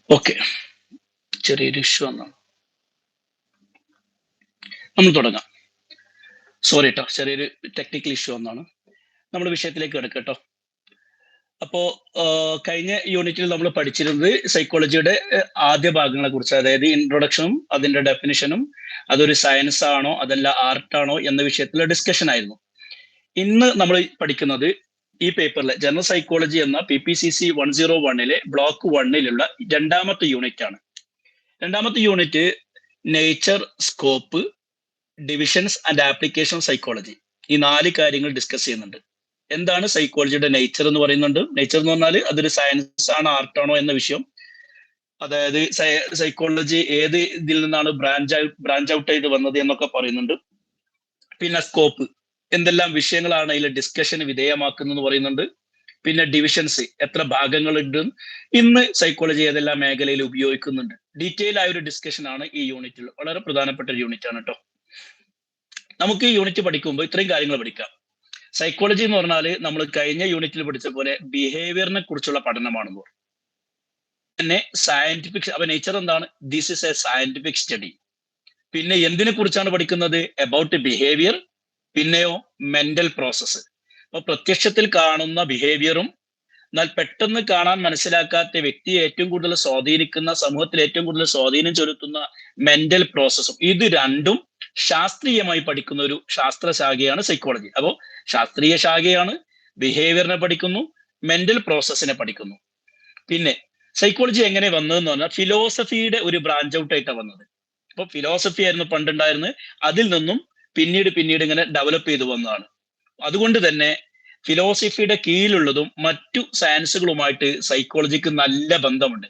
Okay, ചെറിയൊരു issue വന്നാണ്. നമ്മൾ തുടങ്ങാം. സോറി കേട്ടോ, ചെറിയൊരു ടെക്നിക്കൽ ഇഷ്യൂ വന്നാണ്. നമ്മൾ വിഷയത്തിലേക്ക് കിടക്കട്ടോ. അപ്പോ കഴിഞ്ഞ യൂണിറ്റിൽ നമ്മൾ പഠിച്ചിരുന്നത് സൈക്കോളജിയുടെ ആദ്യ ഭാഗങ്ങളെ കുറിച്ച്, അതായത് ഇൻട്രൊഡക്ഷനും അതിന്റെ ഡെഫിനിഷനും, അതൊരു സയൻസ് ആണോ അതല്ല ആർട്ടാണോ എന്ന വിഷയത്തിലുള്ള ഡിസ്കഷൻ ആയിരുന്നു. ഇന്ന് നമ്മൾ പഠിക്കുന്നത് ഈ പേപ്പറിലെ ജനറൽ സൈക്കോളജി എന്ന PPCC 101 ബ്ലോക്ക് 1 രണ്ടാമത്തെ യൂണിറ്റ് ആണ്. രണ്ടാമത്തെ unit nature, scope, divisions and application psychology, ഈ 4 കാര്യങ്ങൾ ഡിസ്കസ് ചെയ്യുന്നുണ്ട്. എന്താണ് സൈക്കോളജിയുടെ നേച്ചർ എന്ന് പറയുന്നുണ്ട്. നേച്ചർ എന്ന് പറഞ്ഞാൽ അതൊരു സയൻസ് ആണോ ആർട്ടാണോ എന്ന വിഷയം, അതായത് സൈക്കോളജി ഏത് ഇതിൽ നിന്നാണ് ബ്രാഞ്ച് ഔട്ട് ചെയ്ത് വന്നത് എന്നൊക്കെ പറയുന്നുണ്ട്. പിന്നെ സ്കോപ്പ്, എന്തെല്ലാം വിഷയങ്ങളാണ് അതിൽ ഡിസ്കഷന് വിധേയമാക്കുന്നത് പറയുന്നുണ്ട്. പിന്നെ ഡിവിഷൻസ്, എത്ര ഭാഗങ്ങളുണ്ട്, ഇന്ന് സൈക്കോളജി ഏതെല്ലാം മേഖലയിൽ ഉപയോഗിക്കുന്നുണ്ട്. ഡീറ്റെയിൽ ആയ ഒരു ഡിസ്കഷൻ ആണ് ഈ യൂണിറ്റിൽ. വളരെ പ്രധാനപ്പെട്ട ഒരു യൂണിറ്റ് ആണ് കേട്ടോ. നമുക്ക് ഈ യൂണിറ്റ് പഠിക്കുമ്പോൾ ഇത്രയും കാര്യങ്ങൾ പഠിക്കാം. സൈക്കോളജി എന്ന് പറഞ്ഞാൽ നമ്മൾ കഴിഞ്ഞ യൂണിറ്റിൽ പഠിച്ച പോലെ ബിഹേവിയറിനെ കുറിച്ചുള്ള പഠനമാണെന്ന് പറയും. പിന്നെ സയന്റിഫിക്, അപ്പൊ നേച്ചർ എന്താണ്? This is A scientific study. പിന്നെ എന്തിനെ കുറിച്ചാണ് പഠിക്കുന്നത്? About behaviour. പിന്നെയോ മെന്റൽ പ്രോസസ്സ്. അപ്പൊ പ്രത്യക്ഷത്തിൽ കാണുന്ന ബിഹേവിയറും എന്നാൽ പെട്ടെന്ന് കാണാൻ മനസ്സിലാക്കാത്ത വ്യക്തിയെ ഏറ്റവും കൂടുതൽ സ്വാധീനിക്കുന്ന, സമൂഹത്തിൽ ഏറ്റവും കൂടുതൽ സ്വാധീനം ചെലുത്തുന്ന മെന്റൽ പ്രോസസ്സും, ഇത് രണ്ടും ശാസ്ത്രീയമായി പഠിക്കുന്ന ഒരു ശാസ്ത്ര ശാഖയാണ് സൈക്കോളജി. അപ്പോൾ ശാസ്ത്രീയ ശാഖയാണ്, ബിഹേവിയറിനെ പഠിക്കുന്നു, മെന്റൽ പ്രോസസ്സിനെ പഠിക്കുന്നു. പിന്നെ സൈക്കോളജി എങ്ങനെ വന്നതെന്ന് പറഞ്ഞാൽ ഫിലോസഫിയുടെ ഒരു ബ്രാഞ്ച് ഔട്ട് ആയിട്ടാണ് വന്നത്. അപ്പൊ ഫിലോസഫി ആയിരുന്നു പണ്ടുണ്ടായിരുന്നത്, അതിൽ നിന്നും പിന്നീട് ഇങ്ങനെ ഡെവലപ്പ് ചെയ്തു വന്നതാണ്. അതുകൊണ്ട് തന്നെ ഫിലോസഫിയുടെ കീഴിലുള്ളതും മറ്റു സയൻസുകളുമായിട്ട് സൈക്കോളജിക്ക് നല്ല ബന്ധമുണ്ട്.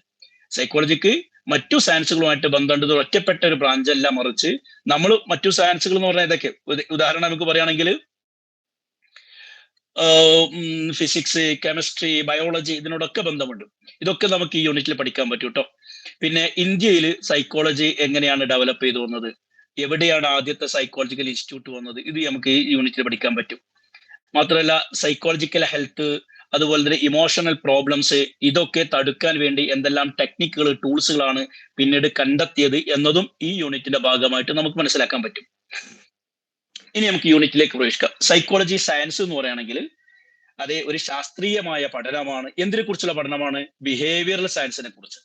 സൈക്കോളജിക്ക് മറ്റു സയൻസുകളുമായിട്ട് ബന്ധമുണ്ട്. ഒറ്റപ്പെട്ട ഒരു ബ്രാഞ്ച് അല്ല, മറിച്ച് നമ്മൾ മറ്റു സയൻസുകൾ എന്ന് പറഞ്ഞാൽ ഇതൊക്കെ ഉദാഹരണം നമുക്ക് പറയുകയാണെങ്കിൽ ഫിസിക്സ്, കെമിസ്ട്രി, ബയോളജി, ഇതിനോടൊക്കെ ബന്ധമുണ്ട്. ഇതൊക്കെ നമുക്ക് ഈ യൂണിറ്റിൽ പഠിക്കാൻ പറ്റും കേട്ടോ. പിന്നെ ഇന്ത്യയിൽ സൈക്കോളജി എങ്ങനെയാണ് ഡെവലപ്പ് ചെയ്തു വന്നത്, എവിടെയാണ് ആദ്യത്തെ സൈക്കോളജിക്കൽ ഇൻസ്റ്റിറ്റ്യൂട്ട് വന്നത്, ഇത് നമുക്ക് ഈ യൂണിറ്റിൽ പഠിക്കാൻ പറ്റും. മാത്രമല്ല സൈക്കോളജിക്കൽ ഹെൽത്ത്, അതുപോലെ തന്നെ ഇമോഷണൽ പ്രോബ്ലംസ്, ഇതൊക്കെ തടുക്കാൻ വേണ്ടി എന്തെല്ലാം ടെക്നിക്കുകൾ, ടൂൾസുകളാണ് പിന്നീട് കണ്ടെത്തിയത് എന്നതും ഈ യൂണിറ്റിന്റെ ഭാഗമായിട്ട് നമുക്ക് മനസ്സിലാക്കാൻ പറ്റും. ഇനി നമുക്ക് യൂണിറ്റിലേക്ക് പ്രവേശിക്കാം. സൈക്കോളജി സയൻസ് എന്ന് പറയുകയാണെങ്കിൽ അതേ ഒരു ശാസ്ത്രീയമായ പഠനമാണ്. എന്തിനെ കുറിച്ചുള്ള പഠനമാണ്? ബിഹേവിയറൽ സയൻസിനെ കുറിച്ച്,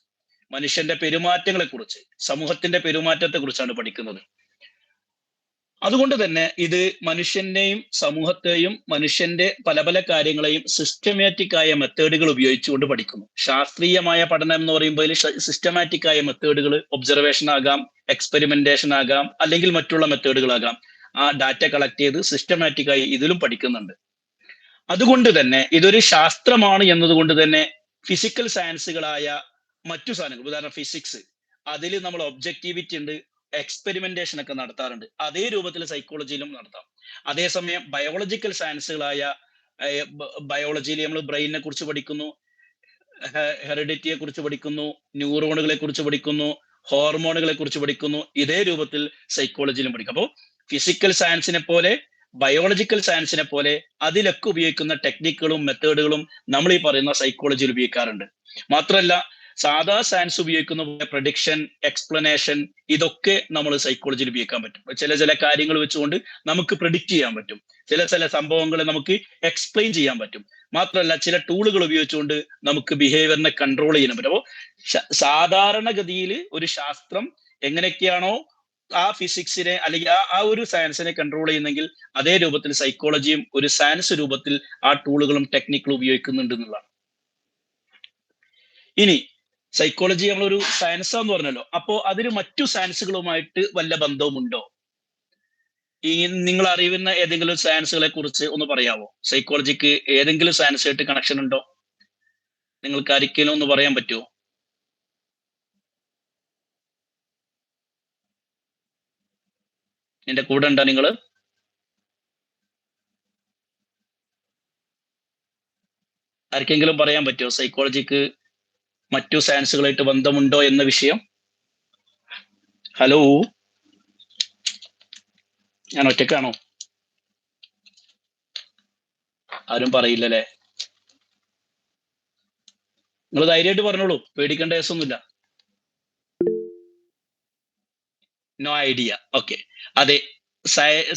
മനുഷ്യന്റെ പെരുമാറ്റങ്ങളെ കുറിച്ച്, സമൂഹത്തിന്റെ പെരുമാറ്റത്തെ കുറിച്ചാണ് പഠിക്കുന്നത്. അതുകൊണ്ട് തന്നെ ഇത് മനുഷ്യനെയും സമൂഹത്തെയും മനുഷ്യന്റെ പല പല കാര്യങ്ങളെയും സിസ്റ്റമാറ്റിക് ആയ മെത്തേഡുകൾ ഉപയോഗിച്ചുകൊണ്ട് പഠിക്കുന്നു. ശാസ്ത്രീയമായ പഠനം എന്ന് പറയുമ്പോൾ സിസ്റ്റമാറ്റിക് ആയ മെത്തേഡുകൾ, ഒബ്സർവേഷൻ ആകാം, എക്സ്പെരിമെന്റേഷൻ ആകാം, അല്ലെങ്കിൽ മറ്റുള്ള മെത്തേഡുകളാകാം. ആ ഡാറ്റ കളക്ട് ചെയ്ത് സിസ്റ്റമാറ്റിക് ആയി ഇതിലും പഠിക്കുന്നുണ്ട്. അതുകൊണ്ട് തന്നെ ഇതൊരു ശാസ്ത്രമാണ് എന്നതുകൊണ്ട് തന്നെ ഫിസിക്കൽ സയൻസുകളായ മറ്റു സാധനങ്ങൾ, ഉദാഹരണം ഫിസിക്സ്, അതിൽ നമ്മൾ ഒബ്ജക്റ്റിവിറ്റി ഉണ്ട്, എക്സ്പെരിമെന്റേഷൻ ഒക്കെ നടത്താറുണ്ട്. അതേ രൂപത്തിൽ സൈക്കോളജിയിലും നടത്താം. അതേസമയം ബയോളജിക്കൽ സയൻസുകളായ ബയോളജിയിൽ നമ്മൾ ബ്രെയിനിനെ കുറിച്ച് പഠിക്കുന്നു, ഹെറിഡിറ്റിയെ കുറിച്ച് പഠിക്കുന്നു, ന്യൂറോണുകളെ കുറിച്ച് പഠിക്കുന്നു, ഹോർമോണുകളെ കുറിച്ച് പഠിക്കുന്നു. ഇതേ രൂപത്തിൽ സൈക്കോളജിയിലും പഠിക്കും. അപ്പോൾ ഫിസിക്കൽ സയൻസിനെ പോലെ ബയോളജിക്കൽ സയൻസിനെ പോലെ അതിലൊക്കെ ഉപയോഗിക്കുന്ന ടെക്നിക്കുകളും മെത്തേഡുകളും നമ്മൾ ഈ പറയുന്ന സൈക്കോളജിയിൽ ഉപയോഗിക്കാറുണ്ട്. മാത്രമല്ല സാധാ സയൻസ് ഉപയോഗിക്കുന്ന പ്രഡിക്ഷൻ, എക്സ്പ്ലനേഷൻ, ഇതൊക്കെ നമ്മൾ സൈക്കോളജിയിൽ ഉപയോഗിക്കാൻ പറ്റും. ചില കാര്യങ്ങൾ വെച്ചുകൊണ്ട് നമുക്ക് പ്രെഡിക്റ്റ് ചെയ്യാൻ പറ്റും, ചില സംഭവങ്ങളെ നമുക്ക് എക്സ്പ്ലെയിൻ ചെയ്യാൻ പറ്റും. മാത്രമല്ല ചില ടൂളുകൾ ഉപയോഗിച്ചുകൊണ്ട് നമുക്ക് ബിഹേവിയറിനെ കൺട്രോൾ ചെയ്യാൻ പറ്റും. അപ്പോൾ സാധാരണഗതിയിൽ ഒരു ശാസ്ത്രം എങ്ങനെയൊക്കെയാണോ ആ ഫിസിക്സിനെ അല്ലെങ്കിൽ ആ ഒരു സയൻസിനെ കൺട്രോൾ ചെയ്യുന്നെങ്കിൽ അതേ രൂപത്തിൽ സൈക്കോളജിയും ഒരു സയൻസ് രൂപത്തിൽ ആ ടൂളുകളും ടെക്നിക്കുകളും ഉപയോഗിക്കുന്നുണ്ട് എന്നുള്ളതാണ്. ഇനി സൈക്കോളജി നമ്മളൊരു സയൻസ് എന്ന് പറഞ്ഞല്ലോ, അപ്പോ അതിന് മറ്റു സയൻസുകളുമായിട്ട് വല്ല ബന്ധവുമുണ്ടോ? ഈ നിങ്ങൾ അറിയുന്ന ഏതെങ്കിലും സയൻസുകളെ കുറിച്ച് ഒന്ന് പറയാവോ? സൈക്കോളജിക്ക് ഏതെങ്കിലും സയൻസുമായിട്ട് കണക്ഷൻ ഉണ്ടോ? നിങ്ങൾക്ക് ആർക്കെങ്കിലും ഒന്ന് പറയാൻ പറ്റുമോ? എന്റെ കൂടെ ഉണ്ടോ നിങ്ങൾ? ആർക്കെങ്കിലും പറയാൻ പറ്റുമോ സൈക്കോളജിക്ക് മറ്റു സയൻസുകളായിട്ട് ബന്ധമുണ്ടോ എന്ന വിഷയം? ഹലോ, ഞാൻ ഒറ്റക്കാണോ? ആരും പറയില്ലല്ലേ? നിങ്ങൾ ധൈര്യമായിട്ട് പറഞ്ഞോളൂ, പേടിക്കേണ്ട കേസൊന്നുമില്ല. No idea. ഓക്കെ, അതെ.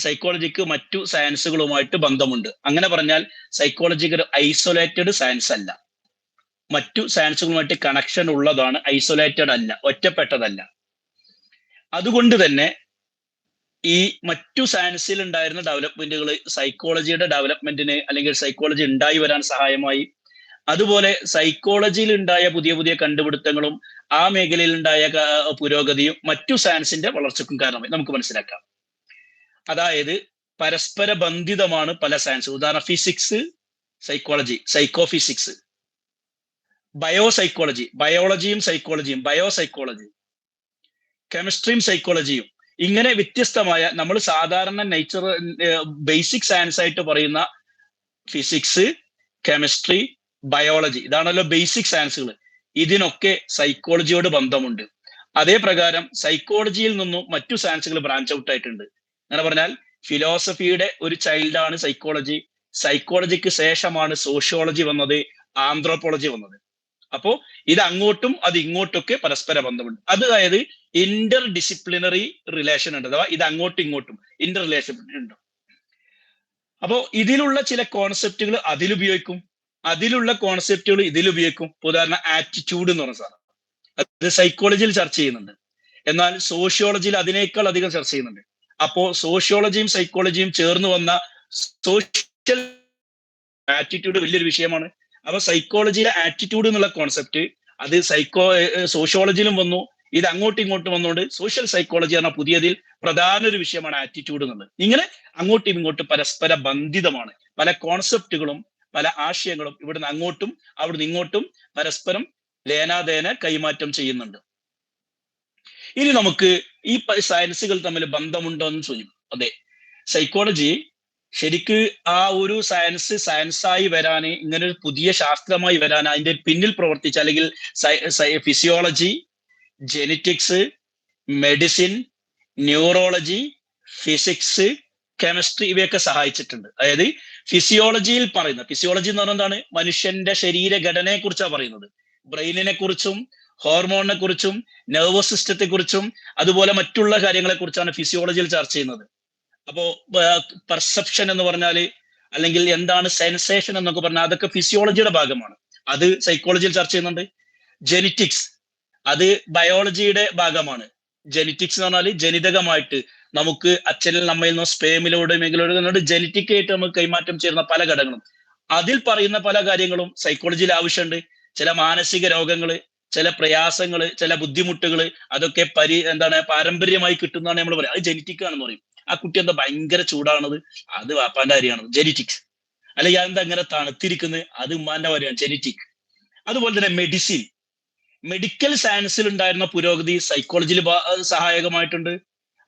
സൈക്കോളജിക്ക് മറ്റു സയൻസുകളുമായിട്ട് ബന്ധമുണ്ട്. അങ്ങനെ പറഞ്ഞാൽ സൈക്കോളജി ഒരു ഐസൊലേറ്റഡ് സയൻസ് അല്ല, മറ്റു സയൻസുകളുമായിട്ട് കണക്ഷൻ ഉള്ളതാണ്, ഐസൊലേറ്റഡ് അല്ല, ഒറ്റപ്പെട്ടതല്ല. അതുകൊണ്ട് തന്നെ ഈ മറ്റു സയൻസിൽ ഉണ്ടായിരുന്ന ഡെവലപ്മെന്റുകൾ സൈക്കോളജിയുടെ ഡെവലപ്മെന്റിന് അല്ലെങ്കിൽ സൈക്കോളജി ഉണ്ടായി വരാൻ സഹായമായി. അതുപോലെ സൈക്കോളജിയിൽ ഉണ്ടായ പുതിയ പുതിയ കണ്ടുപിടുത്തങ്ങളും ആ മേഖലയിൽ ഉണ്ടായ പുരോഗതിയും മറ്റു സയൻസിന്റെ വളർച്ചയ്ക്കും കാരണമായി നമുക്ക് മനസ്സിലാക്കാം. അതായത് പരസ്പര ബന്ധിതമാണ് പല സയൻസ്. ഉദാഹരണം ഫിസിക്സ് സൈക്കോളജി, സൈക്കോഫിസിക്സ്, ബയോസൈക്കോളജി, ബയോളജിയും സൈക്കോളജിയും, ബയോസൈക്കോളജി, കെമിസ്ട്രിയും സൈക്കോളജിയും, ഇങ്ങനെ വ്യത്യസ്തമായ നമ്മൾ സാധാരണ നേച്ചർ ബേസിക് സയൻസ് ആയിട്ട് പറയുന്ന ഫിസിക്സ്, കെമിസ്ട്രി, ബയോളജി, ഇതാണല്ലോ ബേസിക് സയൻസുകൾ. ഇതിനൊക്കെ സൈക്കോളജിയോട് ബന്ധമുണ്ട്. അതേ പ്രകാരം സൈക്കോളജിയിൽ നിന്നും മറ്റു സയൻസുകൾ ബ്രാഞ്ച് ഔട്ട് ആയിട്ടുണ്ട്. അങ്ങനെ പറഞ്ഞാൽ ഫിലോസഫിയുടെ ഒരു ചൈൽഡാണ് സൈക്കോളജി. സൈക്കോളജിക്ക് ശേഷമാണ് സോഷ്യോളജി വന്നത്, ആന്ത്രോപോളജി വന്നത്. അപ്പോ ഇത് അങ്ങോട്ടും അത് ഇങ്ങോട്ടൊക്കെ പരസ്പര ബന്ധമുണ്ട്. അതായത് ഇന്റർ ഡിസിപ്ലിനറി റിലേഷൻ ഉണ്ട്, അഥവാ ഇത് അങ്ങോട്ടും ഇങ്ങോട്ടും ഇന്റർ റിലേഷൻ ഉണ്ട്. അപ്പോ ഇതിലുള്ള ചില കോൺസെപ്റ്റുകൾ അതിലുപയോഗിക്കും, അതിലുള്ള കോൺസെപ്റ്റുകൾ ഇതിലുപയോഗിക്കും. ഉദാഹരണം ആറ്റിറ്റ്യൂഡ് എന്ന് പറഞ്ഞ സാധനം, അത് സൈക്കോളജിയിൽ ചർച്ച ചെയ്യുന്നുണ്ട്, എന്നാൽ സോഷ്യോളജിയിൽ അതിനേക്കാൾ അധികം ചർച്ച ചെയ്യുന്നുണ്ട്. അപ്പോ സോഷ്യോളജിയും സൈക്കോളജിയും ചേർന്ന് വന്ന സോഷ്യൽ ആറ്റിറ്റ്യൂഡ് വലിയൊരു വിഷയമാണ്. അപ്പൊ സൈക്കോളജിയിലെ ആറ്റിറ്റ്യൂഡ് എന്നുള്ള കോൺസെപ്റ്റ് അത് സോഷ്യോളജിയിലും വന്നു. ഇത് അങ്ങോട്ടും ഇങ്ങോട്ടും വന്നുകൊണ്ട് സോഷ്യൽ സൈക്കോളജി എന്ന പുതിയതിൽ പ്രധാന ഒരു വിഷയമാണ് ആറ്റിറ്റ്യൂഡ് എന്നുള്ളത്. ഇങ്ങനെ അങ്ങോട്ടും ഇങ്ങോട്ടും പരസ്പര ബന്ധിതമാണ്. പല കോൺസെപ്റ്റുകളും പല ആശയങ്ങളും ഇവിടുന്ന് അങ്ങോട്ടും അവിടുന്ന് ഇങ്ങോട്ടും പരസ്പരം ലേനാദേന കൈമാറ്റം ചെയ്യുന്നുണ്ട്. ഇനി നമുക്ക് ഈ സയൻസുകൾ തമ്മിൽ ബന്ധമുണ്ടോ എന്ന് ചോദിക്കും. അതെ, സൈക്കോളജി ശരിക്ക് ആ ഒരു സയൻസായി വരാൻ, ഇങ്ങനെ ഒരു പുതിയ ശാസ്ത്രമായി വരാൻ അതിന്റെ പിന്നിൽ പ്രവർത്തിച്ച, അല്ലെങ്കിൽ physiology, genetics, medicine, neurology, physics, chemistry, ഇവയൊക്കെ സഹായിച്ചിട്ടുണ്ട്. അതായത് ഫിസിയോളജിയിൽ പറയുന്ന, ഫിസിയോളജി എന്ന് പറഞ്ഞാൽ എന്താണ്, മനുഷ്യന്റെ ശരീരഘടനയെ കുറിച്ചാണ് പറയുന്നത്. ബ്രെയിനിനെ കുറിച്ചും ഹോർമോണിനെ കുറിച്ചും നെർവസ് സിസ്റ്റത്തെ കുറിച്ചും അതുപോലെ മറ്റുള്ള കാര്യങ്ങളെ കുറിച്ചാണ് ഫിസിയോളജിയിൽ ചർച്ച ചെയ്യുന്നത്. അപ്പോ പെർസെപ്ഷൻ എന്ന് പറഞ്ഞാല്, അല്ലെങ്കിൽ എന്താണ് സെൻസേഷൻ എന്നൊക്കെ പറഞ്ഞാൽ അതൊക്കെ ഫിസിയോളജിയുടെ ഭാഗമാണ്, അത് സൈക്കോളജിയിൽ ചർച്ച ചെയ്യുന്നുണ്ട്. ജെനറ്റിക്സ് അത് ബയോളജിയുടെ ഭാഗമാണ്. ജെനറ്റിക്സ് എന്ന് പറഞ്ഞാൽ ജനിതകമായിട്ട് നമുക്ക് അച്ഛനിൽ നമ്മയിൽ നിന്നോ സ്പേമിലൂടെ മേഖലയോടെ ജെനറ്റിക് ആയിട്ട് നമുക്ക് കൈമാറ്റം ചെയ്യുന്ന പല ഘടകങ്ങളും, അതിൽ പറയുന്ന പല കാര്യങ്ങളും സൈക്കോളജിയിൽ ആവശ്യമുണ്ട്. ചില മാനസിക രോഗങ്ങള്, ചില പ്രയാസങ്ങള്, ചില ബുദ്ധിമുട്ടുകള്, അതൊക്കെ പാരമ്പര്യമായി കിട്ടുന്നതാണ് നമ്മൾ പറയാം, അത് ജെനറ്റിക് ആണെന്ന് പറയും. ആ കുട്ടി എന്താ ഭയങ്കര ചൂടാണത്, അത് വാപ്പാന്റെ കാര്യമാണ്, ജെനറ്റിക്സ്. അല്ലെങ്കിൽ അതെന്താ അങ്ങനെ തണുത്തിരിക്കുന്നത്, അത് ഉമ്മാന്റെ കാര്യമാണ്, ജെനറ്റിക്. അതുപോലെ തന്നെ മെഡിസിൻ, മെഡിക്കൽ സയൻസിൽ ഉണ്ടായിരുന്ന പുരോഗതി സൈക്കോളജിയിൽ സഹായകമായിട്ടുണ്ട്.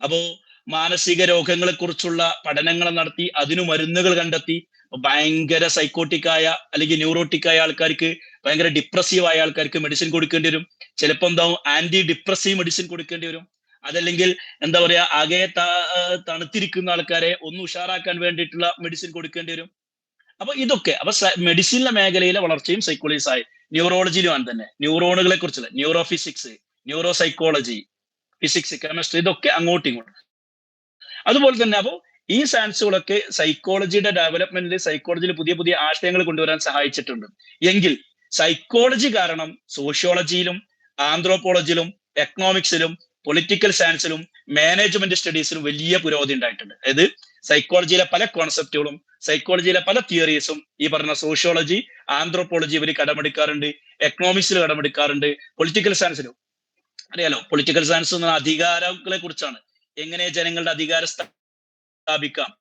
അപ്പോ മാനസിക രോഗങ്ങളെ കുറിച്ചുള്ള പഠനങ്ങൾ നടത്തി അതിനു മരുന്നുകൾ കണ്ടെത്തി. ഭയങ്കര സൈക്കോട്ടിക്കായ അല്ലെങ്കിൽ ന്യൂറോട്ടിക്കായ ആൾക്കാർക്ക്, ഭയങ്കര ഡിപ്രസീവ് ആയ ആൾക്കാർക്ക് മെഡിസിൻ കൊടുക്കേണ്ടി വരും. ചിലപ്പോൾ എന്താവും, ആന്റി ഡിപ്രസീവ് മെഡിസിൻ കൊടുക്കേണ്ടി വരും. അതല്ലെങ്കിൽ എന്താ പറയാ, ആകെ തണുത്തിരിക്കുന്ന ആൾക്കാരെ ഒന്ന് ഉഷാറാക്കാൻ വേണ്ടിയിട്ടുള്ള മെഡിസിൻ കൊടുക്കേണ്ടി വരും. അപ്പൊ ഇതൊക്കെ, അപ്പൊ മെഡിസിനിലെ മേഖലയിലെ വളർച്ചയും സൈക്കോളജി സഹായി. ന്യൂറോളജിയിലും തന്നെ ന്യൂറോണുകളെ കുറിച്ചുള്ള neuro physics, neuro psychology, physics, chemistry, ഇതൊക്കെ അങ്ങോട്ടും ഇങ്ങോട്ടും. അതുപോലെ തന്നെ അപ്പോ ഈ സയൻസുകളൊക്കെ സൈക്കോളജിയുടെ ഡെവലപ്മെന്റിൽ, സൈക്കോളജിയിൽ പുതിയ പുതിയ ആശയങ്ങൾ കൊണ്ടുവരാൻ സഹായിച്ചിട്ടുണ്ട്. എങ്കിൽ സൈക്കോളജി കാരണം സോഷ്യോളജിയിലും ആന്ത്രോപോളജിയിലും എക്കണോമിക്സിലും പൊളിറ്റിക്കൽ സയൻസിലും മാനേജ്മെന്റ് സ്റ്റഡീസിലും വലിയ പുരോഗതി ഉണ്ടായിട്ടുണ്ട്. അതായത് സൈക്കോളജിയിലെ പല കോൺസെപ്റ്റുകളും സൈക്കോളജിയിലെ പല തിയറീസും ഈ പറഞ്ഞ സോഷ്യോളജി, ആന്ത്രോപോളജി ഇവർ കടമെടുക്കാറുണ്ട്, എക്കണോമിക്സിൽ കടമെടുക്കാറുണ്ട്, പൊളിറ്റിക്കൽ സയൻസിലും. അറിയാലോ, പൊളിറ്റിക്കൽ സയൻസ് എന്ന അധികാരങ്ങളെ കുറിച്ചാണ്, എങ്ങനെ ജനങ്ങളുടെ അധികാരം സ്ഥാപിക്കാം.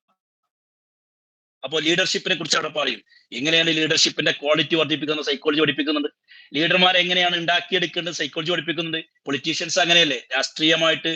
അപ്പോൾ ലീഡർഷിപ്പിനെ കുറിച്ച് അവിടെ പറയും, എങ്ങനെയാണ് ലീഡർഷിപ്പിന്റെ ക്വാളിറ്റി വർദ്ധിപ്പിക്കുന്നത്, സൈക്കോളജി പഠിപ്പിക്കുന്നുണ്ട്. ലീഡർമാരെ എങ്ങനെയാണ് ഉണ്ടാക്കിയെടുക്കേണ്ടത്, സൈക്കോളജി പഠിപ്പിക്കുന്നുണ്ട്. പൊളിറ്റീഷ്യൻസ് അങ്ങനെയല്ലേ, രാഷ്ട്രീയമായിട്ട്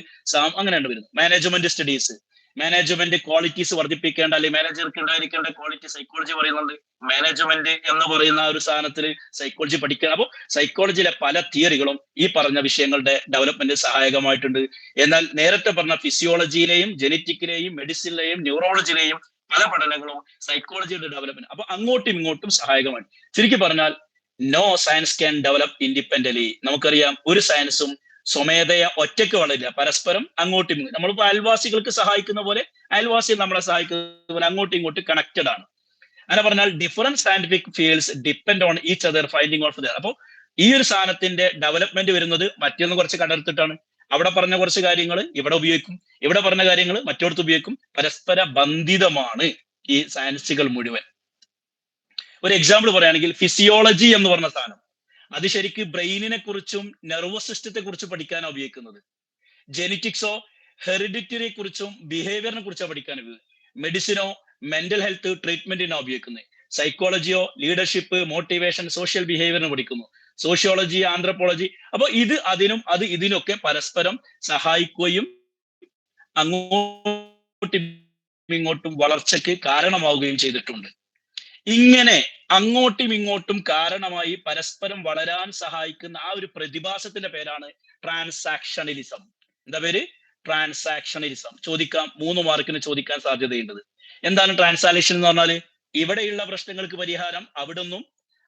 അങ്ങനെയാണ് വരുന്നത്. മാനേജ്മെന്റ് സ്റ്റഡീസ്, മാനേജ്മെന്റ് ക്വാളിറ്റീസ് വർദ്ധിപ്പിക്കേണ്ട, അല്ലെങ്കിൽ മാനേജർക്ക് ഉണ്ടായിരിക്കേണ്ട ക്വാളിറ്റി സൈക്കോളജി പറയുന്നുണ്ട്. മാനേജ്മെന്റ് എന്ന് പറയുന്ന ഒരു സാധനത്തിൽ സൈക്കോളജി പഠിക്കണം. അപ്പോൾ സൈക്കോളജിയിലെ പല തിയറികളും ഈ പറഞ്ഞ വിഷയങ്ങളുടെ ഡെവലപ്മെന്റ് സഹായകമായിട്ടുണ്ട്. എന്നാൽ നേരത്തെ പറഞ്ഞ ഫിസിയോളജിയിലെയും ജെനറ്റിക്കിലെയും മെഡിസിനിലെയും ന്യൂറോളജിയിലെയും പല പഠനങ്ങളും സൈക്കോളജിയുടെ ഡെവലപ്മെന്റ്, അപ്പൊ അങ്ങോട്ടും ഇങ്ങോട്ടും സഹായകമാണ്. ശരിക്കും പറഞ്ഞാൽ no science can develop independently. നമുക്കറിയാം, ഒരു സയൻസും സ്വമേധയ ഒറ്റയ്ക്ക് വളരില്ല, പരസ്പരം അങ്ങോട്ടും ഇങ്ങോട്ടും. നമ്മളിപ്പോൾ അയൽവാസികൾക്ക് സഹായിക്കുന്ന പോലെ അയൽവാസികൾ നമ്മളെ സഹായിക്കുന്ന പോലെ അങ്ങോട്ടും ഇങ്ങോട്ടും കണക്റ്റഡ് ആണ്. അങ്ങനെ പറഞ്ഞാൽ different scientific fields depend on each other finding of there. അപ്പോൾ ഈ ഒരു സാധനത്തിന്റെ ഡെവലപ്മെന്റ് വരുന്നത് മറ്റൊന്ന് കുറച്ച് കണ്ടെടുത്തിട്ടാണ്. അവിടെ പറഞ്ഞ കുറച്ച് കാര്യങ്ങൾ ഇവിടെ ഉപയോഗിക്കും, ഇവിടെ പറഞ്ഞ കാര്യങ്ങൾ മറ്റോടത്ത് ഉപയോഗിക്കും. പരസ്പര ബന്ധിതമാണ് ഈ സയൻസുകൾ മുഴുവൻ. ഒരു എക്സാമ്പിൾ പറയുകയാണെങ്കിൽ ഫിസിയോളജി എന്ന് പറഞ്ഞ സാധനം, അത് ശരിക്കും ബ്രെയിനിനെ കുറിച്ചും നെർവസ് സിസ്റ്റത്തെ കുറിച്ച് പഠിക്കാനാണ് ഉപയോഗിക്കുന്നത്. ജെനറ്റിക്സോ ഹെറിഡിറ്ററിയെ കുറിച്ചും ബിഹേവിയറിനെ കുറിച്ചാണ് പഠിക്കാൻ ഉപയോഗിക്കുന്നത്. മെഡിസിനോ മെന്റൽ ഹെൽത്ത് ട്രീറ്റ്മെന്റിനാണ് ഉപയോഗിക്കുന്നത്. സൈക്കോളജിയോ ലീഡർഷിപ്പ് മോട്ടിവേഷൻ സോഷ്യൽ ബിഹേവിയറിന് പഠിക്കുന്നു. Sociology anthropology. അപ്പൊ ഇത് അതിനും അത് ഇതിനൊക്കെ പരസ്പരം സഹായിക്കുകയും അങ്ങോട്ടും ഇങ്ങോട്ടും വളർച്ചയ്ക്ക് കാരണമാവുകയും ചെയ്തിട്ടുണ്ട്. ഇങ്ങനെ അങ്ങോട്ടും ഇങ്ങോട്ടും കാരണമായി പരസ്പരം വളരാൻ സഹായിക്കുന്ന ആ ഒരു പ്രതിഭാസത്തിന്റെ പേരാണ് ട്രാൻസാക്ഷണലിസം. എന്താ പേര്? ട്രാൻസാക്ഷണലിസം. ചോദിക്കാം, 3 മാർക്കിന് ചോദിക്കാൻ സാധ്യതയുണ്ട്. എന്താണ് ട്രാൻസാക്ഷൻ എന്ന് പറഞ്ഞാൽ? ഇവിടെയുള്ള പ്രശ്നങ്ങൾക്ക് പരിഹാരം അവിടുന്നും,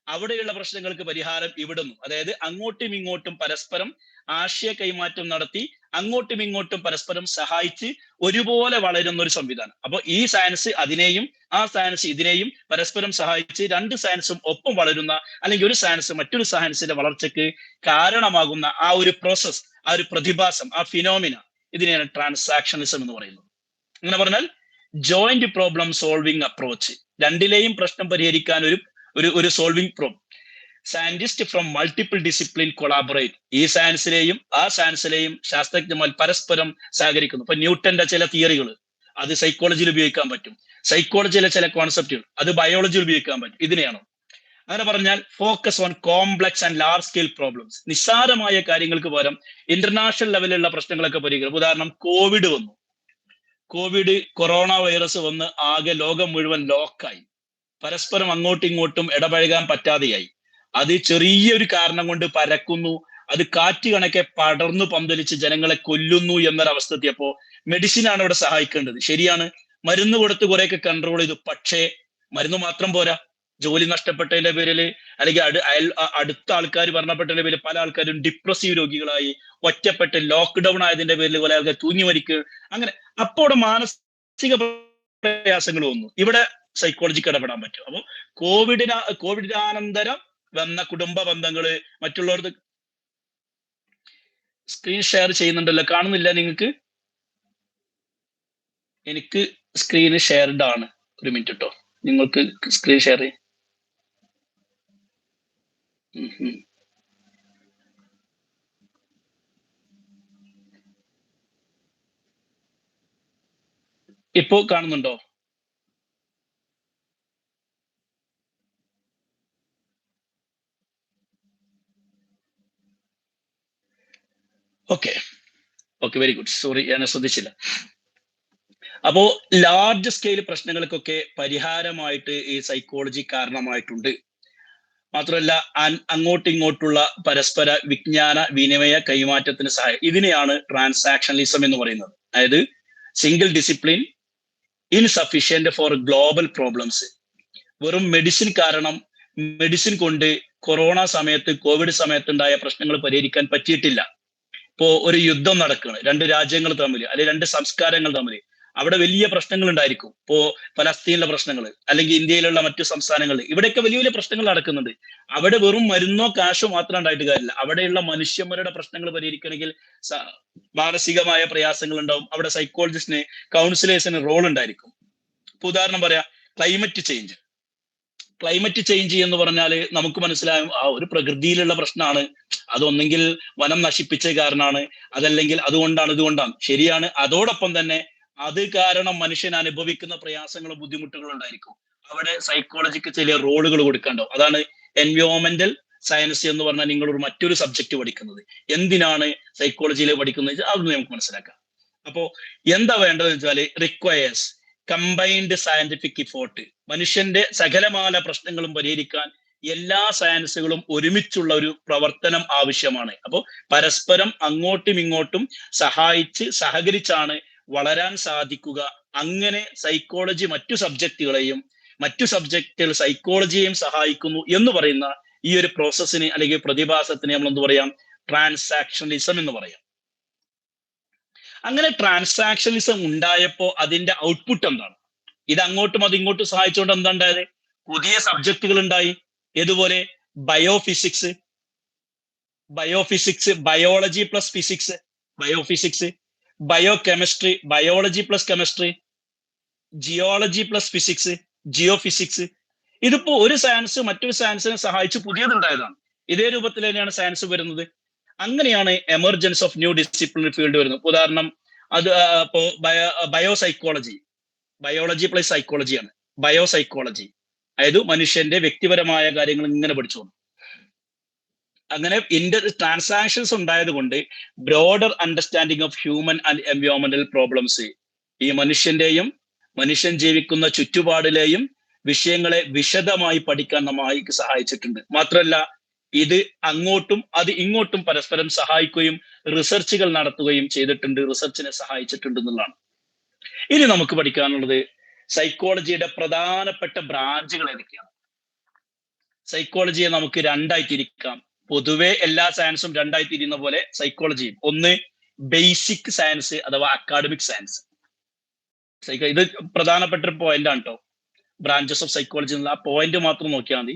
അവിടെയുള്ള പ്രശ്നങ്ങൾക്ക് പരിഹാരം ഇവിടുന്നും. അതായത് അങ്ങോട്ടും ഇങ്ങോട്ടും പരസ്പരം ആശയ കൈമാറ്റം നടത്തി അങ്ങോട്ടും ഇങ്ങോട്ടും പരസ്പരം സഹായിച്ച് ഒരുപോലെ വളരുന്ന ഒരു സംവിധാനം. അപ്പൊ ഈ സയൻസ് അതിനെയും ആ സയൻസ് ഇതിനെയും പരസ്പരം സഹായിച്ച് രണ്ട് സയൻസും ഒപ്പം വളരുന്ന, അല്ലെങ്കിൽ ഒരു സയൻസ് മറ്റൊരു സയൻസിന്റെ വളർച്ചയ്ക്ക് കാരണമാകുന്ന ആ ഒരു പ്രോസസ്, ആ ഒരു പ്രതിഭാസം, ആ ഫിനോമിന, ഇതിനെയാണ് ട്രാൻസാക്ഷനിസം എന്ന് പറയുന്നത്. അങ്ങനെ പറഞ്ഞാൽ ജോയിന്റ് പ്രോബ്ലം സോൾവിങ് അപ്രോച്ച്. രണ്ടിലെയും പ്രശ്നം പരിഹരിക്കാൻ ഒരു solving problem. Scientist from multiple discipline collaborate. ഈ സയൻസിലെയും ആ സയൻസിലെയും ശാസ്ത്രജ്ഞന്മാർ പരസ്പരം സഹകരിക്കുന്നു. ഇപ്പൊ ന്യൂട്ടന്റെ ചില തിയറികൾ അത് സൈക്കോളജിയിൽ ഉപയോഗിക്കാൻ പറ്റും. സൈക്കോളജിയിലെ ചില കോൺസെപ്റ്റുകൾ അത് ബയോളജിയിൽ ഉപയോഗിക്കാൻ പറ്റും. ഇതിനെയാണ് അങ്ങനെ പറഞ്ഞാൽ focus on complex and large scale problems. നിസ്സാരമായ കാര്യങ്ങൾക്ക് പകരം ഇന്റർനാഷണൽ ലെവലിലുള്ള പ്രശ്നങ്ങളൊക്കെ പരിഹരിക്കും. ഉദാഹരണം, കോവിഡ് വന്നു. കൊറോണ വൈറസ് വന്ന് ആകെ ലോകം മുഴുവൻ ലോക്കായി. പരസ്പരം അങ്ങോട്ടും ഇങ്ങോട്ടും ഇടപഴകാൻ പറ്റാതെയായി. അത് ചെറിയൊരു കാരണം കൊണ്ട് പരക്കുന്നു. അത് കാറ്റ് കണക്കെ പടർന്നു പന്തലിച്ച് ജനങ്ങളെ കൊല്ലുന്നു എന്നൊരവസ്ഥ എത്തിയപ്പോ മെഡിസിനാണ് ഇവിടെ സഹായിക്കേണ്ടത്. ശരിയാണ്, മരുന്ന് കൊടുത്ത് കുറെയൊക്കെ കൺട്രോൾ ചെയ്തു. പക്ഷേ മരുന്ന് മാത്രം പോരാ. ജോലി നഷ്ടപ്പെട്ടതിന്റെ പേരിൽ, അല്ലെങ്കിൽ അടുത്ത ആൾക്കാർ മരണപ്പെട്ടതിന്റെ പേരിൽ പല ആൾക്കാരും ഡിപ്രസീവ് രോഗികളായി, ഒറ്റപ്പെട്ട് ലോക്ക്ഡൌൺ ആയതിന്റെ പേരിൽ പല ആൾക്കാർ തൂങ്ങി മരിക്കുക. അങ്ങനെ അപ്പോൾ മാനസിക പ്രയാസങ്ങൾ വന്നു. ഇവിടെ സൈക്കോളജിക്ക് ഇടപെടാൻ പറ്റും. അപ്പൊ കോവിഡിനാനന്തരം വന്ന കുടുംബ ബന്ധങ്ങള്, മറ്റുള്ളവർക്ക് സ്ക്രീൻ ഷെയർ ചെയ്യുന്നുണ്ടല്ലോ, കാണുന്നില്ല നിങ്ങൾക്ക്? എനിക്ക് സ്ക്രീന് ഷെയർഡ് ആണ്. ഒരു മിനിറ്റ് കേട്ടോ, നിങ്ങൾക്ക് സ്ക്രീൻ ഷെയർ ചെയ്യും. ഇപ്പോ കാണുന്നുണ്ടോ? Okay, very good. സോറി, ഞാൻ ശ്രദ്ധിച്ചില്ല. അപ്പോ ലാർജ് സ്കെയിൽ പ്രശ്നങ്ങൾക്കൊക്കെ പരിഹാരമായിട്ട് ഈ സൈക്കോളജി കാരണമായിട്ടുണ്ട്. മാത്രമല്ല അങ്ങോട്ടും ഇങ്ങോട്ടുള്ള പരസ്പര വിജ്ഞാന വിനിമയ കൈമാറ്റത്തിന് സഹായം. ഇതിനെയാണ് ട്രാൻസാക്ഷണലിസം എന്ന് പറയുന്നത്. അതായത് single discipline insufficient for global problems. വെറും മെഡിസിൻ കാരണം, മെഡിസിൻ കൊണ്ട് കൊറോണ സമയത്ത്, കോവിഡ് സമയത്തുണ്ടായ പ്രശ്നങ്ങൾ പരിഹരിക്കാൻ പറ്റിയിട്ടില്ല. ഇപ്പോ ഒരു യുദ്ധം നടക്കുകയാണ്, രണ്ട് രാജ്യങ്ങൾ തമ്മിൽ, അല്ലെങ്കിൽ രണ്ട് സംസ്കാരങ്ങൾ തമ്മിൽ. അവിടെ വലിയ പ്രശ്നങ്ങൾ ഉണ്ടായിരിക്കും. ഇപ്പോ ഫലസ്തീനിലെ പ്രശ്നങ്ങൾ, അല്ലെങ്കിൽ ഇന്ത്യയിലുള്ള മറ്റു സംസ്ഥാനങ്ങളിൽ, ഇവിടെയൊക്കെ വലിയ വലിയ പ്രശ്നങ്ങൾ നടക്കുന്നുണ്ട്. അവിടെ വെറും മരുന്നോ കാശോ മാത്രം ഉണ്ടായിട്ട് കാര്യമില്ല. അവിടെയുള്ള മനുഷ്യന്മാരുടെ പ്രശ്നങ്ങൾ പരിഹരിക്കണമെങ്കിൽ മാനസികമായ പ്രയാസങ്ങൾ ഉണ്ടാവും. അവിടെ സൈക്കോളജിസ്റ്റിന്, കൗൺസിലേഴ്സിന് റോൾ ഉണ്ടായിരിക്കും. ഇപ്പൊ ഉദാഹരണം പറയാം, ക്ലൈമറ്റ് ചേഞ്ച് എന്ന് പറഞ്ഞാൽ നമുക്ക് മനസ്സിലാവും, ആ ഒരു പ്രകൃതിയിലുള്ള പ്രശ്നമാണ്. അതൊന്നെങ്കിൽ വനം നശിപ്പിച്ച കാരണമാണ്, അതല്ലെങ്കിൽ ഇതുകൊണ്ടാണ്. ശരിയാണ്. അതോടൊപ്പം തന്നെ അത് കാരണം മനുഷ്യൻ അനുഭവിക്കുന്ന പ്രയാസങ്ങളും ബുദ്ധിമുട്ടുകളും ഉണ്ടായിരിക്കും. അവിടെ സൈക്കോളജിക്ക് ചില റോളുകൾ കൊടുക്കാണ്ടാവും. അതാണ് എൻവയോൺമെന്റൽ സയൻസ് എന്ന് പറഞ്ഞാൽ നിങ്ങൾ മറ്റൊരു സബ്ജക്ട് പഠിക്കുന്നത്. എന്തിനാണ് സൈക്കോളജിയിൽ പഠിക്കുന്നത്? അതൊന്നും നമുക്ക് മനസ്സിലാക്കാം. അപ്പോ എന്താ വേണ്ടതെന്ന് വെച്ചാല് റിക്വയേഴ്സ് കമ്പൈൻഡ് സയന്റിഫിക് ഇഫോർട്ട്. മനുഷ്യന്റെ സകലമായ പ്രശ്നങ്ങളും പരിഹരിക്കാൻ എല്ലാ സയൻസുകളും ഒരുമിച്ചുള്ള ഒരു പ്രവർത്തനം ആവശ്യമാണ്. അപ്പോൾ പരസ്പരം അങ്ങോട്ടും ഇങ്ങോട്ടും സഹകരിച്ചാണ് വളരാൻ സാധിക്കുക. അങ്ങനെ സൈക്കോളജി മറ്റു സബ്ജക്റ്റുകൾ സൈക്കോളജിയെയും സഹായിക്കുന്നു എന്ന് പറയുന്ന ഈ ഒരു പ്രോസസ്സിന്, അല്ലെങ്കിൽ പ്രതിഭാസത്തിന് നമ്മൾ എന്ത് പറയാം? ട്രാൻസാക്ഷണലിസം എന്ന് പറയാം. അങ്ങനെ ട്രാൻസാക്ഷണലിസം ഉണ്ടായപ്പോ അതിന്റെ ഔട്ട്പുട്ട് എന്താണ്? ഇത് അങ്ങോട്ടും അത് ഇങ്ങോട്ടും സഹായിച്ചുകൊണ്ട് എന്താ ഉണ്ടായത്? പുതിയ സബ്ജക്റ്റുകൾ ഉണ്ടായി. ഏതുപോലെ biophysics, biology plus physics, biophysics, biochemistry, biology plus chemistry, geology plus physics, geophysics. ഇതിപ്പോ ഒരു സയൻസ് മറ്റൊരു സയൻസിനെ സഹായിച്ച് പുതിയതുണ്ടായതാണ്. ഇതേ രൂപത്തിൽ തന്നെയാണ് സയൻസ് വരുന്നത്. അങ്ങനെയാണ് emergence of new disciplinary field വരുന്നത്. ഉദാഹരണം അത് ഇപ്പോ ബയോസൈക്കോളജി, ബയോളജി പ്ലസ് സൈക്കോളജിയാണ് ബയോസൈക്കോളജി. അതായത് മനുഷ്യന്റെ വ്യക്തിപരമായ കാര്യങ്ങൾ ഇങ്ങനെ പഠിച്ചു. അങ്ങനെ ട്രാൻസാക്ഷൻസ് ഉണ്ടായത് കൊണ്ട് broader understanding of human and എൻവയോൺമെന്റൽ പ്രോബ്ലംസ്, ഈ മനുഷ്യൻ ജീവിക്കുന്ന ചുറ്റുപാടിലെയും വിഷയങ്ങളെ വിശദമായി പഠിക്കാൻ നമ്മൾക്ക് സഹായിച്ചിട്ടുണ്ട്. മാത്രമല്ല ഇത് അങ്ങോട്ടും അത് ഇങ്ങോട്ടും പരസ്പരം സഹായിക്കുകയും റിസർച്ചുകൾ നടത്തുകയും ചെയ്തിട്ടുണ്ട്, റിസർച്ചിനെ സഹായിച്ചിട്ടുണ്ട് എന്നുള്ളതാണ്. ഇനി നമുക്ക് പഠിക്കാനുള്ളത് സൈക്കോളജിയുടെ പ്രധാനപ്പെട്ട ബ്രാഞ്ചുകൾ ഏതൊക്കെയാണ്. സൈക്കോളജിയെ നമുക്ക് രണ്ടായി തിരിക്കാം. പൊതുവെ എല്ലാ സയൻസും രണ്ടായി തിരിയുന്ന പോലെ സൈക്കോളജിയും. ഒന്ന് ബേസിക് സയൻസ് അഥവാ അക്കാഡമിക് സയൻസ്. ഇത് പ്രധാനപ്പെട്ട ഒരു പോയിന്റ് ആണ് കേട്ടോ. ബ്രാഞ്ചസ് ഓഫ് സൈക്കോളജി എന്നുള്ള ആ പോയിന്റ് മാത്രം നോക്കിയാൽ മതി.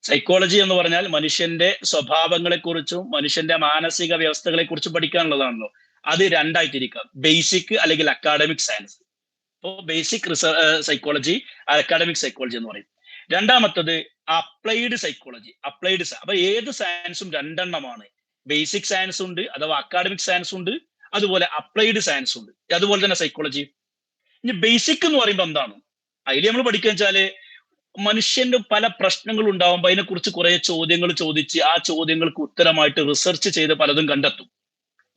സൈക്കോളജി എന്ന് പറഞ്ഞാൽ മനുഷ്യന്റെ സ്വഭാവങ്ങളെ കുറിച്ചും മനുഷ്യന്റെ മാനസിക വ്യവസ്ഥകളെ കുറിച്ചും പഠിക്കാനുള്ളതാണല്ലോ. അത് രണ്ടായി തിരിക്കാം, ബേസിക് അല്ലെങ്കിൽ അക്കാഡമിക് സയൻസ്. അപ്പോൾ ബേസിക് സൈക്കോളജി, അക്കാഡമിക് സൈക്കോളജി എന്ന് പറയും. രണ്ടാമത്തത് അപ്ലൈഡ് സൈക്കോളജി. അപ്പൊ ഏത് സയൻസും രണ്ടെണ്ണമാണ്. ബേസിക് സയൻസ് ഉണ്ട് അഥവാ അക്കാഡമിക് സയൻസ് ഉണ്ട്, അതുപോലെ അപ്ലൈഡ് സയൻസ് ഉണ്ട്, അതുപോലെ തന്നെ സൈക്കോളജി. ഇനി ബേസിക് എന്ന് പറയുമ്പോൾ എന്താണ്? അതിൽ നമ്മൾ പഠിക്കുക വെച്ചാല് മനുഷ്യന്റെ പല പ്രശ്നങ്ങളും ഉണ്ടാവുമ്പോൾ അതിനെക്കുറിച്ച് കുറെ ചോദ്യങ്ങൾ ചോദിച്ച് ആ ചോദ്യങ്ങൾക്ക് ഉത്തരമായിട്ട് റിസർച്ച് ചെയ്ത് പലതും കണ്ടെത്തും.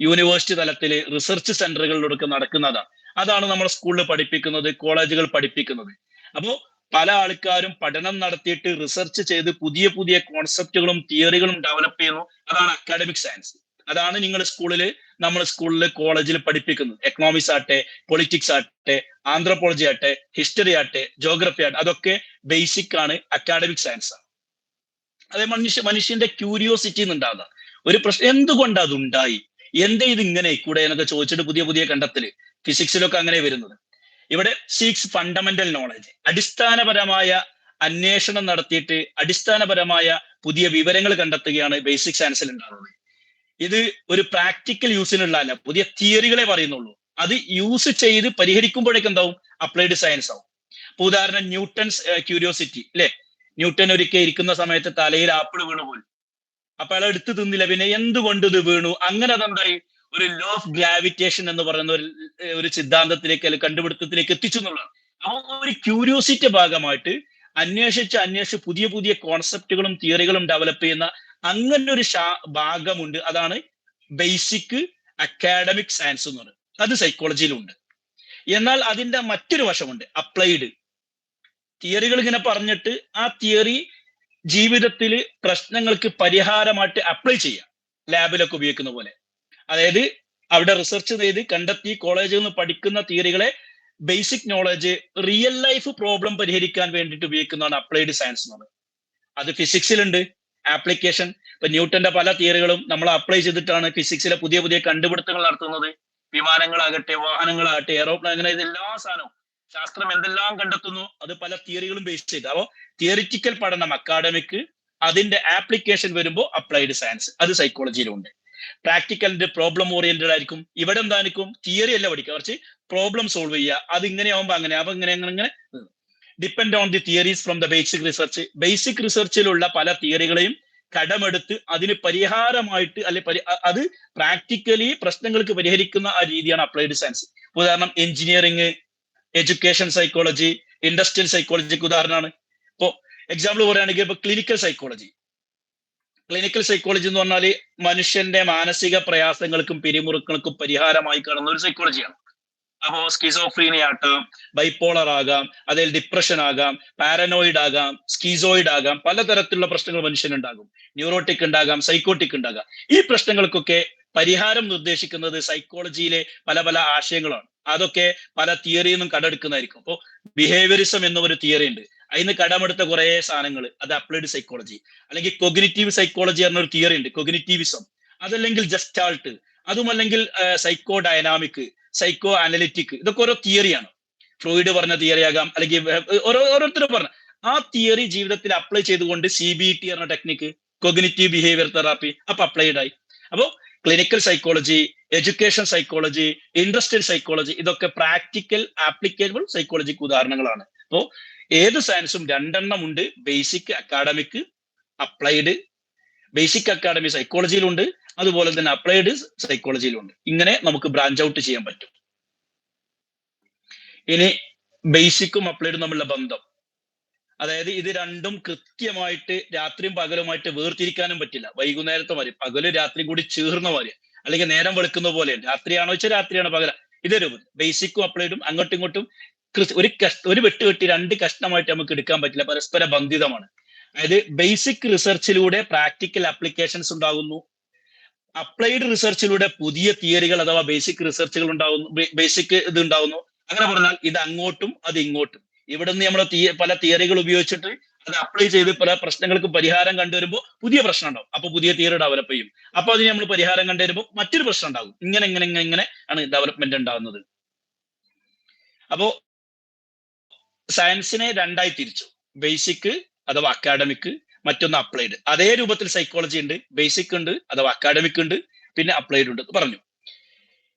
യൂണിവേഴ്സിറ്റി തലത്തിൽ റിസർച്ച് സെന്ററുകളിലൊക്കെ നടക്കുന്നതാണ്. അതാണ് നമ്മുടെ സ്കൂളിൽ പഠിപ്പിക്കുന്നത്, കോളേജുകൾ പഠിപ്പിക്കുന്നത്. അപ്പോൾ പല ആൾക്കാരും പഠനം നടത്തിയിട്ട് റിസർച്ച് ചെയ്ത് പുതിയ പുതിയ കോൺസെപ്റ്റുകളും തിയറികളും ഡെവലപ്പ് ചെയ്യുന്നു. അതാണ് അക്കാഡമിക് സയൻസ്. അതാണ് നമ്മൾ സ്കൂളിൽ കോളേജിൽ പഠിപ്പിക്കുന്നത്. എക്കണോമിക്സ് ആട്ടെ, പൊളിറ്റിക്സ് ആട്ടെ, ആന്ത്രോപോളജി ആട്ടെ, ഹിസ്റ്ററി ആട്ടെ, ജോഗ്രഫി ആട്ടെ, അതൊക്കെ ബേസിക് ആണ്, അക്കാഡമിക് സയൻസ് ആണ്. അതേ മനുഷ്യന്റെ ക്യൂരിയോസിറ്റി ഉണ്ടാകുക, ഒരു പ്രശ്നം എന്തുകൊണ്ട് അതുണ്ടായി, എന്തേ ഇത് ഇങ്ങനെ കൂടെ എന്നൊക്കെ ചോദിച്ചിട്ട് പുതിയ പുതിയ കണ്ടെത്തല്. ഫിസിക്സിലൊക്കെ അങ്ങനെ വരുന്നത്. ഇവിടെ സീക്സ് ഫണ്ടമെന്റൽ നോളജ്, അടിസ്ഥാനപരമായ അന്വേഷണം നടത്തിയിട്ട് അടിസ്ഥാനപരമായ പുതിയ വിവരങ്ങൾ കണ്ടെത്തുകയാണ് ബേസിക് സയൻസിൽ ഉണ്ടാകുന്നത്. ഇത് ഒരു പ്രാക്ടിക്കൽ യൂസിനുള്ളതല്ല, പുതിയ തിയറികളെ പറയുന്നുള്ളൂ. അത് യൂസ് ചെയ്ത് പരിഹരിക്കുമ്പോഴേക്കും എന്താവും? അപ്ലൈഡ് സയൻസ് ആവും. ഇപ്പൊ ഉദാഹരണം ന്യൂട്ടൺസ് ക്യൂരിയോസിറ്റി അല്ലെ. ന്യൂട്ടൺ ഒരിക്കൽ ഇരിക്കുന്ന സമയത്ത് തലയിൽ ആപ്പിൾ വീണു പോയി. അപ്പൊ അയാൾ എടുത്തു തിന്നില്ല. പിന്നെ എന്തുകൊണ്ട് ഇത് വീണു? അങ്ങനെ അതെന്തായി? ഒരു ലോ ഓഫ് ഗ്രാവിറ്റേഷൻ എന്ന് പറയുന്ന ഒരു സിദ്ധാന്തത്തിലേക്ക് അല്ലെങ്കിൽ കണ്ടുപിടുത്തത്തിലേക്ക് എത്തിച്ചു എന്നുള്ളതാണ്. അപ്പൊ ഒരു ക്യൂരിയോസിറ്റി ഭാഗമായിട്ട് അന്വേഷിച്ച് പുതിയ പുതിയ കോൺസെപ്റ്റുകളും തിയറികളും ഡെവലപ്പ് ചെയ്യുന്ന അങ്ങനെ ഒരു ഭാഗമുണ്ട്. അതാണ് ബേസിക് അക്കാഡമിക് സയൻസ് എന്ന് പറയുന്നത്. അത് സൈക്കോളജിയിലുണ്ട്. എന്നാൽ അതിന്റെ മറ്റൊരു വശമുണ്ട്, അപ്ലൈഡ്. തിയറികൾ ഇങ്ങനെ പറഞ്ഞിട്ട് ആ തിയറി ജീവിതത്തിൽ പ്രശ്നങ്ങൾക്ക് പരിഹാരമായിട്ട് അപ്ലൈ ചെയ്യാം, ലാബിലൊക്കെ ഉപയോഗിക്കുന്ന പോലെ. അതായത് അവിടെ റിസർച്ച് ചെയ്ത് കണ്ടെത്തി കോളേജിൽ നിന്ന് പഠിക്കുന്ന തിയറികളെ basic knowledge real life problem പരിഹരിക്കാൻ വേണ്ടിയിട്ട് ഉപയോഗിക്കുന്നതാണ് അപ്ലൈഡ് സയൻസ് എന്ന് പറയുന്നത്. അത് ഫിസിക്സിലുണ്ട് ആപ്ലിക്കേഷൻ. ഇപ്പൊ ന്യൂട്ടന്റെ പല തിയറികളും നമ്മൾ അപ്ലൈ ചെയ്തിട്ടാണ് ഫിസിക്സിലെ പുതിയ പുതിയ കണ്ടുപിടുത്തങ്ങൾ നടത്തുന്നത്. വിമാനങ്ങളാകട്ടെ, വാഹനങ്ങളാകട്ടെ, എയറോപ്ലെയിൻ, അങ്ങനെ ഇതെല്ലാ സാധനവും ശാസ്ത്രം എന്തെല്ലാം കണ്ടെത്തുന്നു അത് പല തിയറികളും ബേസ് ചെയ്ത്. അപ്പോൾ തിയറിറ്റിക്കൽ പഠനം അക്കാഡമിക്, അതിന്റെ ആപ്ലിക്കേഷൻ വരുമ്പോൾ അപ്ലൈഡ് സയൻസ്, അത് സൈക്കോളജിയിലുണ്ട്. പ്രാക്ടിക്കലിന്റെ പ്രോബ്ലം ഓറിയന്റഡ് ആയിരിക്കും. ഇവിടെ എന്തായിരിക്കും? തിയറി അല്ല പഠിക്കുക, കുറച്ച് പ്രോബ്ലം സോൾവ് ചെയ്യുക. അത് ഇങ്ങനെ ആവുമ്പോൾ അങ്ങനെ, അപ്പൊ ഇങ്ങനെ depend on the theories from the basic research. Basic റിസർച്ചിലുള്ള പല തിയറികളെയും കടമെടുത്ത് അതിന് പരിഹാരമായിട്ട് അത് പ്രാക്ടിക്കലി പ്രശ്നങ്ങൾക്ക് പരിഹരിക്കുന്ന ആ രീതിയാണ് അപ്ലൈഡ് സയൻസ്. ഉദാഹരണം engineering, education psychology, industrial psychologic ഉദാഹരണമാണ്. ഇപ്പോ എക്സാമ്പിൾ പറയുകയാണെങ്കിൽ ഇപ്പൊ ക്ലിനിക്കൽ സൈക്കോളജി എന്ന് പറഞ്ഞാൽ മനുഷ്യന്റെ മാനസിക പ്രയാസങ്ങൾക്കും പിരിമുറുക്കങ്ങൾക്കും പരിഹാരമായി കാണുന്ന ഒരു സൈക്കോളജിയാണ്. അപ്പോ സ്കിസോഫ്രീനിയ ആകാം, ബൈപ്പോളർ ആകാം, അതിൽ ഡിപ്രഷൻ ആകാം, പാരനോയിഡ് ആകാം, സ്കീസോയിഡ് ആകാം, പലതരത്തിലുള്ള പ്രശ്നങ്ങൾ മനുഷ്യനുണ്ടാകും. ന്യൂറോട്ടിക് ഉണ്ടാകാം, സൈക്കോട്ടിക് ഉണ്ടാകാം. ഈ പ്രശ്നങ്ങൾക്കൊക്കെ പരിഹാരം നിർദ്ദേശിക്കുന്നത് സൈക്കോളജിയിലെ പല പല ആശയങ്ങളാണ്. അതൊക്കെ പല തിയറിയിൽ നിന്നും കടമെടുക്കുന്നതായിരിക്കും. അപ്പോൾ ബിഹേവിയറിസം എന്നൊരു തിയറി ഉണ്ട്, അതിന് കടമെടുത്ത കുറെ സാധനങ്ങൾ, അത് അപ്ലൈഡ് സൈക്കോളജി. അല്ലെങ്കിൽ കൊഗ്നിറ്റീവ് സൈക്കോളജി എന്നൊരു തിയറി ഉണ്ട്, കൊഗ്നിറ്റീവിസം. അതല്ലെങ്കിൽ ജസ്റ്റാൾട്ട്, അതുമല്ലെങ്കിൽ സൈക്കോ ഡൈനാമിക്, സൈക്കോ അനലിറ്റിക്, ഇതൊക്കെ ഓരോ തിയറിയാണ്. ഫ്രോയിഡ് പറഞ്ഞ തിയറി ആകാം, അല്ലെങ്കിൽ ഓരോരുത്തരും പറഞ്ഞ ആ തിയറി ജീവിതത്തിൽ അപ്ലൈ ചെയ്തുകൊണ്ട് CBT എന്ന ടെക്നിക്ക്, കൊഗ്നിറ്റീവ് ബിഹേവിയർ തെറാപ്പി, അപ്പൊ അപ്ലൈഡ് ആയി. അപ്പോ clinical psychology, education psychology, industrial psychology, ഇതൊക്കെ പ്രാക്ടിക്കൽ ആപ്ലിക്കബിൾ സൈക്കോളജിക്ക് ഉദാഹരണങ്ങളാണ്. അപ്പോ ഏത് സയൻസും രണ്ടെണ്ണം ഉണ്ട്: basic, academic, applied. Basic academy സൈക്കോളജിയിലുണ്ട്, അതുപോലെ തന്നെ അപ്ലൈഡ് സൈക്കോളജിയിലുണ്ട്. ഇങ്ങനെ നമുക്ക് ബ്രാഞ്ച് ഔട്ട് ചെയ്യാൻ പറ്റും. ഇനി ബേസിക്കും അപ്ലൈഡും തമ്മിലുള്ള ബന്ധം, അതായത് ഇത് രണ്ടും കൃത്യമായിട്ട് രാത്രിയും പകലുമായിട്ട് വേർതിരിക്കാനും പറ്റില്ല. വൈകുന്നേരത്തെ മാതിരി പകല് രാത്രി കൂടി ചേർന്ന മാതിരി, അല്ലെങ്കിൽ നേരം വെളുക്കുന്ന പോലെ. രാത്രിയാണോ വെച്ചാൽ രാത്രിയാണ്, പകല. ഇതൊരു ബേസിക്കും അപ്ലൈഡും അങ്ങോട്ടും ഇങ്ങോട്ടും ഒരു വെട്ട് വെട്ടി രണ്ട് കഷ്ണമായിട്ട് നമുക്ക് എടുക്കാൻ പറ്റില്ല, പരസ്പര ബന്ധിതമാണ്. അതായത് ബേസിക് റിസർച്ചിലൂടെ പ്രാക്ടിക്കൽ ആപ്ലിക്കേഷൻസ് ഉണ്ടാകുന്നു, അപ്ലൈഡ് റിസർച്ചിലൂടെ പുതിയ തിയറികൾ അഥവാ ബേസിക് റിസർച്ചുകൾ ഉണ്ടാകുന്നു, ബേസിക് ഇത് ഉണ്ടാകുന്നു. അങ്ങനെ പറഞ്ഞാൽ ഇത് അങ്ങോട്ടും അത് ഇങ്ങോട്ടും. ഇവിടെ നിന്ന് നമ്മൾ പല തിയറികൾ ഉപയോഗിച്ചിട്ട് അത് അപ്ലൈ ചെയ്ത് പല പ്രശ്നങ്ങൾക്ക് പരിഹാരം കണ്ടുവരുമ്പോൾ പുതിയ പ്രശ്നം ഉണ്ടാവും, അപ്പൊ പുതിയ തിയറി ഡെവലപ്പ് ചെയ്യും. അപ്പൊ അതിന് നമ്മൾ പരിഹാരം കണ്ടുവരുമ്പോൾ മറ്റൊരു പ്രശ്നം ഉണ്ടാകും. ഇങ്ങനെ ഇങ്ങനെ ഇങ്ങനെ ഇങ്ങനെ ആണ് ഡെവലപ്മെന്റ് ഉണ്ടാകുന്നത്. അപ്പോ സയൻസിനെ രണ്ടായി തിരിച്ചു: ബേസിക് അഥവാ അക്കാഡമിക്, മറ്റൊന്ന് അപ്ലൈഡ്. അതേ രൂപത്തിൽ സൈക്കോളജി ഉണ്ട്, ബേസിക് ഉണ്ട് അഥവാ അക്കാഡമിക് ഉണ്ട്, പിന്നെ അപ്ലൈഡ് ഉണ്ട് പറഞ്ഞു.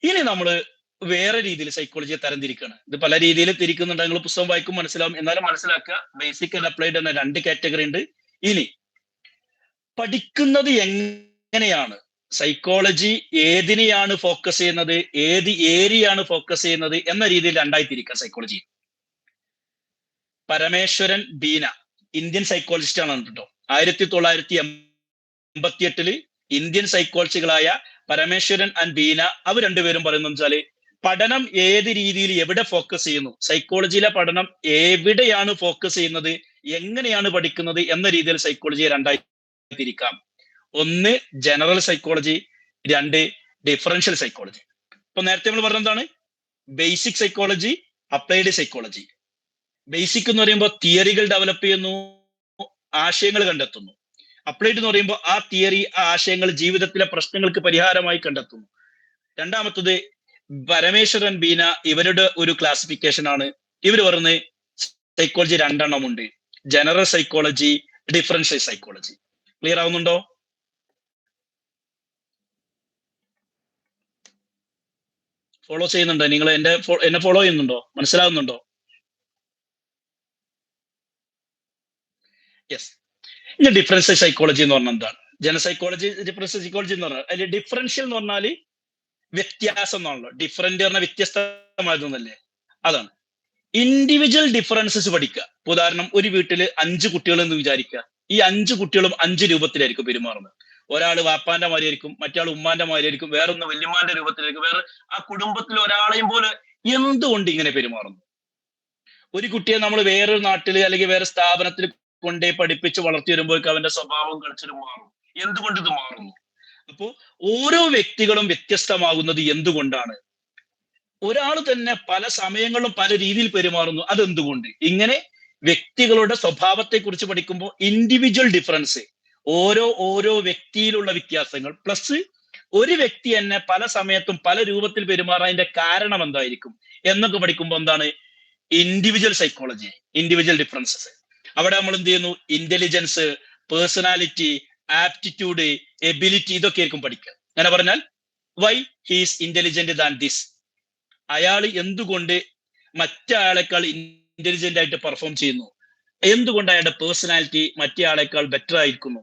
ഇനി നമ്മൾ വേറെ രീതിയിൽ സൈക്കോളജിയെ തരംതിരിക്കുകയാണ്. ഇത് പല രീതിയിൽ തിരിക്കുന്നുണ്ട്, നിങ്ങൾ പുസ്തകം വായിക്കും മനസ്സിലാവും. എന്നാലും മനസ്സിലാക്കുക, ബേസിക് ആൻഡ് അപ്ലൈഡ് എന്ന രണ്ട് കാറ്റഗറി ഉണ്ട്. ഇനി പഠിക്കുന്നത് എങ്ങനെയാണ്, സൈക്കോളജി ഏതിനെയാണ് ഫോക്കസ് ചെയ്യുന്നത്, ഏത് ഏരിയയാണ് ഫോക്കസ് ചെയ്യുന്നത് എന്ന രീതിയിൽ രണ്ടായി തിരിക്കുക psychology. Parameswaran Beena Indian psychologist ആണ് കേട്ടോ. 1988 ഇന്ത്യൻ സൈക്കോളജികളായ പരമേശ്വരൻ ആൻഡ് ബീന, അവർ രണ്ടുപേരും പറയുന്നത് വെച്ചാല് പഠനം ഏത് രീതിയിൽ എവിടെ ഫോക്കസ് ചെയ്യുന്നു, സൈക്കോളജിയിലെ പഠനം എവിടെയാണ് ഫോക്കസ് ചെയ്യുന്നത്, എങ്ങനെയാണ് പഠിക്കുന്നത് എന്ന രീതിയിൽ സൈക്കോളജിയെ രണ്ടായി തിരിക്കാം. ഒന്ന് ജനറൽ സൈക്കോളജി, രണ്ട് ഡിഫറൻഷ്യൽ സൈക്കോളജി. ഇപ്പൊ നേരത്തെ നമ്മൾ പറഞ്ഞ എന്താണ്? Basic psychology, applied psychology. Basic എന്ന് പറയുമ്പോൾ തിയറികൾ ഡെവലപ്പ് ചെയ്യുന്നു, ആശയങ്ങൾ കണ്ടെത്തുന്നു. അപ്ലൈഡ് എന്ന് പറയുമ്പോൾ ആ തിയറി, ആ ആശയങ്ങൾ ജീവിതത്തിലെ പ്രശ്നങ്ങൾക്ക് പരിഹാരമായി കണ്ടെത്തുന്നു. രണ്ടാമത്തത് പരമേശ്വരൻ ബീന, ഇവരുടെ ഒരു ക്ലാസിഫിക്കേഷൻ ആണ്. ഇവർ പറഞ്ഞ് സൈക്കോളജി രണ്ടെണ്ണം ഉണ്ട്: general psychology, differential psychology. Clear ആവുന്നുണ്ടോ? ഫോളോ ചെയ്യുന്നുണ്ടോ നിങ്ങൾ? എന്നെ ഫോളോ ചെയ്യുന്നുണ്ടോ? മനസ്സിലാവുന്നുണ്ടോ? യെസ്. ഇനി ഡിഫറൻഷ്യൽ സൈക്കോളജി എന്ന് പറഞ്ഞാൽ എന്താണ്? ജനറൽ സൈക്കോളജി, ഡിഫറൻഷ്യൽ സൈക്കോളജി എന്ന് പറഞ്ഞാൽ അതിൽ ഡിഫറൻഷ്യൽ എന്ന് പറഞ്ഞാൽ വ്യത്യാസം എന്നാണല്ലോ. ഡിഫറൻറ്റ് പറഞ്ഞാൽ വ്യത്യസ്തമായതൊന്നല്ലേ, അതാണ്. ഇൻഡിവിജ്വൽ ഡിഫറൻസസ് പഠിക്കുക. ഉദാഹരണം, ഒരു വീട്ടില് 5 കുട്ടികൾ എന്ന് വിചാരിക്കുക. ഈ 5 കുട്ടികളും 5 രൂപത്തിലായിരിക്കും പെരുമാറുന്നത്. ഒരാൾ വാപ്പാന്റെ മാതിരിയായിരിക്കും, മറ്റാൾ ഉമ്മാന്റെ മാതിരിയായിരിക്കും, വേറൊന്ന് വല്യമ്മാന്റെ രൂപത്തിലായിരിക്കും, വേറെ ആ കുടുംബത്തിൽ ഒരാളെയും പോലെ. എന്തുകൊണ്ട് ഇങ്ങനെ പെരുമാറുന്നു? ഒരു കുട്ടിയെ നമ്മൾ വേറൊരു നാട്ടിൽ അല്ലെങ്കിൽ വേറെ സ്ഥാപനത്തിൽ കൊണ്ടേ പഠിപ്പിച്ച് വളർത്തി വരുമ്പോഴേക്കും അവന്റെ സ്വഭാവം കൾച്ചറും മാറും. എന്തുകൊണ്ട് ഇത് മാറുന്നു? അപ്പോ ഓരോ വ്യക്തികളും വ്യത്യസ്തമാകുന്നത് എന്തുകൊണ്ടാണ്? ഒരാൾ തന്നെ പല സമയങ്ങളിലും പല രീതിയിൽ പെരുമാറുന്നു, അതെന്തുകൊണ്ട്? ഇങ്ങനെ വ്യക്തികളുടെ സ്വഭാവത്തെ കുറിച്ച് പഠിക്കുമ്പോൾ ഇൻഡിവിജ്വൽ ഡിഫറൻസ്, ഓരോ വ്യക്തിയിലുള്ള വ്യത്യാസങ്ങൾ, പ്ലസ് ഒരു വ്യക്തി തന്നെ പല സമയത്തും പല രൂപത്തിൽ പെരുമാറാൻ കാരണം എന്തായിരിക്കും എന്നൊക്കെ പഠിക്കുമ്പോൾ എന്താണ് ഇൻഡിവിജ്വൽ സൈക്കോളജി, ഇൻഡിവിജ്വൽ ഡിഫറൻസസ്. അവിടെ നമ്മൾ എന്ത് ചെയ്യുന്നു? ഇന്റലിജൻസ്, പേഴ്സണാലിറ്റി, ആപ്റ്റിറ്റ്യൂഡ്, എബിലിറ്റി, ഇതൊക്കെ ആയിരിക്കും പഠിക്കുക. അങ്ങനെ പറഞ്ഞാൽ Y he's intelligent than this, അയാൾ എന്തുകൊണ്ട് മറ്റയാളെക്കാൾ ഇന്റലിജന്റ് ആയിട്ട് പെർഫോം ചെയ്യുന്നു, എന്തുകൊണ്ട് അയാളുടെ പേഴ്സണാലിറ്റി മറ്റേ ആളെക്കാൾ ബെറ്റർ ആയിരിക്കുന്നു,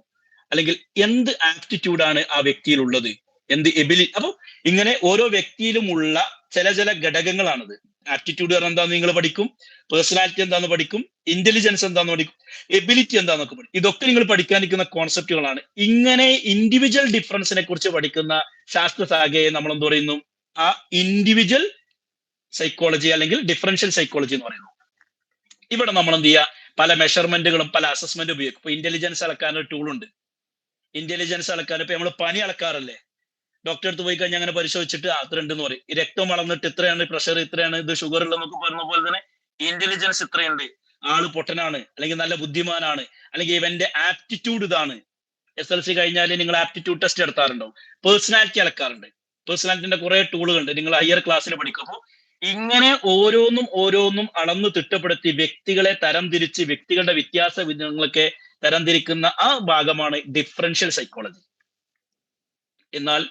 അല്ലെങ്കിൽ എന്ത് ആപ്റ്റിറ്റ്യൂഡാണ് ആ വ്യക്തിയിൽ ഉള്ളത്, എന്ത് എബിലിറ്റി. അപ്പൊ ഇങ്ങനെ ഓരോ വ്യക്തിയിലുമുള്ള ചില ഘടകങ്ങളാണിത്. ആപ്റ്റിറ്റ്യൂഡ് പറഞ്ഞാൽ എന്താന്ന് നിങ്ങൾ പഠിക്കും, പേഴ്സണാലിറ്റി എന്താന്ന് പഠിക്കും, ഇന്റലിജൻസ് എന്താന്ന് പഠിക്കും, എബിലിറ്റി എന്താന്നൊക്കെ പഠിക്കും. ഇതൊക്കെ നിങ്ങൾ പഠിക്കാനിരിക്കുന്ന കോൺസെപ്റ്റുകളാണ്. ഇങ്ങനെ ഇൻഡിവിജ്വൽ ഡിഫറൻസിനെ കുറിച്ച് പഠിക്കുന്ന ശാസ്ത്രശാഖയെ നമ്മൾ എന്ത് പറയുന്നു? ആ ഇൻഡിവിജ്വൽ സൈക്കോളജി അല്ലെങ്കിൽ ഡിഫറൻഷ്യൽ സൈക്കോളജി എന്ന് പറയുന്നു. ഇവിടെ നമ്മൾ എന്ത് ചെയ്യുക? പല മെഷർമെന്റുകളും പല അസസ്മെന്റ് ഉപയോഗിക്കും. ഇപ്പൊ ഇന്റലിജൻസ് അളക്കാൻ ഒരു ടൂൾ ഉണ്ട്. ഇന്റലിജൻസ് അളക്കാൻ ഇപ്പൊ നമ്മൾ പനി അളക്കാറല്ലേ, ഡോക്ടറെ അടുത്ത് പോയി കഴിഞ്ഞാൽ അങ്ങനെ പരിശോധിച്ചിട്ട് അത്ര ഉണ്ടെന്ന് പറയും. ഈ രക്തം വളർന്നിട്ട് ഇത്രയാണ്, പ്രഷർ ഇത്രയാണ്, ഇത് ഷുഗർ ഉള്ളതെന്നൊക്കെ പറഞ്ഞ പോലെ തന്നെ ഇന്റലിജൻസ് ഇത്രയുണ്ട്, ആള് പൊട്ടനാണ്, അല്ലെങ്കിൽ നല്ല ബുദ്ധിമാനാണ്, അല്ലെങ്കിൽ ഇവന്റെ ആപ്റ്റിറ്റ്യൂഡ് ഇതാണ് SLC കഴിഞ്ഞാൽ നിങ്ങൾ ആപ്റ്റിറ്റ്യൂഡ് ടെസ്റ്റ് നടത്താറുണ്ടാവും, പേഴ്സണാലിറ്റി അളക്കാറുണ്ട്. പേഴ്സണാലിറ്റിന്റെ കുറെ ടൂളുകളുണ്ട് നിങ്ങൾ ഹയർ ക്ലാസ്സിൽ പഠിക്കുമ്പോൾ. ഇങ്ങനെ ഓരോന്നും അളന്ന് തിട്ടപ്പെടുത്തി വ്യക്തികളെ തരംതിരിച്ച് വ്യക്തികളുടെ വ്യത്യാസ വിധങ്ങളൊക്കെ തരംതിരിക്കുന്ന ആ ഭാഗമാണ് ഡിഫറൻഷ്യൽ സൈക്കോളജി. എന്നാൽ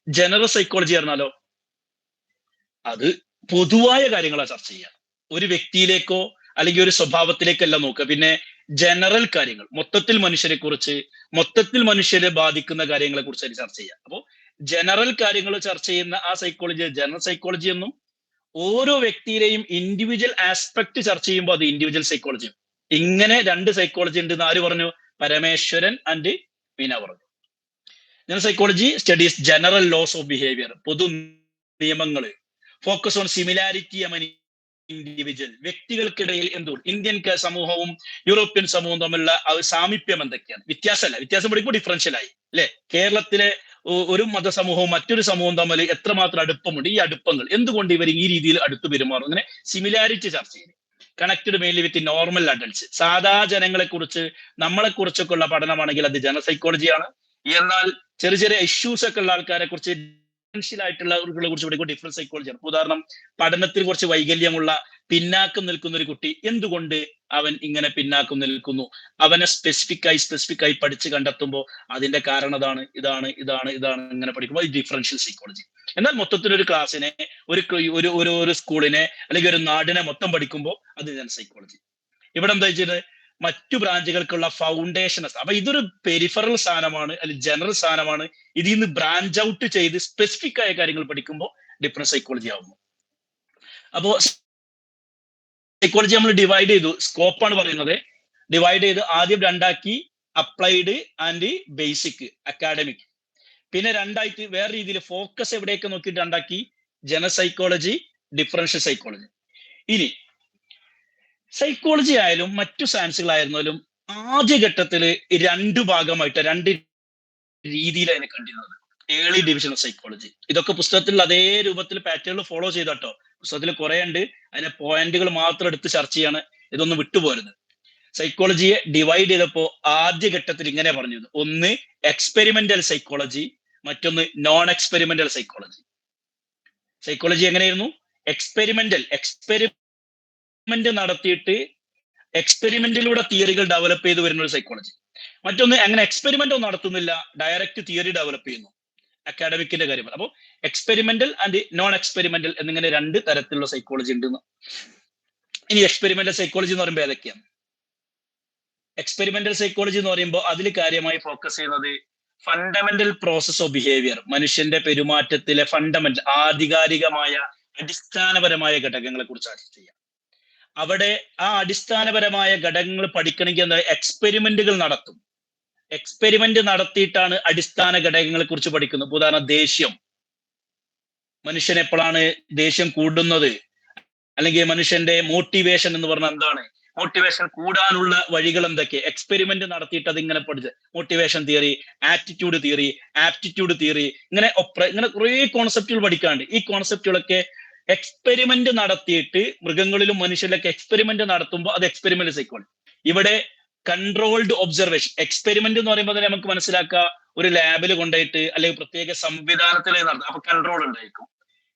ജനറൽ സൈക്കോളജി പറഞ്ഞാലോ, അത് പൊതുവായ കാര്യങ്ങളാണ് ചർച്ച ചെയ്യുക. ഒരു വ്യക്തിയിലേക്കോ അല്ലെങ്കിൽ ഒരു സ്വഭാവത്തിലേക്കല്ല നോക്കുക, പിന്നെ ജനറൽ കാര്യങ്ങൾ, മൊത്തത്തിൽ മനുഷ്യരെ കുറിച്ച്, മൊത്തത്തിൽ മനുഷ്യരെ ബാധിക്കുന്ന കാര്യങ്ങളെ കുറിച്ച് ചർച്ച ചെയ്യുക. അപ്പോൾ ജനറൽ കാര്യങ്ങൾ ചർച്ച ചെയ്യുന്ന ആ സൈക്കോളജി ജനറൽ സൈക്കോളജി എന്നും, ഓരോ വ്യക്തിയിലെയും ഇൻഡിവിജ്വൽ ആസ്പെക്ട് ചർച്ച ചെയ്യുമ്പോൾ അത് ഇൻഡിവിജ്വൽ സൈക്കോളജി. ഇങ്ങനെ രണ്ട് സൈക്കോളജി ഉണ്ട് എന്ന് ആര് പറഞ്ഞു? പരമേശ്വരൻ ആൻഡ് മീന പറഞ്ഞു. General psychology studies general laws of behaviour, പൊതു നിയമങ്ങള്. Focus on similarity among individual, വ്യക്തികൾക്കിടയിൽ എന്തുകൊണ്ട് ഇന്ത്യൻ സമൂഹവും യൂറോപ്യൻ സമൂഹവും തമ്മിലുള്ള സാമീപ്യം എന്തൊക്കെയാണ്? വ്യത്യാസം പഠിക്കുമ്പോൾ ഡിഫറൻഷ്യൽ ആയി അല്ലെ? കേരളത്തിലെ ഒരു മതസമൂഹവും മറ്റൊരു സമൂഹവും തമ്മിൽ എത്രമാത്രം അടുപ്പമുണ്ട്, ഈ അടുപ്പങ്ങൾ എന്തുകൊണ്ട് ഇവർ ഈ രീതിയിൽ അടുത്ത് പെരുമാറും, അങ്ങനെ സിമിലാരിറ്റി ചർച്ച ചെയ്യുന്നത്. Connected mainly with normal adults, സാധാ ജനങ്ങളെ കുറിച്ച് നമ്മളെ കുറിച്ചൊക്കെ ഉള്ള പഠനമാണെങ്കിൽ അത് ജനറൽ സൈക്കോളജിയാണ്. എന്നാൽ ചെറിയ ചെറിയ ഇഷ്യൂസ് ഒക്കെ ഉള്ള ആൾക്കാരെ കുറിച്ച് ആയിട്ടുള്ളവരെ കുറിച്ച് പഠിക്കുമ്പോൾ ഡിഫറൻറ്റ് സൈക്കോളജിയാണ്. ഉദാഹരണം, പഠനത്തിൽ കുറച്ച് വൈകല്യമുള്ള പിന്നാക്കം നിൽക്കുന്ന ഒരു കുട്ടി, എന്തുകൊണ്ട് അവൻ ഇങ്ങനെ പിന്നാക്കം നിൽക്കുന്നു, അവനെ സ്പെസിഫിക് ആയി പഠിച്ച് കണ്ടെത്തുമ്പോൾ അതിന്റെ കാരണം ഇതാണ് ഇങ്ങനെ പഠിക്കുമ്പോൾ ഡിഫറൻഷ്യൽ സൈക്കോളജി. എന്നാൽ മൊത്തത്തിൽ ഒരു ക്ലാസ്സിനെ, ഒരു സ്കൂളിനെ അല്ലെങ്കിൽ ഒരു നാടിനെ മൊത്തം പഠിക്കുമ്പോൾ അത് ജനറൽ സൈക്കോളജി. ഇവിടെ എന്താ വെച്ചാൽ മറ്റു ബ്രാഞ്ചുകൾക്കുള്ള ഫൗണ്ടേഷൻ. അപ്പൊ ഇതൊരു പെരിഫറൽ സാധനമാണ്, അല്ലെങ്കിൽ ജനറൽ സാധനമാണ്. ഇതിൽ നിന്ന് ബ്രാഞ്ച് ഔട്ട് ചെയ്ത് സ്പെസിഫിക് ആയ കാര്യങ്ങൾ പഠിക്കുമ്പോൾ ഡിഫറൻറ്റ് സൈക്കോളജി ആവുന്നു. അപ്പോ സൈക്കോളജി നമ്മൾ ഡിവൈഡ് ചെയ്തു, സ്കോപ്പാണ് പറയുന്നത്. ഡിവൈഡ് ചെയ്ത് ആദ്യം രണ്ടാക്കി, അപ്ലൈഡ് ആൻഡ് ബേസിക്, അക്കാഡമിക്. പിന്നെ രണ്ടായിട്ട് വേറെ രീതിയിൽ ഫോക്കസ് എവിടെയൊക്കെ നോക്കിയിട്ട് രണ്ടാക്കി, ജനറൽ സൈക്കോളജി, ഡിഫറൻഷ്യൽ സൈക്കോളജി. ഇനി സൈക്കോളജി ആയാലും മറ്റു സയൻസുകളായിരുന്നാലും ആദ്യഘട്ടത്തിൽ രണ്ട് ഭാഗമായിട്ട്, രണ്ട് രീതിയിലാണ് കണ്ടിരുന്നത്. Early division of psychology. ഇതൊക്കെ പുസ്തകത്തിൽ അതേ രൂപത്തിൽ പാറ്റേണിൽ ഫോളോ ചെയ്തോട്ടോ. പുസ്തകത്തിൽ കുറെ ഉണ്ട്, അതിന്റെ പോയിന്റുകൾ മാത്രം എടുത്ത് ചർച്ച ചെയ്യാണ്, ഇതൊന്നും വിട്ടുപോരുത്. സൈക്കോളജിയെ ഡിവൈഡ് ചെയ്തപ്പോ ആദ്യഘട്ടത്തിൽ ഇങ്ങനെ പറഞ്ഞത്, ഒന്ന് എക്സ്പെരിമെന്റൽ സൈക്കോളജി, മറ്റൊന്ന് നോൺ എക്സ്പെരിമെന്റൽ സൈക്കോളജി. സൈക്കോളജി എങ്ങനെയായിരുന്നു? എക്സ്പെരിമെന്റ് നടത്തിയിട്ട് എക്സ്പെരിമെന്റിലൂടെ തിയറികൾ ഡെവലപ്പ് ചെയ്ത് വരുന്ന ഒരു സൈക്കോളജി. മറ്റൊന്ന് അങ്ങനെ എക്സ്പെരിമെന്റ് ഒന്നും നടത്തുന്നില്ല, ഡയറക്റ്റ് തിയറി ഡെവലപ്പ് ചെയ്യുന്നു, അക്കാഡമിക്കിന്റെ കാര്യമാണ്. അപ്പോൾ എക്സ്പെരിമെന്റൽ ആൻഡ് നോൺ എക്സ്പെരിമെന്റൽ എന്നിങ്ങനെ രണ്ട് തരത്തിലുള്ള സൈക്കോളജി ഉണ്ട്. ഇനി എക്സ്പെരിമെന്റൽ സൈക്കോളജി എന്ന് പറയുമ്പോൾ ഏതൊക്കെയാണ്? എക്സ്പെരിമെന്റൽ സൈക്കോളജി എന്ന് പറയുമ്പോൾ അതിൽ കാര്യമായി ഫോക്കസ് ചെയ്യുന്നത് ഫണ്ടമെന്റൽ പ്രോസസ് ഓഫ് ബിഹേവിയർ, മനുഷ്യന്റെ പെരുമാറ്റത്തിലെ ഫണ്ടമെന്റൽ, ആധികാരികമായ അടിസ്ഥാനപരമായ ഘടകങ്ങളെ കുറിച്ച് ചർച്ച ചെയ്യാം. അവിടെ ആ അടിസ്ഥാനപരമായ ഘടകങ്ങൾ പഠിക്കണമെങ്കിൽ എന്താ? എക്സ്പെരിമെന്റുകൾ നടത്തും. എക്സ്പെരിമെന്റ് നടത്തിയിട്ടാണ് അടിസ്ഥാന ഘടകങ്ങളെ കുറിച്ച് പഠിക്കുന്നത്. ഉദാഹരണം, ദേഷ്യം. മനുഷ്യൻ എപ്പോഴാണ് ദേഷ്യം കൂടുന്നത്, അല്ലെങ്കിൽ മനുഷ്യന്റെ മോട്ടിവേഷൻ എന്ന് പറഞ്ഞാൽ എന്താണ്, മോട്ടിവേഷൻ കൂടാനുള്ള വഴികൾ എന്തൊക്കെ, എക്സ്പെരിമെന്റ് നടത്തിയിട്ട് അതിങ്ങനെ പഠിച്ച്, motivation theory, attitude theory, aptitude theory, ഇങ്ങനെ കുറെ കോൺസെപ്റ്റുകൾ പഠിക്കാണ്ട്. ഈ കോൺസെപ്റ്റുകളൊക്കെ എക്സ്പെരിമെന്റ് നടത്തിയിട്ട് മൃഗങ്ങളിലും മനുഷ്യരിലൊക്കെ എക്സ്പെരിമെന്റ് നടത്തുമ്പോൾ അത് എക്സ്പെരിമെന്റ് സൈക്കോളജി. ഇവിടെ കൺട്രോൾഡ് ഒബ്സർവേഷൻ. എക്സ്പെരിമെന്റ് എന്ന് പറയുമ്പോൾ തന്നെ നമുക്ക് മനസ്സിലാക്കുക, ഒരു ലാബിൽ കൊണ്ടുപോയിട്ട് അല്ലെങ്കിൽ പ്രത്യേക സംവിധാനത്തിൽ നടത്തും, അപ്പൊ കൺട്രോൾ ഉണ്ടായിരിക്കും.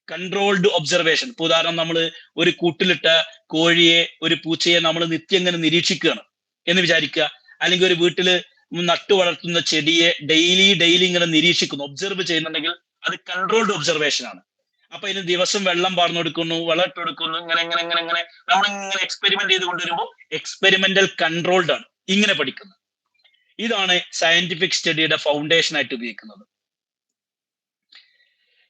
Controlled observation. ഇപ്പൊ ഉദാഹരണം, നമ്മൾ ഒരു കൂട്ടിലിട്ട കോഴിയെ, ഒരു പൂച്ചയെ നമ്മൾ നിത്യം ഇങ്ങനെ നിരീക്ഷിക്കുകയാണ് എന്ന് വിചാരിക്കുക, അല്ലെങ്കിൽ ഒരു വീട്ടില് നട്ടു വളർത്തുന്ന ചെടിയെ ഡെയിലി ഇങ്ങനെ നിരീക്ഷിക്കുന്നു, ഒബ്സർവ് ചെയ്യുന്നുണ്ടെങ്കിൽ അത് കൺട്രോൾഡ് ഒബ്സർവേഷൻ ആണ്. അപ്പൊ ഇതിന് ദിവസം വെള്ളം പാർന്നു കൊടുക്കുന്നു, വളം ഇട്ട് കൊടുക്കുന്നു, ഇങ്ങനെ നമ്മളിങ്ങനെ എക്സ്പെരിമെന്റ് ചെയ്ത് കൊണ്ടുവരുമ്പോൾ എക്സ്പെരിമെന്റൽ കൺട്രോൾഡ് ആണ്. ഇങ്ങനെ പഠിക്കുന്നത്. ഇതാണ് സയന്റിഫിക് സ്റ്റഡിയുടെ ഫൗണ്ടേഷൻ ആയിട്ട് ഉപയോഗിക്കുന്നത്.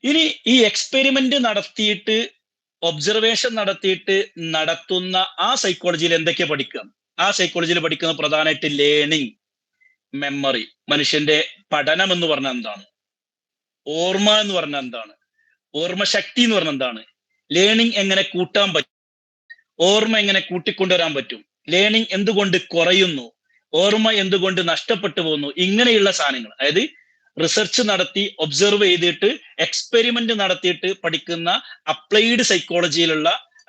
ഇനി ഈ എക്സ്പെരിമെന്റ് നടത്തിയിട്ട്, ഒബ്സർവേഷൻ നടത്തിയിട്ട് നടത്തുന്ന ആ സൈക്കോളജിയിൽ എന്തൊക്കെ പഠിക്കുക? ആ സൈക്കോളജിയിൽ പഠിക്കുന്ന പ്രധാനമായിട്ട് ലേണിംഗ്, മെമ്മറി. മനുഷ്യന്റെ പഠനം എന്ന് പറഞ്ഞാൽ എന്താണ്, ഓർമ്മ എന്ന് പറഞ്ഞാൽ എന്താണ്, ഓർമ്മശക്തി എന്ന് പറഞ്ഞാൽ എന്താണ്, ലേണിംഗ് എങ്ങനെ കൂട്ടാൻ പറ്റും, ഓർമ്മ എങ്ങനെ കൂട്ടിക്കൊണ്ടുവരാൻ പറ്റും, ലേണിംഗ് എന്തുകൊണ്ട് കുറയുന്നു, ഓർമ്മ എന്തുകൊണ്ട് നഷ്ടപ്പെട്ടു പോകുന്നു, ഇങ്ങനെയുള്ള സാധനങ്ങൾ. അതായത് റിസർച്ച് നടത്തി, ഒബ്സർവ് ചെയ്തിട്ട്, എക്സ്പെരിമെന്റ് നടത്തിയിട്ട് പഠിക്കുന്ന അപ്ലൈഡ് സൈക്കോളജിയിലുള്ള,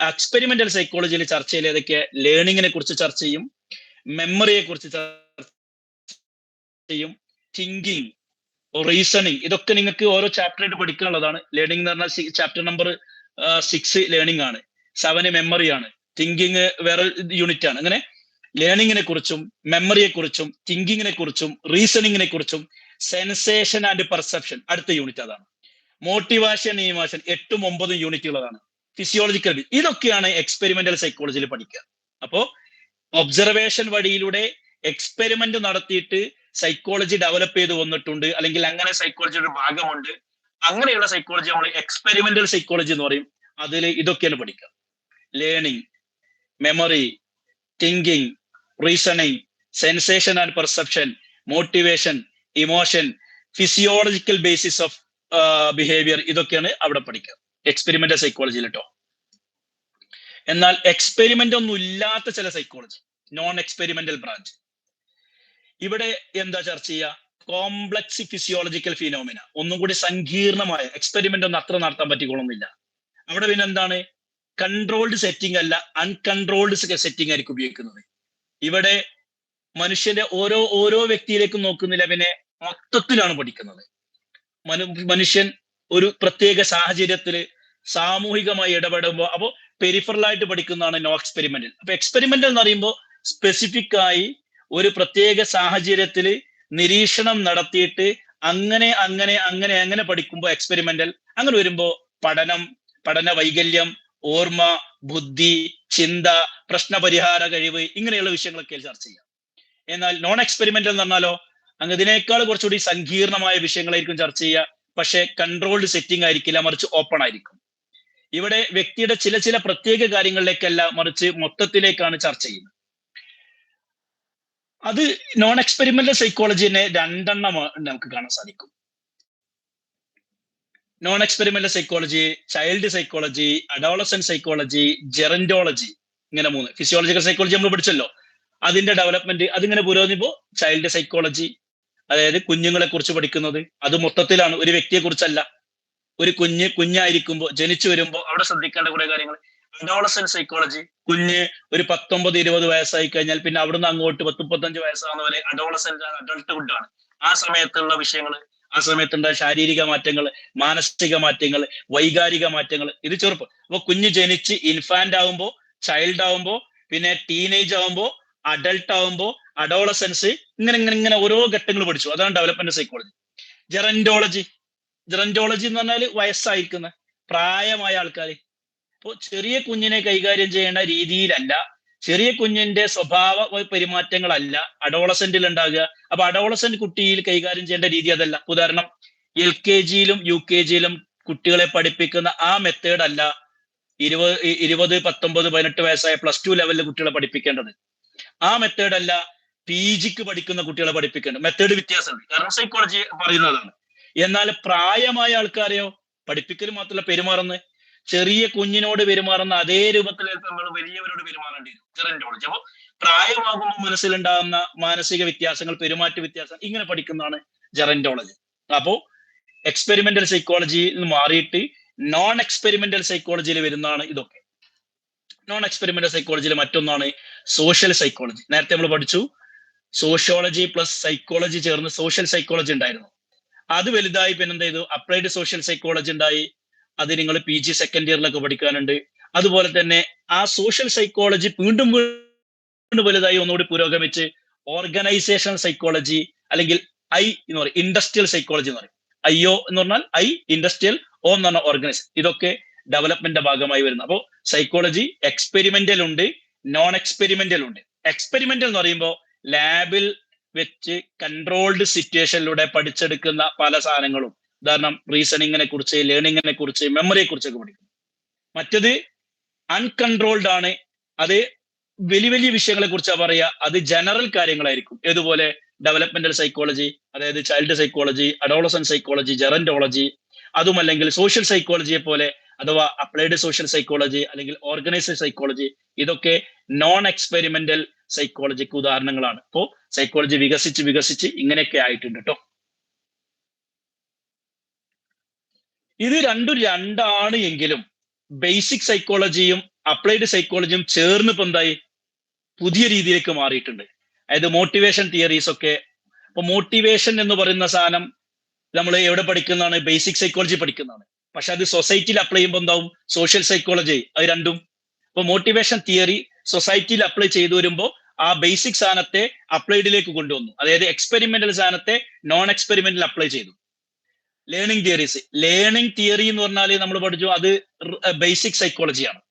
എക്സ്പെരിമെന്റൽ സൈക്കോളജിയിൽ ചർച്ച ചെയ്യൽ ഏതൊക്കെ? ലേണിങ്ങിനെ കുറിച്ച് ചർച്ച ചെയ്യും, മെമ്മറിയെ കുറിച്ച് ചർച്ച ചെയ്യും, തിങ്കിങ്, റീസണിങ്, ഇതൊക്കെ നിങ്ങൾക്ക് ഓരോ ചാപ്റ്ററായിട്ട് പഠിക്കാനുള്ളതാണ്. ലേണിംഗ് എന്ന് പറഞ്ഞാൽ ചാപ്റ്റർ നമ്പർ 6 ലേണിംഗ് ആണ്, 7 മെമ്മറി ആണ്, തിങ്കിങ് വേറെ യൂണിറ്റ് ആണ്. അങ്ങനെ ലേണിങ്ങിനെ കുറിച്ചും മെമ്മറിയെ കുറിച്ചും തിങ്കിങ്ങിനെ കുറിച്ചും റീസണിങ്ങിനെ കുറിച്ചും സെൻസേഷൻ ആൻഡ് പെർസെപ്ഷൻ അടുത്ത യൂണിറ്റ് അതാണ്. മോട്ടിവേഷൻ, ഇമോഷൻ 8ഉം 9ഉം യൂണിറ്റുകളാണ്. ഫിസിയോളജിക്കൽ, ഇതൊക്കെയാണ് എക്സ്പെരിമെന്റൽ സൈക്കോളജിയിൽ പഠിക്കുക. അപ്പോ ഒബ്സർവേഷൻ വഴിയിലൂടെ എക്സ്പെരിമെന്റ് നടത്തിയിട്ട് സൈക്കോളജി ഡെവലപ്പ് ചെയ്ത് വന്നിട്ടുണ്ട്, അല്ലെങ്കിൽ അങ്ങനെ സൈക്കോളജിയുടെ ഭാഗമുണ്ട്. അങ്ങനെയുള്ള സൈക്കോളജി നമ്മൾ എക്സ്പെരിമെന്റൽ സൈക്കോളജി എന്ന് പറയും. അതിൽ ഇതൊക്കെയാണ് പഠിക്കുക: learning, memory, thinking, reasoning, sensation and perception, motivation, emotion, physiological basis of behaviour, ഇതൊക്കെയാണ് അവിടെ പഠിക്കുക എക്സ്പെരിമെന്റൽ സൈക്കോളജിയിൽ കേട്ടോ. എന്നാൽ എക്സ്പെരിമെന്റ് ഒന്നും ഇല്ലാത്ത ചില സൈക്കോളജി, നോൺ എക്സ്പെരിമെന്റൽ ബ്രാഞ്ച്, ഇവിടെ എന്താ ചർച്ച ചെയ്യുക? കോംപ്ലക്സ് ഫിസിയോളജിക്കൽ ഫിനോമിന, ഒന്നും കൂടി സങ്കീർണമായ, എക്സ്പെരിമെന്റ് ഒന്നും അത്ര നടത്താൻ പറ്റിക്കൊള്ളുന്നില്ല. അവിടെ പിന്നെ എന്താണ്? കൺട്രോൾഡ് സെറ്റിംഗ് അല്ല, അൺകൺട്രോൾഡ് സെറ്റിംഗ് ആയിരിക്കും ഉപയോഗിക്കുന്നത്. ഇവിടെ മനുഷ്യന്റെ ഓരോ വ്യക്തിയിലേക്കും നോക്കുന്നില്ല, പിന്നെ മൊത്തത്തിലാണ് പഠിക്കുന്നത്. മനുഷ്യൻ ഒരു പ്രത്യേക സാഹചര്യത്തിൽ സാമൂഹികമായി ഇടപെടുമ്പോൾ, അപ്പോൾ പെരിഫറൽ ആയിട്ട് പഠിക്കുന്നതാണ് നോ എക്സ്പെരിമെന്റൽ. അപ്പൊ എക്സ്പെരിമെന്റൽ എന്ന് പറയുമ്പോൾ സ്പെസിഫിക് ആയി ഒരു പ്രത്യേക സാഹചര്യത്തിൽ നിരീക്ഷണം നടത്തിയിട്ട് അങ്ങനെ പഠിക്കുമ്പോൾ എക്സ്പെരിമെന്റൽ. അങ്ങനെ വരുമ്പോൾ പഠന വൈകല്യം, ഓർമ്മ, ബുദ്ധി, ചിന്ത, പ്രശ്നപരിഹാര കഴിവ്, ഇങ്ങനെയുള്ള വിഷയങ്ങളൊക്കെ ചർച്ച ചെയ്യാം. എന്നാൽ നോൺ എക്സ്പെരിമെന്റൽ എന്ന് പറഞ്ഞാലോ അങ്ങ് ഇതിനേക്കാൾ കുറച്ചുകൂടി സങ്കീർണമായ വിഷയങ്ങളായിരിക്കും ചർച്ച ചെയ്യുക. പക്ഷെ കൺട്രോൾഡ് സെറ്റിംഗ് ആയിരിക്കില്ല, മറിച്ച് ഓപ്പൺ ആയിരിക്കും. ഇവിടെ വ്യക്തിയുടെ ചില പ്രത്യേക കാര്യങ്ങളിലേക്കല്ല, മറിച്ച് മൊത്തത്തിലേക്കാണ് ചർച്ച ചെയ്യുന്നത്. അത് നോൺ എക്സ്പെരിമെന്റൽ സൈക്കോളജിനെ 2 നമുക്ക് കാണാൻ സാധിക്കും. Non experimental psychology, child psychology, adolescent psychology, gerontology, ഇങ്ങനെ 3. ഫിസിയോളജിക്കൽ സൈക്കോളജി നമ്മൾ പഠിച്ചല്ലോ, അതിന്റെ ഡെവലപ്മെന്റ് അതിങ്ങനെ പുരോഗമിക്കുമ്പോൾ ചൈൽഡ് സൈക്കോളജി, അതായത് കുഞ്ഞുങ്ങളെ കുറിച്ച് പഠിക്കുന്നത്, അത് മൊത്തത്തിലാണ്, ഒരു വ്യക്തിയെ കുറിച്ചല്ല. ഒരു കുഞ്ഞായിരിക്കുമ്പോൾ, ജനിച്ചു വരുമ്പോൾ അവിടെ ശ്രദ്ധിക്കേണ്ട കുറെ കാര്യങ്ങൾ. അഡോളസെന്റ് സൈക്കോളജി, കുഞ്ഞ് ഒരു 19-20 വയസ്സായി കഴിഞ്ഞാൽ പിന്നെ അവിടുന്ന് അങ്ങോട്ട് 10-35 വയസ്സാകുന്നവരെ അഡോളസെന്റ് ആണ്, അഡൾട്ട്ഹുഡ് ആണ്. ആ സമയത്തുള്ള വിഷയങ്ങൾ, ആ സമയത്തുള്ള ശാരീരിക മാറ്റങ്ങൾ, മാനസിക മാറ്റങ്ങൾ, വൈകാരിക മാറ്റങ്ങൾ, ഇത് ചെറുപ്പം. അപ്പൊ കുഞ്ഞ് ജനിച്ച് ഇൻഫാന്റ് ആവുമ്പോൾ, ചൈൽഡ് ആവുമ്പോൾ, പിന്നെ ടീനേജ് ആവുമ്പോൾ, അഡൾട്ട് ആവുമ്പോൾ, അഡോളസെൻസ്, ഇങ്ങനെ ഓരോ ഘട്ടങ്ങൾ പഠിച്ചു. അതാണ് ഡെവലപ്മെന്റ് സൈക്കോളജി. ജെറന്റോളജി എന്ന് പറഞ്ഞാൽ വയസ്സായിരിക്കുന്ന പ്രായമായ ആൾക്കാർ. അപ്പോൾ ചെറിയ കുഞ്ഞിനെ കൈകാര്യം ചെയ്യേണ്ട രീതിയിലല്ല, ചെറിയ കുഞ്ഞിന്റെ സ്വഭാവ പെരുമാറ്റങ്ങളല്ല അഡോളസെന്റിൽ ഉണ്ടാകുക. അപ്പൊ അഡോളസെന്റ് കുട്ടിയിൽ കൈകാര്യം ചെയ്യേണ്ട രീതി അതല്ല. ഉദാഹരണം, LKG-യിലും UKG-യിലും കുട്ടികളെ പഠിപ്പിക്കുന്ന ആ മെത്തേഡ് അല്ല 20, 19, 18 വയസ്സായ +2 ലെവലിലെ കുട്ടികളെ പഠിപ്പിക്കേണ്ടത്. ആ മെത്തേഡ് അല്ല PGക്ക് പഠിക്കുന്ന കുട്ടികളെ പഠിപ്പിക്കേണ്ടത്. മെത്തേഡ് വ്യത്യാസമുണ്ട്, കാരണം സൈക്കോളജി പറയുന്നതാണ്. എന്നാൽ പ്രായമായ ആൾക്കാരെയോ പഠിപ്പിക്കൽ മാത്രമല്ല, പെരുമാറുന്ന ചെറിയ കുഞ്ഞിനോട് പെരുമാറുന്ന അതേ രൂപത്തിൽ നമ്മൾ വലിയവരോട് പെരുമാറേണ്ടി വരും. ജെറന്റോളജി. അപ്പോൾ പ്രായമാകുമ്പോൾ മനസ്സിലുണ്ടാകുന്ന മാനസിക വ്യത്യാസങ്ങൾ, പെരുമാറ്റ വ്യത്യാസം, ഇങ്ങനെ പഠിക്കുന്നതാണ് ജെറന്റോളജി. അപ്പോ എക്സ്പെരിമെന്റൽ സൈക്കോളജിയിൽ നിന്ന് മാറിയിട്ട് നോൺ എക്സ്പെരിമെന്റൽ സൈക്കോളജിയിൽ വരുന്നതാണ് ഇതൊക്കെ. നോൺ എക്സ്പെരിമെന്റൽ സൈക്കോളജിയിൽ മറ്റൊന്നാണ് സോഷ്യൽ സൈക്കോളജി. നേരത്തെ നമ്മൾ പഠിച്ചു, സോഷ്യോളജി പ്ലസ് സൈക്കോളജി ചേർന്ന് സോഷ്യൽ സൈക്കോളജി ഉണ്ടായിരുന്നു. അത് വലുതായി പിന്നെ എന്ത് ചെയ്തു? അപ്ലൈഡ് സോഷ്യൽ സൈക്കോളജി ഉണ്ടായി. അത് നിങ്ങൾ PG സെക്കൻഡ് ഇയറിലൊക്കെ പഠിക്കാനുണ്ട്. അതുപോലെ തന്നെ ആ സോഷ്യൽ സൈക്കോളജി വീണ്ടും വലുതായി ഒന്നുകൂടി പുരോഗമിച്ച് ഓർഗനൈസേഷൻ സൈക്കോളജി, അല്ലെങ്കിൽ I എന്ന് പറയും ഇൻഡസ്ട്രിയൽ സൈക്കോളജി എന്ന് പറയും. IO എന്ന് പറഞ്ഞാൽ I, ഇൻഡസ്ട്രിയൽ, O എന്ന് പറഞ്ഞാൽ ഓർഗനൈസ്. ഇതൊക്കെ ഡെവലപ്മെന്റിന്റെ ഭാഗമായി വരുന്നത്. അപ്പോൾ സൈക്കോളജി എക്സ്പെരിമെന്റൽ ഉണ്ട്, നോൺ എക്സ്പെരിമെന്റൽ ഉണ്ട്. എക്സ്പെരിമെന്റൽ എന്ന് പറയുമ്പോൾ ലാബിൽ വെച്ച് കൺട്രോൾഡ് സിറ്റുവേഷനിലൂടെ പഠിച്ചെടുക്കുന്ന പല സാധനങ്ങളും, ഉദാഹരണം റീസണിങ്ങിനെ കുറിച്ച്, ലേണിങ്ങിനെ കുറിച്ച്, മെമ്മറിയെ കുറിച്ചൊക്കെ പഠിക്കും. മറ്റത് അൺകൺട്രോൾഡ് ആണ്, അത് വലിയ വിഷയങ്ങളെ കുറിച്ചാണ് പറയുക, അത് ജനറൽ കാര്യങ്ങളായിരിക്കും. ഏതുപോലെ ഡെവലപ്മെന്റൽ സൈക്കോളജി, അതായത് child psychology, adolescent psychology, gerontology. അതുമല്ലെങ്കിൽ സോഷ്യൽ സൈക്കോളജിയെ പോലെ, അഥവാ അപ്ലൈഡ് സോഷ്യൽ സൈക്കോളജി അല്ലെങ്കിൽ ഓർഗനൈസ്ഡ് സൈക്കോളജി, ഇതൊക്കെ നോൺ എക്സ്പെരിമെന്റൽ സൈക്കോളജിക്ക് ഉദാഹരണങ്ങളാണ്. അപ്പോൾ സൈക്കോളജി വികസിച്ച് ഇങ്ങനെയൊക്കെ ആയിട്ടുണ്ട് കേട്ടോ. ഇത് രണ്ടാണ് എങ്കിലും ബേസിക് സൈക്കോളജിയും അപ്ലൈഡ് സൈക്കോളജിയും ചേർന്ന് ഇപ്പൊ എന്തായി പുതിയ രീതിയിലേക്ക് മാറിയിട്ടുണ്ട്. അതായത് മോട്ടിവേഷൻ തിയറീസ് ഒക്കെ അപ്പൊ മോട്ടിവേഷൻ എന്ന് പറയുന്ന സാധനം നമ്മൾ എവിടെ പഠിക്കുന്നതാണ്? ബേസിക് സൈക്കോളജി പഠിക്കുന്നതാണ്. പക്ഷെ അത് സൊസൈറ്റിയിൽ അപ്ലൈ ചെയ്യുമ്പോൾ എന്താവും? Social psychology. അത് രണ്ടും. അപ്പൊ മോട്ടിവേഷൻ തിയറി സൊസൈറ്റിയിൽ അപ്ലൈ ചെയ്തു വരുമ്പോൾ ആ ബേസിക് സാധനത്തെ അപ്ലൈഡിലേക്ക് കൊണ്ടുവന്നു. അതായത് എക്സ്പെരിമെന്റൽ സാധനത്തെ നോൺ എക്സ്പെരിമെന്റൽ അപ്ലൈ ചെയ്തു. Learning theories. ലേണിംഗ് തിയറി എന്ന് പറഞ്ഞാൽ നമ്മൾ പഠിച്ചു അത് ബേസിക് സൈക്കോളജിയാണ്,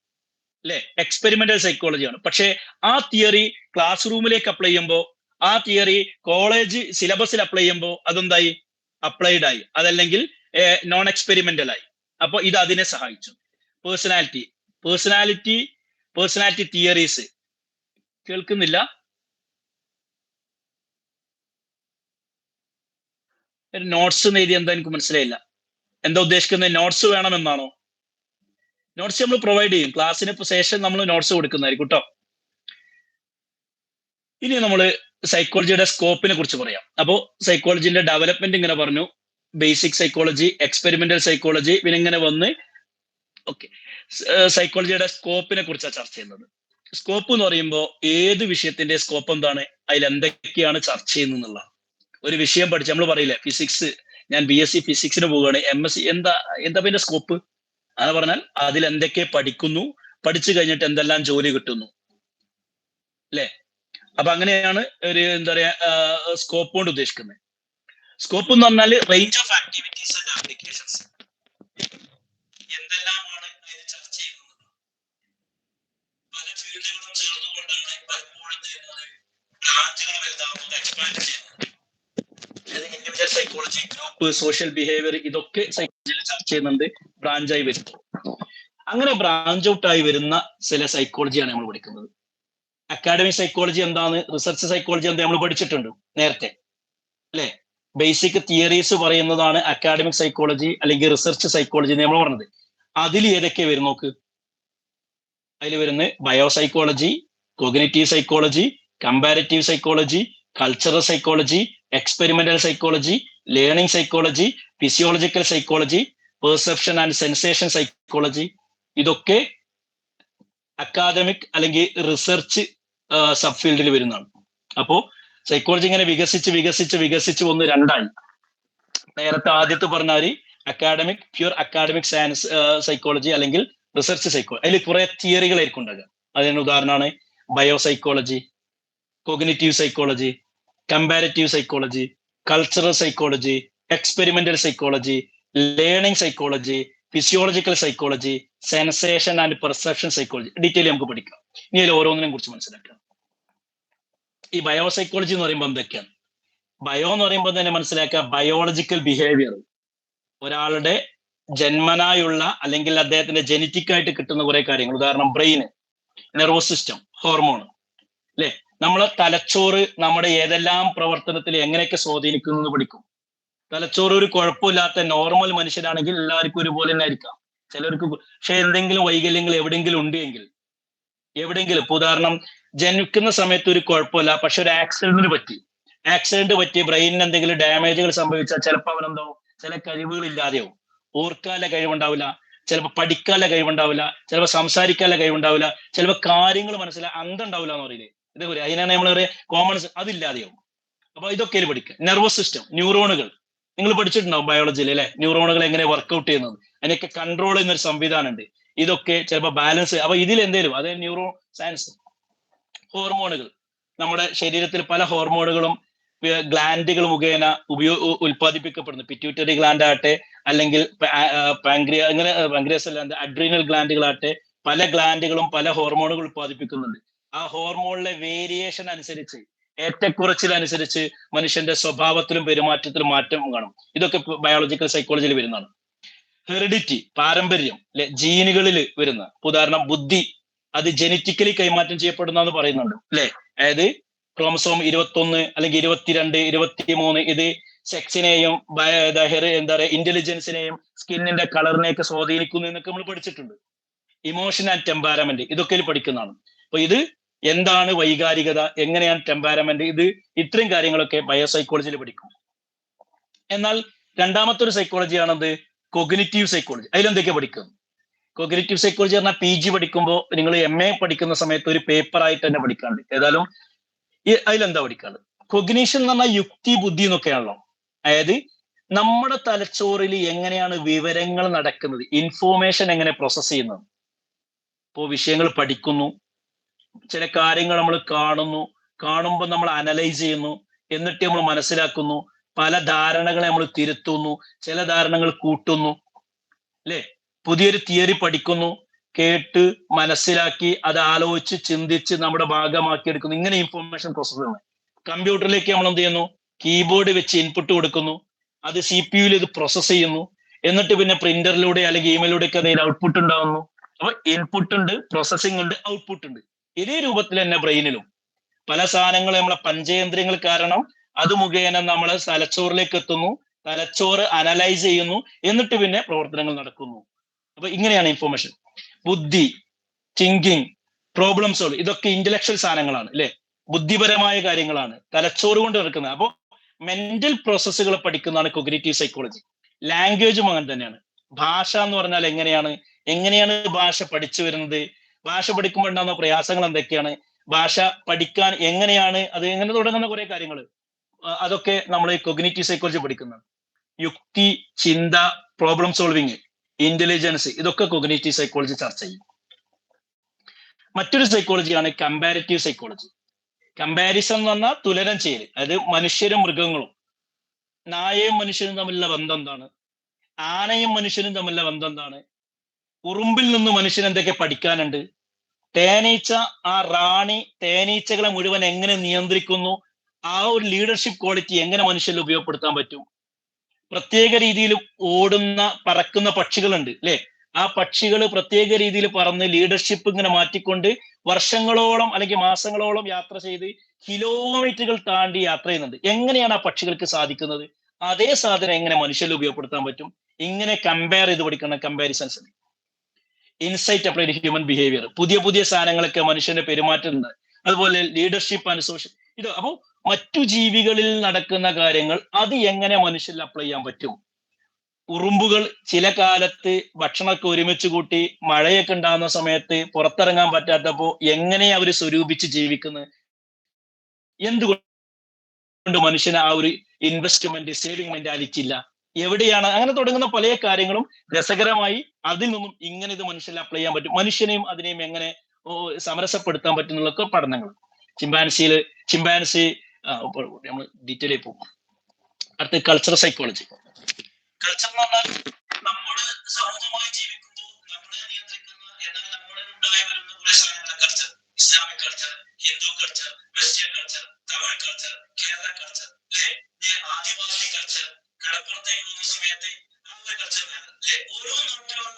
അല്ലെ? എക്സ്പെരിമെന്റൽ സൈക്കോളജിയാണ്. പക്ഷെ ആ തിയറി ക്ലാസ് റൂമിലേക്ക് അപ്ലൈ ചെയ്യുമ്പോൾ, ആ തിയറി കോളേജ് സിലബസിൽ അപ്ലൈ ചെയ്യുമ്പോൾ അതെന്തായി? അപ്ലൈഡ് ആയി. അതല്ലെങ്കിൽ നോൺ എക്സ്പെരിമെന്റൽ ആയി. അപ്പൊ ഇത് അതിനെ സഹായിച്ചു. Personality theories. കേൾക്കുന്നില്ല? നോട്ട്സ് എഴുതി എന്താ എനിക്ക് മനസ്സിലായില്ല. എന്താ ഉദ്ദേശിക്കുന്നത്? നോട്ട്സ് വേണമെന്നാണോ? നോട്ട്സ് നമ്മൾ പ്രൊവൈഡ് ചെയ്യും. ക്ലാസ്സിന് ശേഷം നമ്മൾ നോട്ട്സ് കൊടുക്കുന്നതായിരിക്കും കേട്ടോ. ഇനി നമ്മൾ സൈക്കോളജിയുടെ സ്കോപ്പിനെ കുറിച്ച് പറയാം. അപ്പോൾ സൈക്കോളജിന്റെ ഡെവലപ്മെന്റ് ഇങ്ങനെ പറഞ്ഞു. ബേസിക് സൈക്കോളജി, എക്സ്പെരിമെന്റൽ സൈക്കോളജി, പിന്നെ ഇങ്ങനെ വന്ന് ഓക്കെ. സൈക്കോളജിയുടെ സ്കോപ്പിനെ കുറിച്ചാണ് ചർച്ച ചെയ്യുന്നത്. സ്കോപ്പ് എന്ന് പറയുമ്പോൾ ഏത് വിഷയത്തിന്റെ സ്കോപ്പ് എന്താണ്? അതിൽ എന്തൊക്കെയാണ് ചർച്ച ചെയ്യുന്നുള്ള ഒരു വിഷയം പഠിച്ച് നമ്മൾ പറയില്ലേ, ഫിസിക്സ്, ഞാൻ BSc ഫിസിക്സിന് പോവുകയാണ്, MSc, എന്താ പിന്നെ സ്കോപ്പ്? അങ്ങനെ പറഞ്ഞാൽ അതിൽ എന്തൊക്കെ പഠിക്കുന്നു, പഠിച്ചു കഴിഞ്ഞിട്ട് എന്തെല്ലാം ജോലി കിട്ടുന്നു, അല്ലെ? അപ്പൊ അങ്ങനെയാണ് ഒരു എന്താ പറയാ സ്കോപ്പ് കൊണ്ട് ഉദ്ദേശിക്കുന്നത്. സ്കോപ്പ് എന്ന് പറഞ്ഞാൽ range of activities and applications. എന്തെല്ലാമാണ് അതിൽ ചർച്ച ചെയ്യുന്നത്? പല ഫീൽഡുകളും ചേർന്നുകൊണ്ടാണ് പലപ്പോഴും ബ്രാഞ്ചുകൾ വലുതാവുന്നത്, എക്സ്പാൻഡ് ചെയ്യുന്നത്. Individual psychology, group, social behaviour, ഇതൊക്കെ സൈക്കോളജിയിൽ ചർച്ച ചെയ്യുന്നുണ്ട്, ബ്രാഞ്ചായി വരുന്നു. അങ്ങനെ ബ്രാഞ്ച് ഔട്ട് ആയി വരുന്ന ചില സൈക്കോളജിയാണ് നമ്മൾ പഠിക്കുന്നത്. അക്കാഡമിക് സൈക്കോളജി എന്താണ്, റിസർച്ച് സൈക്കോളജി എന്താ നമ്മൾ പഠിച്ചിട്ടുണ്ട് നേരത്തെ, അല്ലെ? ബേസിക് തിയറീസ് പറയുന്നതാണ് അക്കാഡമിക് സൈക്കോളജി അല്ലെങ്കിൽ റിസർച്ച് സൈക്കോളജി നമ്മൾ പറഞ്ഞത്. അതിൽ ഏതൊക്കെ വരും നോക്ക്. അതിൽ വരുന്ന biopsychology, cognitive psychology, comparative psychology, cultural psychology, experimental psychology, learning psychology, physiological psychology, perception and sensation psychology. ഇതൊക്കെ അക്കാദമിക് അല്ലെങ്കിൽ റിസർച്ച് സബ് ഫീൽഡിൽ വരുന്നതാണ്. അപ്പോ സൈക്കോളജി ഇങ്ങനെ വികസിച്ച് വന്ന് രണ്ടായി. നേരത്തെ ആദ്യത്തെ പറഞ്ഞാൽ academic, pure academic science psychology അല്ലെങ്കിൽ റിസർച്ച് സൈക്കോളജി. അതിൽ കുറെ തിയറികളായിരിക്കും ഉണ്ടാകുക. അതിന് ഉദാഹരണമാണ് biopsychology, cognitive psychology, comparative psychology, cultural psychology, experimental psychology, learning psychology, physiological psychology, sensation and perception psychology. Detail നമുക്ക് പഠിക്കാം. ഇനി അതിൽ ഓരോന്നിനെ കുറിച്ച് മനസ്സിലാക്കാം. ഈ ബയോസൈക്കോളജി എന്ന് പറയുമ്പോൾ എന്തൊക്കെയാണ്? ബയോ എന്ന് പറയുമ്പോൾ തന്നെ മനസ്സിലാക്കുക, ബയോളജിക്കൽ ബിഹേവിയർ, ഒരാളുടെ ജന്മനായുള്ള അല്ലെങ്കിൽ അദ്ദേഹത്തിന്റെ ജനറ്റിക് ആയിട്ട് കിട്ടുന്ന കുറെ കാര്യങ്ങൾ. ഉദാഹരണം ബ്രെയിന്, നെർവസ് സിസ്റ്റം, ഹോർമോൺ, അല്ലെ? നമ്മളെ തലച്ചോറ് നമ്മുടെ ഏതെല്ലാം പ്രവർത്തനത്തിൽ എങ്ങനെയൊക്കെ സ്വാധീനിക്കുന്നു എന്ന് പഠിക്കും. തലച്ചോറ് ഒരു കുഴപ്പമില്ലാത്ത നോർമൽ മനുഷ്യരാണെങ്കിൽ എല്ലാവർക്കും ഒരുപോലെ തന്നെ ആയിരിക്കാം. ചിലർക്ക് പക്ഷെ എന്തെങ്കിലും വൈകല്യങ്ങൾ എവിടെയെങ്കിലും ഉണ്ട് എങ്കിൽ, ഇപ്പൊ ഉദാഹരണം ജനിക്കുന്ന സമയത്ത് ഒരു കുഴപ്പമില്ല, പക്ഷെ ഒരു ആക്സിഡന്റ് പറ്റി ബ്രെയിനിന് എന്തെങ്കിലും ഡാമേജുകൾ സംഭവിച്ചാൽ ചിലപ്പോൾ അവനെന്തോ ചില കഴിവുകൾ ഇല്ലാതെയാവും. ഓർക്കാനുള്ള കഴിവുണ്ടാവില്ല, ചിലപ്പോൾ പഠിക്കാനുള്ള കഴിവുണ്ടാവില്ല, ചിലപ്പോൾ സംസാരിക്കാനുള്ള കഴിവുണ്ടാവില്ല, ചിലപ്പോൾ കാര്യങ്ങൾ അന്തണ്ടാവില്ല എന്ന് പറയില്ലേ, ഇതേപോലെ അതിനാണ് നമ്മൾ പറയാ കോമൺ, അതില്ലാതെയാവും. അപ്പൊ ഇതൊക്കെ പഠിക്കുക. നെർവസ് സിസ്റ്റം, ന്യൂറോണുകൾ നിങ്ങൾ പഠിച്ചിട്ടുണ്ടാവും ബയോളജിയിൽ, അല്ലെ? ന്യൂറോണുകൾ എങ്ങനെ വർക്ക്ഔട്ട് ചെയ്യുന്നത്, അതിനൊക്കെ കൺട്രോൾ ചെയ്യുന്ന ഒരു സംവിധാനം ഉണ്ട്. ഇതൊക്കെ ചിലപ്പോൾ ബാലൻസ്. അപ്പൊ ഇതിൽ എന്തേലും അതേ ന്യൂറോ സയൻസ്. ഹോർമോണുകൾ, നമ്മുടെ ശരീരത്തിൽ പല ഹോർമോണുകളും ഗ്ലാൻഡുകൾ മുഖേന ഉൽപ്പാദിപ്പിക്കപ്പെടുന്നു. പിറ്റ്യൂട്ടറി ഗ്ലാൻഡ് ആട്ടെ, അല്ലെങ്കിൽ പാങ്ക്രിയാസ് അല്ലാണ്ട് അഡ്രീനൽ ഗ്ലാൻഡുകളാട്ടെ, പല ഗ്ലാൻഡുകളും പല ഹോർമോണുകൾ ഉൽപ്പാദിപ്പിക്കുന്നുണ്ട്. ആ ഹോർമോണിലെ വേരിയേഷൻ അനുസരിച്ച്, ഏറ്റക്കുറച്ചിലനുസരിച്ച് മനുഷ്യന്റെ സ്വഭാവത്തിലും പെരുമാറ്റത്തിലും മാറ്റം കാണും. ഇതൊക്കെ ബയോളജിക്കൽ സൈക്കോളജിയിൽ വരുന്നതാണ്. ഹെറിഡിറ്റി, പാരമ്പര്യം, അല്ലെ? ജീനുകളിൽ വരുന്ന, ഉദാഹരണം ബുദ്ധി, അത് ജനറ്റിക്കലി കൈമാറ്റം ചെയ്യപ്പെടുന്ന പറയുന്നുണ്ട്, അല്ലെ? അതായത് ക്രോമസോം 21 അല്ലെങ്കിൽ 22, 23 ഇത് സെക്സിനെയും എന്താ പറയുക ഇന്റലിജൻസിനെയും സ്കിന്നിന്റെ കളറിനെയൊക്കെ സ്വാധീനിക്കുന്നു എന്നൊക്കെ നമ്മൾ പഠിച്ചിട്ടുണ്ട്. ഇമോഷൻ ആൻഡ് ടെമ്പറാമെന്റ്, ഇതൊക്കെ പഠിക്കുന്നതാണ്. അപ്പൊ ഇത് എന്താണ് വൈകാരികത, എങ്ങനെയാണ് ടെമ്പറാമെന്റ്, ഇത് ഇത്രയും കാര്യങ്ങളൊക്കെ ബയോസൈക്കോളജിയിൽ പഠിക്കും. എന്നാൽ രണ്ടാമത്തെ ഒരു സൈക്കോളജിയാണത് കോഗ്നിറ്റീവ് സൈക്കോളജി. അതിലെന്തൊക്കെയാ പഠിക്കുന്നത്? കോഗ്നിറ്റീവ് സൈക്കോളജി പറഞ്ഞാൽ PG പഠിക്കുമ്പോൾ നിങ്ങൾ MA പഠിക്കുന്ന സമയത്ത് ഒരു പേപ്പർ ആയിട്ട് തന്നെ പഠിക്കാണ്ട്. ഏതായാലും അതിലെന്താ പഠിക്കാറ്? കൊഗ്നീഷൻ എന്ന് പറഞ്ഞാൽ യുക്തി ബുദ്ധി എന്നൊക്കെയാണല്ലോ. അതായത് നമ്മുടെ തലച്ചോറിൽ എങ്ങനെയാണ് വിവരങ്ങൾ നടക്കുന്നത്, ഇൻഫോർമേഷൻ എങ്ങനെ പ്രോസസ് ചെയ്യുന്നത്. ഇപ്പോൾ വിഷയങ്ങൾ പഠിക്കുന്നു, ചില കാര്യങ്ങൾ നമ്മൾ കാണുമ്പോൾ നമ്മൾ അനലൈസ് ചെയ്യുന്നു, എന്നിട്ട് നമ്മൾ മനസ്സിലാക്കുന്നു, പല ധാരണകളെ നമ്മൾ തിരുത്തുന്നു, ചില ധാരണകൾ കൂട്ടുന്നു, അല്ലെ? പുതിയൊരു തിയറി പഠിക്കുന്നു, കേട്ട് മനസ്സിലാക്കി അത് ആലോചിച്ച് ചിന്തിച്ച് നമ്മുടെ ഭാഗമാക്കി എടുക്കുന്നു. ഇങ്ങനെ ഇൻഫോർമേഷൻ പ്രോസസ് ആണ്. കമ്പ്യൂട്ടറിലേക്ക് നമ്മൾ എന്ത് ചെയ്യുന്നു, കീബോർഡ് വെച്ച് ഇൻപുട്ട് കൊടുക്കുന്നു, അത് CPU-ൽ ഇത് പ്രോസസ് ചെയ്യുന്നു, എന്നിട്ട് പിന്നെ പ്രിന്ററിലൂടെ അല്ലെങ്കിൽ ഇമെയിലൂടെ ഒക്കെ അതിൽ ഔട്ട്പുട്ട് ഉണ്ടാവുന്നു. അപ്പൊ ഇൻപുട്ട് ഉണ്ട്, പ്രോസസ്സിംഗ് ഉണ്ട്, ഔട്ട്പുട്ട് ഉണ്ട്. ഇതേ രൂപത്തിൽ തന്നെ ബ്രെയിനിലും പല സാധനങ്ങൾ നമ്മളെ പഞ്ചേന്ദ്രിയങ്ങൾ കാരണം അത് മുഖേന നമ്മളെ തലച്ചോറിലേക്ക് എത്തുന്നു, തലച്ചോറ് അനലൈസ് ചെയ്യുന്നു, എന്നിട്ട് പിന്നെ പ്രവർത്തനങ്ങൾ നടക്കുന്നു. അപ്പൊ ഇങ്ങനെയാണ് ഇൻഫോർമേഷൻ. ബുദ്ധി, തിങ്കിങ്, പ്രോബ്ലം സോൾവ്, ഇതൊക്കെ ഇന്റലക്ച്വൽ സാധനങ്ങളാണ്, അല്ലെ? ബുദ്ധിപരമായ കാര്യങ്ങളാണ്, തലച്ചോറ് കൊണ്ട് നടക്കുന്നത്. അപ്പോൾ മെന്റൽ പ്രോസസ്സുകൾ പഠിക്കുന്നതാണ് കൊഗ്നിറ്റീവ് സൈക്കോളജി. ലാംഗ്വേജും അങ്ങനെ തന്നെയാണ്. ഭാഷ എന്ന് പറഞ്ഞാൽ എങ്ങനെയാണ് ഭാഷ പഠിച്ചു വരുന്നത്, ഭാഷ പഠിക്കുമ്പോൾ ഉണ്ടാകുന്ന പ്രയാസങ്ങൾ എന്തൊക്കെയാണ്, ഭാഷ പഠിക്കാൻ എങ്ങനെയാണ്, അത് എങ്ങനെ തുടങ്ങുന്ന കുറെ കാര്യങ്ങൾ, അതൊക്കെ നമ്മൾ കൊഗ്നിറ്റീവ് സൈക്കോളജി പഠിക്കുന്നതാണ്. യുക്തി, ചിന്ത, പ്രോബ്ലം സോൾവിങ്, ഇന്റലിജൻസ്, ഇതൊക്കെ കൊഗ്നിറ്റീവ് സൈക്കോളജി ചർച്ച ചെയ്യും. മറ്റൊരു സൈക്കോളജിയാണ് കമ്പാരിറ്റീവ് സൈക്കോളജി. കമ്പാരിസൺ എന്ന് പറഞ്ഞാൽ തുലനം ചെയ്യൽ. അതായത് മനുഷ്യരും മൃഗങ്ങളും, നായയും മനുഷ്യനും തമ്മിലുള്ള ബന്ധം എന്താണ്, ആനയും മനുഷ്യനും തമ്മിലുള്ള ബന്ധം എന്താണ്, ഉറുമ്പിൽ നിന്ന് മനുഷ്യൻ എന്തൊക്കെ പഠിക്കാനുണ്ട്, തേനീച്ച, ആ റാണി തേനീച്ചകളെ മുഴുവൻ എങ്ങനെ നിയന്ത്രിക്കുന്നു, ആ ഒരു ലീഡർഷിപ്പ് ക്വാളിറ്റി എങ്ങനെ മനുഷ്യരിൽ ഉപയോഗപ്പെടുത്താൻ പറ്റും. പ്രത്യേക രീതിയിൽ ഓടുന്ന പറക്കുന്ന പക്ഷികളുണ്ട്, അല്ലെ? ആ പക്ഷികൾ പ്രത്യേക രീതിയിൽ പറന്ന് ലീഡർഷിപ്പ് ഇങ്ങനെ മാറ്റിക്കൊണ്ട് വർഷങ്ങളോളം അല്ലെങ്കിൽ മാസങ്ങളോളം യാത്ര ചെയ്ത് കിലോമീറ്ററുകൾ താണ്ടി യാത്ര ചെയ്യുന്നുണ്ട്. എങ്ങനെയാണ് ആ പക്ഷികൾക്ക് സാധിക്കുന്നത്? അതേ സാധനം എങ്ങനെ മനുഷ്യരിൽ ഉപയോഗപ്പെടുത്താൻ പറ്റും? ഇങ്ങനെ കമ്പയർ ചെയ്ത് പഠിക്കണം, comparisons. Insight applied human behaviour, പുതിയ സാധനങ്ങളൊക്കെ മനുഷ്യന്റെ പെരുമാറ്റമുണ്ട്. അതുപോലെ ലീഡർഷിപ്പ് ആൻഡ് സോഷ്യൽ, ഇത് അപ്പോ മറ്റു ജീവികളിൽ നടക്കുന്ന കാര്യങ്ങൾ അത് എങ്ങനെ മനുഷ്യരിൽ അപ്ലൈ ചെയ്യാൻ പറ്റും. ഉറുമ്പുകൾ ചില കാലത്ത് ഭക്ഷണമൊക്കെ ഒരുമിച്ച് കൂട്ടി മഴയൊക്കെ ഉണ്ടാകുന്ന സമയത്ത് പുറത്തിറങ്ങാൻ പറ്റാത്തപ്പോ എങ്ങനെ അവർ സ്വരൂപിച്ച് ജീവിക്കുന്നത്, എന്തുകൊണ്ട് മനുഷ്യന് ആ ഒരു ഇൻവെസ്റ്റ്മെന്റ് സേവിങ് മെന്റാലിറ്റി ഇല്ല, എവിടെയാണ്, അങ്ങനെ തുടങ്ങുന്ന പല കാര്യങ്ങളും രസകരമായി അതിൽ നിന്നും ഇങ്ങനെ ഇത് മനുഷ്യരിൽ അപ്ലൈ ചെയ്യാൻ പറ്റും, മനുഷ്യനെയും അതിനെയും എങ്ങനെ സമരസപ്പെടുത്താൻ പറ്റും എന്നുള്ളൊക്കെ പഠനങ്ങൾ. ചിമ്പാൻസി നമ്മൾ ഡീറ്റെയിൽ പോകും. അടുത്ത കൾച്ചറൽ സൈക്കോളജി. കൾച്ചർ എന്ന് പറഞ്ഞാൽ നമ്മൾ സമൂഹമായി ജീവിക്കുമ്പോൾ നമ്മളെ നിയന്ത്രിക്കുന്ന, എന്നാൽ നമ്മളിൽ ഉണ്ടായി വരുന്ന കുറെ സാധനങ്ങൾ culture. Islamic culture, Hindu culture, western culture, Tamil culture, Kerala culture, അല്ലെ? ആദിവാസി കൾച്ചർ, കടപ്പുറത്തേക്ക് പോകുന്ന സമയത്ത് ആ ഒരു കൾച്ചർ അല്ലെ? ഓരോ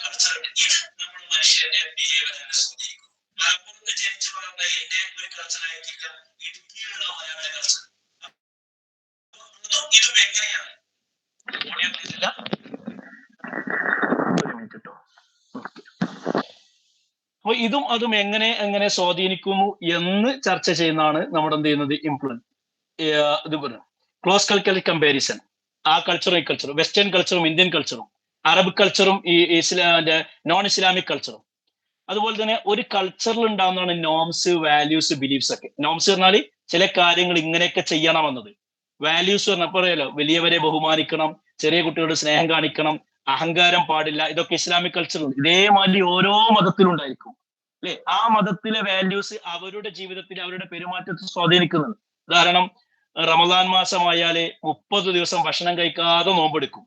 കൾച്ചർ ഉണ്ട്. ഇത് നമ്മൾ മനുഷ്യന്റെ ബിഹേവിയറിനെ സ്വാധീനിക്കും. മലപ്പുറത്ത് ജനിച്ചു വളർന്ന എന്റെ ഒരു കൾച്ചർ ആയിരിക്കില്ല ഇടുക്കിയിലുള്ള മലയാള കൾച്ചർ. ഇതും എങ്ങനെയാണ് അപ്പൊ ഇതും അതും എങ്ങനെ സ്വാധീനിക്കുന്നു എന്ന് ചർച്ച ചെയ്യുന്നതാണ് നമ്മുടെ എന്ത് ചെയ്യുന്നത് ഇംപ്ലുവൻസ്. ഇത് പറഞ്ഞു ക്ലോസ് കൾച്ചറൽ കമ്പാരിസൺ. ആ കൾച്ചറും ഈ കൾച്ചറും, വെസ്റ്റേൺ കൾച്ചറും ഇന്ത്യൻ കൾച്ചറും, അറബ് കൾച്ചറും ഈ നോൺ ഇസ്ലാമിക് കൾച്ചറും. അതുപോലെ തന്നെ ഒരു കൾച്ചറിൽ ഉണ്ടാകുന്നതാണ് നോംസ്, വാല്യൂസ്, ബിലീഫ്സ് ഒക്കെ. നോംസ് പറഞ്ഞാൽ ചില കാര്യങ്ങൾ ഇങ്ങനെയൊക്കെ ചെയ്യണമെന്നത്. വാല്യൂസ് പറഞ്ഞാൽ പറയാലോ, വലിയവരെ ബഹുമാനിക്കണം, ചെറിയ കുട്ടികളുടെ സ്നേഹം കാണിക്കണം, അഹങ്കാരം പാടില്ല, ഇതൊക്കെ ഇസ്ലാമിക് കൾച്ചറിൽ ഇതേമാതിരി ഓരോ മതത്തിലും ഉണ്ടായിരിക്കും, അല്ലെ? ആ മതത്തിലെ വാല്യൂസ് അവരുടെ ജീവിതത്തിൽ, അവരുടെ പെരുമാറ്റത്തിൽ സ്വാധീനിക്കുന്നുണ്ട്. ഉദാഹരണം, റമദാൻ മാസമായാല് 30 ദിവസം ഭക്ഷണം കഴിക്കാതെ നോമ്പെടുക്കും.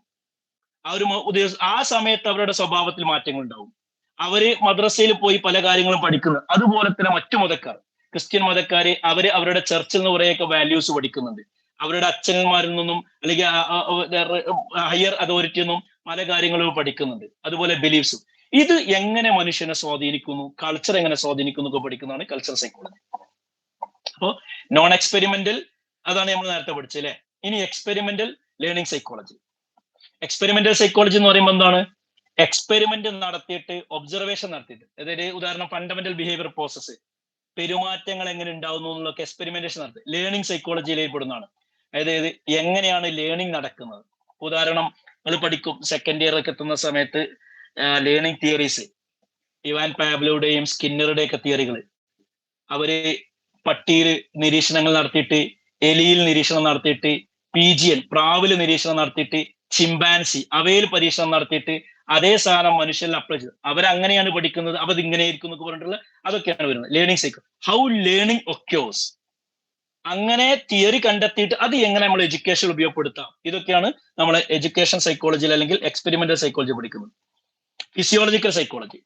ആ സമയത്ത് അവരുടെ സ്വഭാവത്തിൽ മാറ്റങ്ങൾ ഉണ്ടാവും. അവര് മദ്രസയിൽ പോയി പല കാര്യങ്ങളും പഠിക്കുന്നു. അതുപോലെ തന്നെ മറ്റു മതക്കാർ, ക്രിസ്ത്യൻ മതക്കാര്, അവരുടെ ചർച്ചിൽ നിന്ന് കുറേയൊക്കെ വാല്യൂസ് പഠിക്കുന്നുണ്ട്. അവരുടെ അച്ഛന്മാരിൽ നിന്നും അല്ലെങ്കിൽ ഹയർ അതോറിറ്റിയിൽ നിന്നും പല കാര്യങ്ങളും പഠിക്കുന്നുണ്ട്. അതുപോലെ ബിലീഫ്സും. ഇത് എങ്ങനെ മനുഷ്യനെ സ്വാധീനിക്കുന്നു, കൾച്ചർ എങ്ങനെ സ്വാധീനിക്കുന്നു ഒക്കെ പഠിക്കുന്നതാണ് കൾച്ചറൽ സൈക്കോളജി. അപ്പോ നോൺ എക്സ്പെരിമെന്റൽ, അതാണ് നമ്മൾ നേരത്തെ പഠിച്ചത്, അല്ലെ? ഇനി experimental learning psychology. Experimental psychology എന്ന് പറയുമ്പോൾ എന്താണ്? എക്സ്പെരിമെന്റ് നടത്തിയിട്ട്, ഒബ്സർവേഷൻ നടത്തിയിട്ട്, അതായത് ഉദാഹരണം ഫണ്ടമെന്റൽ ബിഹേവിയർ പ്രോസസ്, പെരുമാറ്റങ്ങൾ എങ്ങനെ ഉണ്ടാവുന്നു എന്നുള്ളതൊക്കെ എക്സ്പെരിമെന്റേഷൻ നടത്തി ലേണിംഗ് സൈക്കോളജിയിലേക്ക് പെടുന്നതാണ്. അതായത് എങ്ങനെയാണ് ലേണിംഗ് നടക്കുന്നത്. ഉദാഹരണം നമ്മൾ പഠിക്കും, സെക്കൻഡ് ഇയർ ഒക്കെ എത്തുന്ന സമയത്ത് ലേണിംഗ് തിയറീസ്, ഇവാൻ പാബ്ലോയുടെയും സ്കിന്നറുടെയും ഒക്കെ തിയറികൾ. അവര് പട്ടിയിൽ നിരീക്ഷണങ്ങൾ നടത്തിയിട്ട് എലിയിൽ നിരീക്ഷണം നടത്തിയിട്ട്, പീജിയൻ പ്രാവിൽ നിരീക്ഷണം നടത്തിയിട്ട്, ചിമ്പാൻസി അവയിൽ പരീക്ഷണം നടത്തിയിട്ട് അതേ സാധനം മനുഷ്യരിൽ അപ്ലൈ ചെയ്തു. അവരങ്ങനെയാണ് പഠിക്കുന്നത്, അപ്പൊ ഇത് ഇങ്ങനെ ആയിരിക്കും എന്നൊക്കെ പറഞ്ഞിട്ടുള്ള അതൊക്കെയാണ് വരുന്നത് ലേണിംഗ് സൈക്കിൾ. ഹൗ ലേണിംഗ് ഒക്യോസ്, അങ്ങനെ തിയറി കണ്ടെത്തിയിട്ട് അത് എങ്ങനെ നമ്മൾ എഡ്യൂക്കേഷൻ ഉപയോഗപ്പെടുത്താം, ഇതൊക്കെയാണ് നമ്മൾ എഡ്യൂക്കേഷൻ സൈക്കോളജിയിൽ അല്ലെങ്കിൽ എക്സ്പെരിമെന്റൽ സൈക്കോളജി പഠിക്കുന്നത്. Physiological psychology.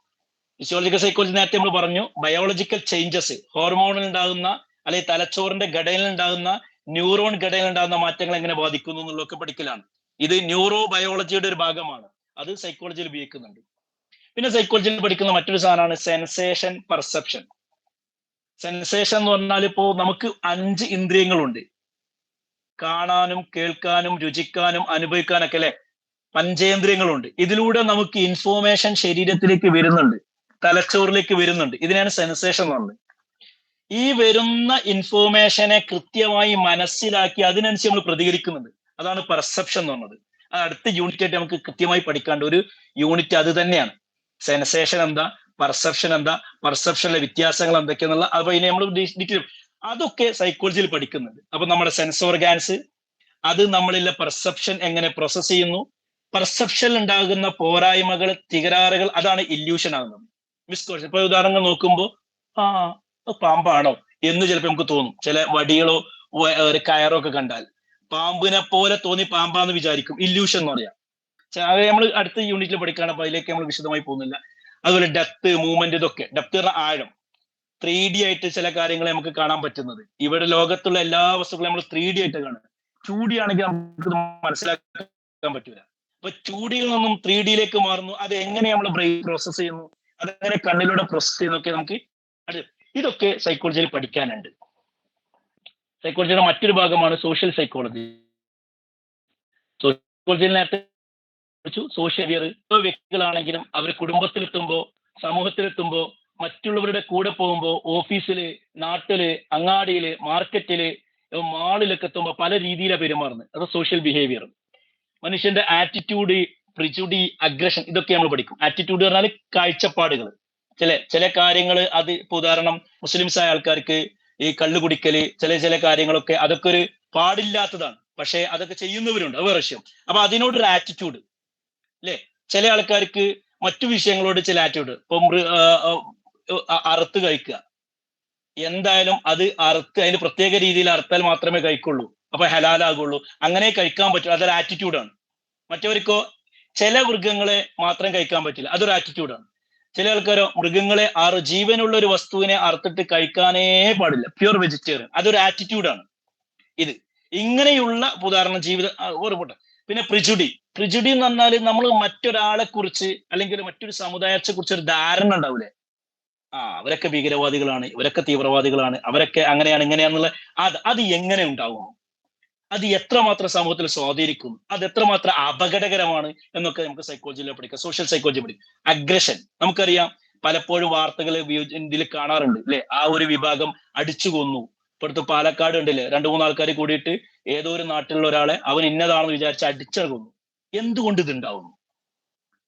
ഫിസിയോളജിക്കൽ സൈക്കോളജി നേരത്തെ നമ്മൾ പറഞ്ഞു, ബയോളജിക്കൽ ചേഞ്ചസ്, ഹോർമോണിൽ ഉണ്ടാകുന്ന അല്ലെങ്കിൽ തലച്ചോറിന്റെ ഘടനയിൽ ഉണ്ടാകുന്ന ന്യൂറോൺ ഘടനയിൽ ഉണ്ടാകുന്ന മാറ്റങ്ങൾ എങ്ങനെ ബാധിക്കുന്നു എന്നുള്ളതൊക്കെ പഠിക്കലാണ്. ഇത് ന്യൂറോ ബയോളജിയുടെ ഒരു ഭാഗമാണ്, അത് സൈക്കോളജിയിൽ ഉപയോഗിക്കുന്നുണ്ട്. പിന്നെ സൈക്കോളജിയിൽ പഠിക്കുന്ന മറ്റൊരു സാധനമാണ് സെൻസേഷൻ പെർസെപ്ഷൻ. സെൻസേഷൻ എന്ന് പറഞ്ഞാൽ ഇപ്പോ നമുക്ക് 5 ഇന്ദ്രിയങ്ങളുണ്ട്, കാണാനും കേൾക്കാനും രുചിക്കാനും അനുഭവിക്കാനൊക്കെ അല്ലെ, പഞ്ചേന്ദ്രിയങ്ങളുണ്ട്. ഇതിലൂടെ നമുക്ക് ഇൻഫോർമേഷൻ ശരീരത്തിലേക്ക് വരുന്നുണ്ട്, തലച്ചോറിലേക്ക് വരുന്നുണ്ട്. ഇതിനാണ് സെൻസേഷൻ എന്ന് പറയുന്നത്. ഈ വരുന്ന ഇൻഫോർമേഷനെ കൃത്യമായി മനസ്സിലാക്കി അതിനനുസരിച്ച് നമ്മൾ പ്രതികരിക്കുന്നുണ്ട്, അതാണ് പെർസെപ്ഷൻ എന്ന് പറയുന്നത്. അത് അടുത്ത യൂണിറ്റ് ആയിട്ട് നമുക്ക് കൃത്യമായി പഠിക്കാണ്ട് ഒരു യൂണിറ്റ് അത് തന്നെയാണ്. സെൻസേഷൻ എന്താ, പെർസെപ്ഷൻ എന്താ, പെർസെപ്ഷനിലെ വ്യത്യാസങ്ങൾ എന്തൊക്കെയാന്നുള്ള അപ്പൊ ഇനി നമ്മൾ ഡീറ്റെയിൽ അതൊക്കെ സൈക്കോളജിയിൽ പഠിക്കുന്നുണ്ട്. അപ്പൊ നമ്മുടെ സെൻസ് ഓർഗാൻസ് അത് നമ്മളിലെ പെർസെപ്ഷൻ എങ്ങനെ പ്രോസസ് ചെയ്യുന്നു, പെർസെപ്ഷനിൽ ഉണ്ടാകുന്ന പോരായ്മകൾ, തികരാറുകൾ, അതാണ് ഇല്യൂഷൻ ആകുന്നത്, മിസ്കോൺസെപ്ഷൻ. ഇപ്പൊ ഉദാഹരണങ്ങൾ നോക്കുമ്പോൾ പാമ്പാണോ എന്ന് ചിലപ്പോൾ നമുക്ക് തോന്നും. ചില വടികളോ ഒരു കയറോ ഒക്കെ കണ്ടാൽ പാമ്പിനെ പോലെ തോന്നി പാമ്പാന്ന് വിചാരിക്കും, ഇല്യൂഷൻ എന്ന് പറയാം. അത് നമ്മൾ അടുത്ത യൂണിറ്റിൽ പഠിക്കുകയാണ്, അപ്പൊ അതിലേക്ക് നമ്മൾ വിശദമായി പോകുന്നില്ല. അതുപോലെ ഡെപ്ത്, മൂവ്മെന്റ്, ഇതൊക്കെ ഡെപ്ത് പറഞ്ഞ ആഴം, 3D ആയിട്ട് ചില കാര്യങ്ങളെ നമുക്ക് കാണാൻ പറ്റുന്നത്. ഇവിടെ ലോകത്തുള്ള എല്ലാ വസ്തുക്കളും നമ്മൾ 3D ആയിട്ട് കാണുക. 2D ആണെങ്കിൽ നമുക്ക് മനസ്സിലാക്കാൻ പറ്റൂല. അപ്പൊ 2Dയിൽ നിന്നും 3Dയിലേക്ക് മാറുന്നു, അത് എങ്ങനെ നമ്മൾ ബ്രെയിൻ പ്രോസസ് ചെയ്യുന്നു, അതെങ്ങനെ കണ്ണിലൂടെ പ്രോസസ് ചെയ്യുന്നൊക്കെ നമുക്ക് ഇതൊക്കെ സൈക്കോളജിയിൽ പഠിക്കാനുണ്ട്. സൈക്കോളജിയുടെ മറ്റൊരു ഭാഗമാണ് സോഷ്യൽ സൈക്കോളജി. സൈക്കോളജിയിൽ നേരത്തെ സോഷ്യൽ വ്യക്തികളാണെങ്കിലും അവർ കുടുംബത്തിലെത്തുമ്പോ, സമൂഹത്തിലെത്തുമ്പോ, മറ്റുള്ളവരുടെ കൂടെ പോകുമ്പോൾ, ഓഫീസില്, നാട്ടില്, അങ്ങാടിയില്, മാർക്കറ്റില്, മാളിലൊക്കെ എത്തുമ്പോൾ പല രീതിയിലാണ് പെരുമാറുന്നത്. അത് സോഷ്യൽ ബിഹേവിയർ. മനുഷ്യന്റെ ആറ്റിറ്റ്യൂഡ്, പ്രിജുഡി, അഗ്രഷൻ, ഇതൊക്കെ നമ്മൾ പഠിക്കും. ആറ്റിറ്റ്യൂഡ് പറഞ്ഞാൽ കാഴ്ചപ്പാടുകൾ, ചില കാര്യങ്ങൾ. അത് ഇപ്പൊ ഉദാഹരണം, മുസ്ലിംസ് ആയ ആൾക്കാർക്ക് ഈ കള്ളു കുടിക്കല്, ചില കാര്യങ്ങളൊക്കെ അതൊക്കെ ഒരു പാടില്ലാത്തതാണ്, പക്ഷെ അതൊക്കെ ചെയ്യുന്നവരുണ്ട്, അത് വേറെ വിഷയം. അപ്പൊ അതിനോടൊരു ആറ്റിറ്റ്യൂഡ് അല്ലെ. ചില ആൾക്കാർക്ക് മറ്റു വിഷയങ്ങളോട് ചില ആറ്റിറ്റ്യൂഡ്. ഇപ്പൊ അറുത്ത് കഴിക്കുക, എന്തായാലും അത് അറുത്ത് അതിന് പ്രത്യേക രീതിയിൽ അറുത്താൽ മാത്രമേ കഴിക്കുള്ളൂ, അപ്പൊ ഹലാലാകുള്ളൂ, അങ്ങനെ കഴിക്കാൻ പറ്റും, അതൊരു ആറ്റിറ്റ്യൂഡാണ്. മറ്റവർക്കോ ചില മൃഗങ്ങളെ മാത്രം കഴിക്കാൻ പറ്റില്ല, അതൊരു ആറ്റിറ്റ്യൂഡാണ്. ചില ആൾക്കാരോ മൃഗങ്ങളെ ജീവനുള്ള ഒരു വസ്തുവിനെ അറുത്തിട്ട് കഴിക്കാനേ പാടില്ല, പ്യുവർ വെജിറ്റേറിയൻ, അതൊരു ആറ്റിറ്റ്യൂഡാണ്. ഇത് ഇങ്ങനെയുള്ള ഉദാഹരണം ജീവിത ഓർമ്മ. പിന്നെ പ്രിജുഡി എന്ന് പറഞ്ഞാൽ നമ്മൾ മറ്റൊരാളെ കുറിച്ച് അല്ലെങ്കിൽ മറ്റൊരു സമുദായത്തെ കുറിച്ച് ഒരു ധാരണ ഉണ്ടാവില്ലേ, അവരൊക്കെ ഭീകരവാദികളാണ്, ഇവരൊക്കെ തീവ്രവാദികളാണ്, അവരൊക്കെ അങ്ങനെയാണ് ഇങ്ങനെയാന്നുള്ള അത് എങ്ങനെ ഉണ്ടാവും, അത് എത്രമാത്രം സമൂഹത്തിൽ സ്വാധീനിക്കും, അത് എത്രമാത്രം അപകടകരമാണ് എന്നൊക്കെ നമുക്ക് സൈക്കോളജിയിൽ പഠിക്കാം, സോഷ്യൽ സൈക്കോളജി പഠിക്കും. അഗ്രഷൻ നമുക്കറിയാം, പലപ്പോഴും വാർത്തകൾ ഇതിൽ കാണാറുണ്ട് അല്ലെ, ആ ഒരു വിഭാഗം അടിച്ചു കൊന്നു. ഇപ്പോഴത്തെ പാലക്കാട് ഉണ്ടല്ലേ, 2-3 ആൾക്കാർ കൂടിയിട്ട് ഏതോ ഒരു നാട്ടിലുള്ള ഒരാളെ അവൻ ഇന്നതാണെന്ന് വിചാരിച്ച് അടിച്ചു കൊന്നു. എന്തുകൊണ്ട് ഇത് ഉണ്ടാവുന്നു?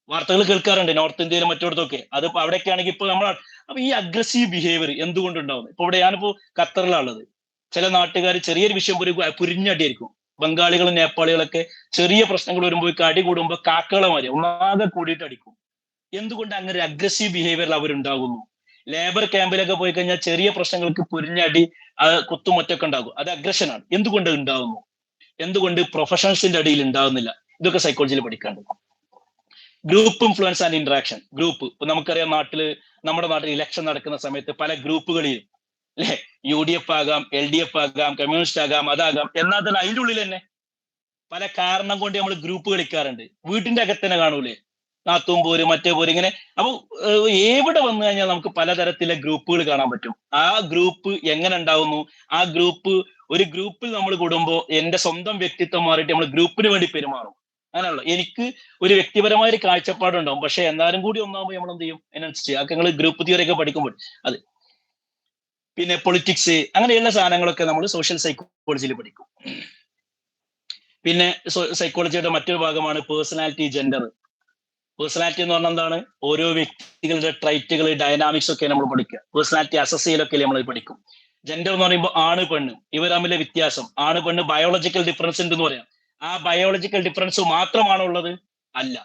വാർത്തകൾ കേൾക്കാറുണ്ട് നോർത്ത് ഇന്ത്യയിലും മറ്റോടത്തൊക്കെ. അത് അവിടെയൊക്കെ ആണെങ്കിൽ ഇപ്പൊ നമ്മൾ അപ്പൊ ഈ അഗ്രസീവ് ബിഹേവിയർ എന്തുകൊണ്ട് ഉണ്ടാവുന്നത്? ഇപ്പൊ ഇവിടെ ഞാനിപ്പോ ഖത്തറിലുള്ളത്, ചില നാട്ടുകാർ ചെറിയൊരു വിഷയം പുരിഞ്ഞടിയായിരിക്കും. ബംഗാളികളും നേപ്പാളികളൊക്കെ ചെറിയ പ്രശ്നങ്ങൾ വരുമ്പോൾ അടി കൂടുമ്പോൾ കാക്കകളെ മാതിരി ഒന്നാകെ കൂടിയിട്ട് അടിക്കും. എന്തുകൊണ്ട് അങ്ങനെ ഒരു അഗ്രസീവ് ബിഹേവിയറിൽ അവരുണ്ടാകുന്നു? ലേബർ ക്യാമ്പിലൊക്കെ പോയി കഴിഞ്ഞാൽ ചെറിയ പ്രശ്നങ്ങൾക്ക് പുരിഞ്ഞടി, കുത്തുമൊറ്റൊക്കെ ഉണ്ടാകും, അത് അഗ്രഷനാണ്. എന്തുകൊണ്ട് ഉണ്ടാകുന്നു? എന്തുകൊണ്ട് പ്രൊഫഷണൽസിന്റെ അടിയിൽ ഉണ്ടാകുന്നില്ല? ഇതൊക്കെ സൈക്കോളജിയിൽ പഠിക്കാണ്ട്. Group influence and interaction. Group, ഇപ്പൊ നമുക്കറിയാം നമ്മുടെ നാട്ടിൽ ഇലക്ഷൻ നടക്കുന്ന സമയത്ത് പല ഗ്രൂപ്പുകളിലും അല്ലെ, UDF ആകാം, LDF ആകാം, കമ്മ്യൂണിസ്റ്റ് ആകാം, അതാകാം. എന്നാൽ തന്നെ അതിൻ്റെ ഉള്ളിൽ തന്നെ പല കാരണം കൊണ്ട് നമ്മൾ ഗ്രൂപ്പ് കളിക്കാറുണ്ട്. വീട്ടിന്റെ അകത്ത് തന്നെ കാണൂലേ, നാത്തും പോര്, മറ്റേ പോര്, ഇങ്ങനെ. അപ്പൊ എവിടെ വന്നു കഴിഞ്ഞാൽ നമുക്ക് പലതരത്തിലെ ഗ്രൂപ്പുകൾ കാണാൻ പറ്റും. ആ ഗ്രൂപ്പ് എങ്ങനെ ഉണ്ടാവുന്നു? ആ ഒരു ഗ്രൂപ്പിൽ നമ്മൾ കൂടുമ്പോൾ എന്റെ സ്വന്തം വ്യക്തിത്വം മാറിയിട്ട് നമ്മൾ ഗ്രൂപ്പിന് വേണ്ടി പെരുമാറും. അങ്ങനെയുള്ള എനിക്ക് ഒരു വ്യക്തിപരമായ ഒരു കാഴ്ചപ്പാടുണ്ടാവും, പക്ഷെ എന്നാലും കൂടി ഒന്നാകുമ്പോൾ നമ്മൾ എന്ത് ചെയ്യും, അതിനനുസരിച്ച് അതൊക്കെ നിങ്ങൾ ഗ്രൂപ്പ് തിയറി ഒക്കെ പഠിക്കുമ്പോൾ അത്. പിന്നെ പൊളിറ്റിക്സ്, അങ്ങനെയുള്ള സാധനങ്ങളൊക്കെ നമ്മൾ സോഷ്യൽ സൈക്കോളജിയിൽ പഠിക്കും. പിന്നെ സൈക്കോളജിയുടെ മറ്റൊരു ഭാഗമാണ് പേഴ്സണാലിറ്റി, ജെൻഡർ. പേഴ്സണാലിറ്റി എന്ന് പറഞ്ഞാൽ എന്താണ്? ഓരോ വ്യക്തികളുടെ ട്രൈറ്റുകൾ, ഡൈനാമിക്സ് ഒക്കെ നമ്മൾ പഠിക്കുക. പേഴ്സണാലിറ്റി അസസ് ചെയ്യലൊക്കെ നമ്മൾ പഠിക്കും. ജെൻഡർ എന്ന് പറയുമ്പോൾ ആണ് പെണ്ണ് ഇവർ തമ്മിലെ വ്യത്യാസം, ആണ് പെണ്ണ് ബയോളജിക്കൽ ഡിഫറൻസ് ഉണ്ടെന്ന് പറയാം. ആ ബയോളജിക്കൽ ഡിഫറൻസ് മാത്രമാണോ ഉള്ളത്? അല്ല,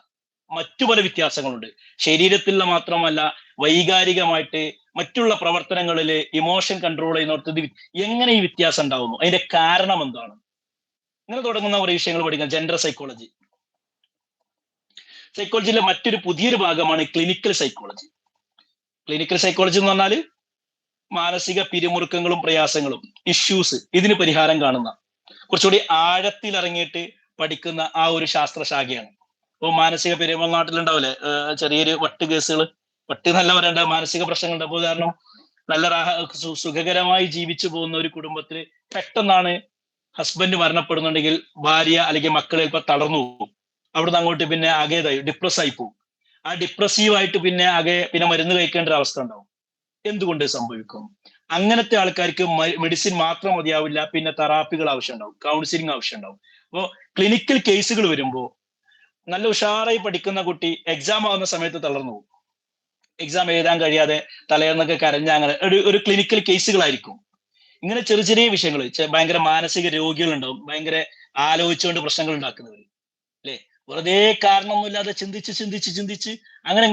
മറ്റു പല വ്യത്യാസങ്ങളുണ്ട്. ശരീരത്തിലുള്ള മാത്രമല്ല, വൈകാരികമായിട്ട് മറ്റുള്ള പ്രവർത്തനങ്ങളിൽ ഇമോഷൻ കൺട്രോൾ ചെയ്യുന്നിടത്ത് എങ്ങനെ ഈ വ്യത്യാസം ഉണ്ടാവുന്നു, അതിന്റെ കാരണം എന്താണ്, ഇങ്ങനെ തുടങ്ങുന്ന കുറേ വിഷയങ്ങൾ പഠിക്കാം. Gender psychology. സൈക്കോളജിയിലെ മറ്റൊരു പുതിയൊരു ഭാഗമാണ് ക്ലിനിക്കൽ സൈക്കോളജി. ക്ലിനിക്കൽ സൈക്കോളജി എന്ന് പറഞ്ഞാൽ മാനസിക പിരിമുറുക്കങ്ങളും പ്രയാസങ്ങളും, ഇഷ്യൂസ്, ഇതിന് പരിഹാരം കാണുന്ന, കുറച്ചുകൂടി ആഴത്തിൽ ഇറങ്ങിയിട്ട് പഠിക്കുന്ന ആ ഒരു ശാസ്ത്രശാഖയാണ്. ഇപ്പോൾ മാനസിക നാട്ടിലുണ്ടാവില്ലേ ചെറിയൊരു വട്ട് കേസുകൾ, വട്ട് നല്ല പറയേണ്ട മാനസിക പ്രശ്നങ്ങളുണ്ട്. അപ്പോൾ ഉദാഹരണം, നല്ല സുഖകരമായി ജീവിച്ചു പോകുന്ന ഒരു കുടുംബത്തിൽ പെട്ടെന്നാണ് ഹസ്ബൻഡ് മരണപ്പെടുന്നുണ്ടെങ്കിൽ ഭാര്യ അല്ലെങ്കിൽ മക്കൾ ചിലപ്പോൾ തളർന്നു പോകും. അവിടുന്ന് അങ്ങോട്ട് പിന്നെ ആകേതായി ഡിപ്രസ് ആയി പോകും. ആ ഡിപ്രസീവായിട്ട് പിന്നെ മരുന്ന് കഴിക്കേണ്ട ഒരു അവസ്ഥ ഉണ്ടാവും. എന്തുകൊണ്ട് സംഭവിക്കും? അങ്ങനത്തെ ആൾക്കാർക്ക് മെഡിസിൻ മാത്രം മതിയാവില്ല, പിന്നെ തെറാപ്പികൾ ആവശ്യമുണ്ടാവും, കൗൺസിലിംഗ് ആവശ്യമുണ്ടാവും. അപ്പോൾ ക്ലിനിക്കൽ കേസുകൾ വരുമ്പോൾ നല്ല ഉഷാറായി പഠിക്കുന്ന കുട്ടി എക്സാം ആവുന്ന സമയത്ത് തളർന്നു പോകും. എക്സാം എഴുതാൻ കഴിയാതെ തലേന്നൊക്കെ കരഞ്ഞ അങ്ങനെ ഒരു ക്ലിനിക്കൽ കേസുകളായിരിക്കും. ഇങ്ങനെ ചെറിയ ചെറിയ വിഷയങ്ങൾ, ഭയങ്കര മാനസിക രോഗികളുണ്ടാവും, ഭയങ്കര ആലോചിച്ചുകൊണ്ട് പ്രശ്നങ്ങൾ ഉണ്ടാക്കുന്നവർ, അല്ലെ? വെറുതെ കാരണമൊന്നുമില്ലാതെ ചിന്തിച്ച് അങ്ങനെ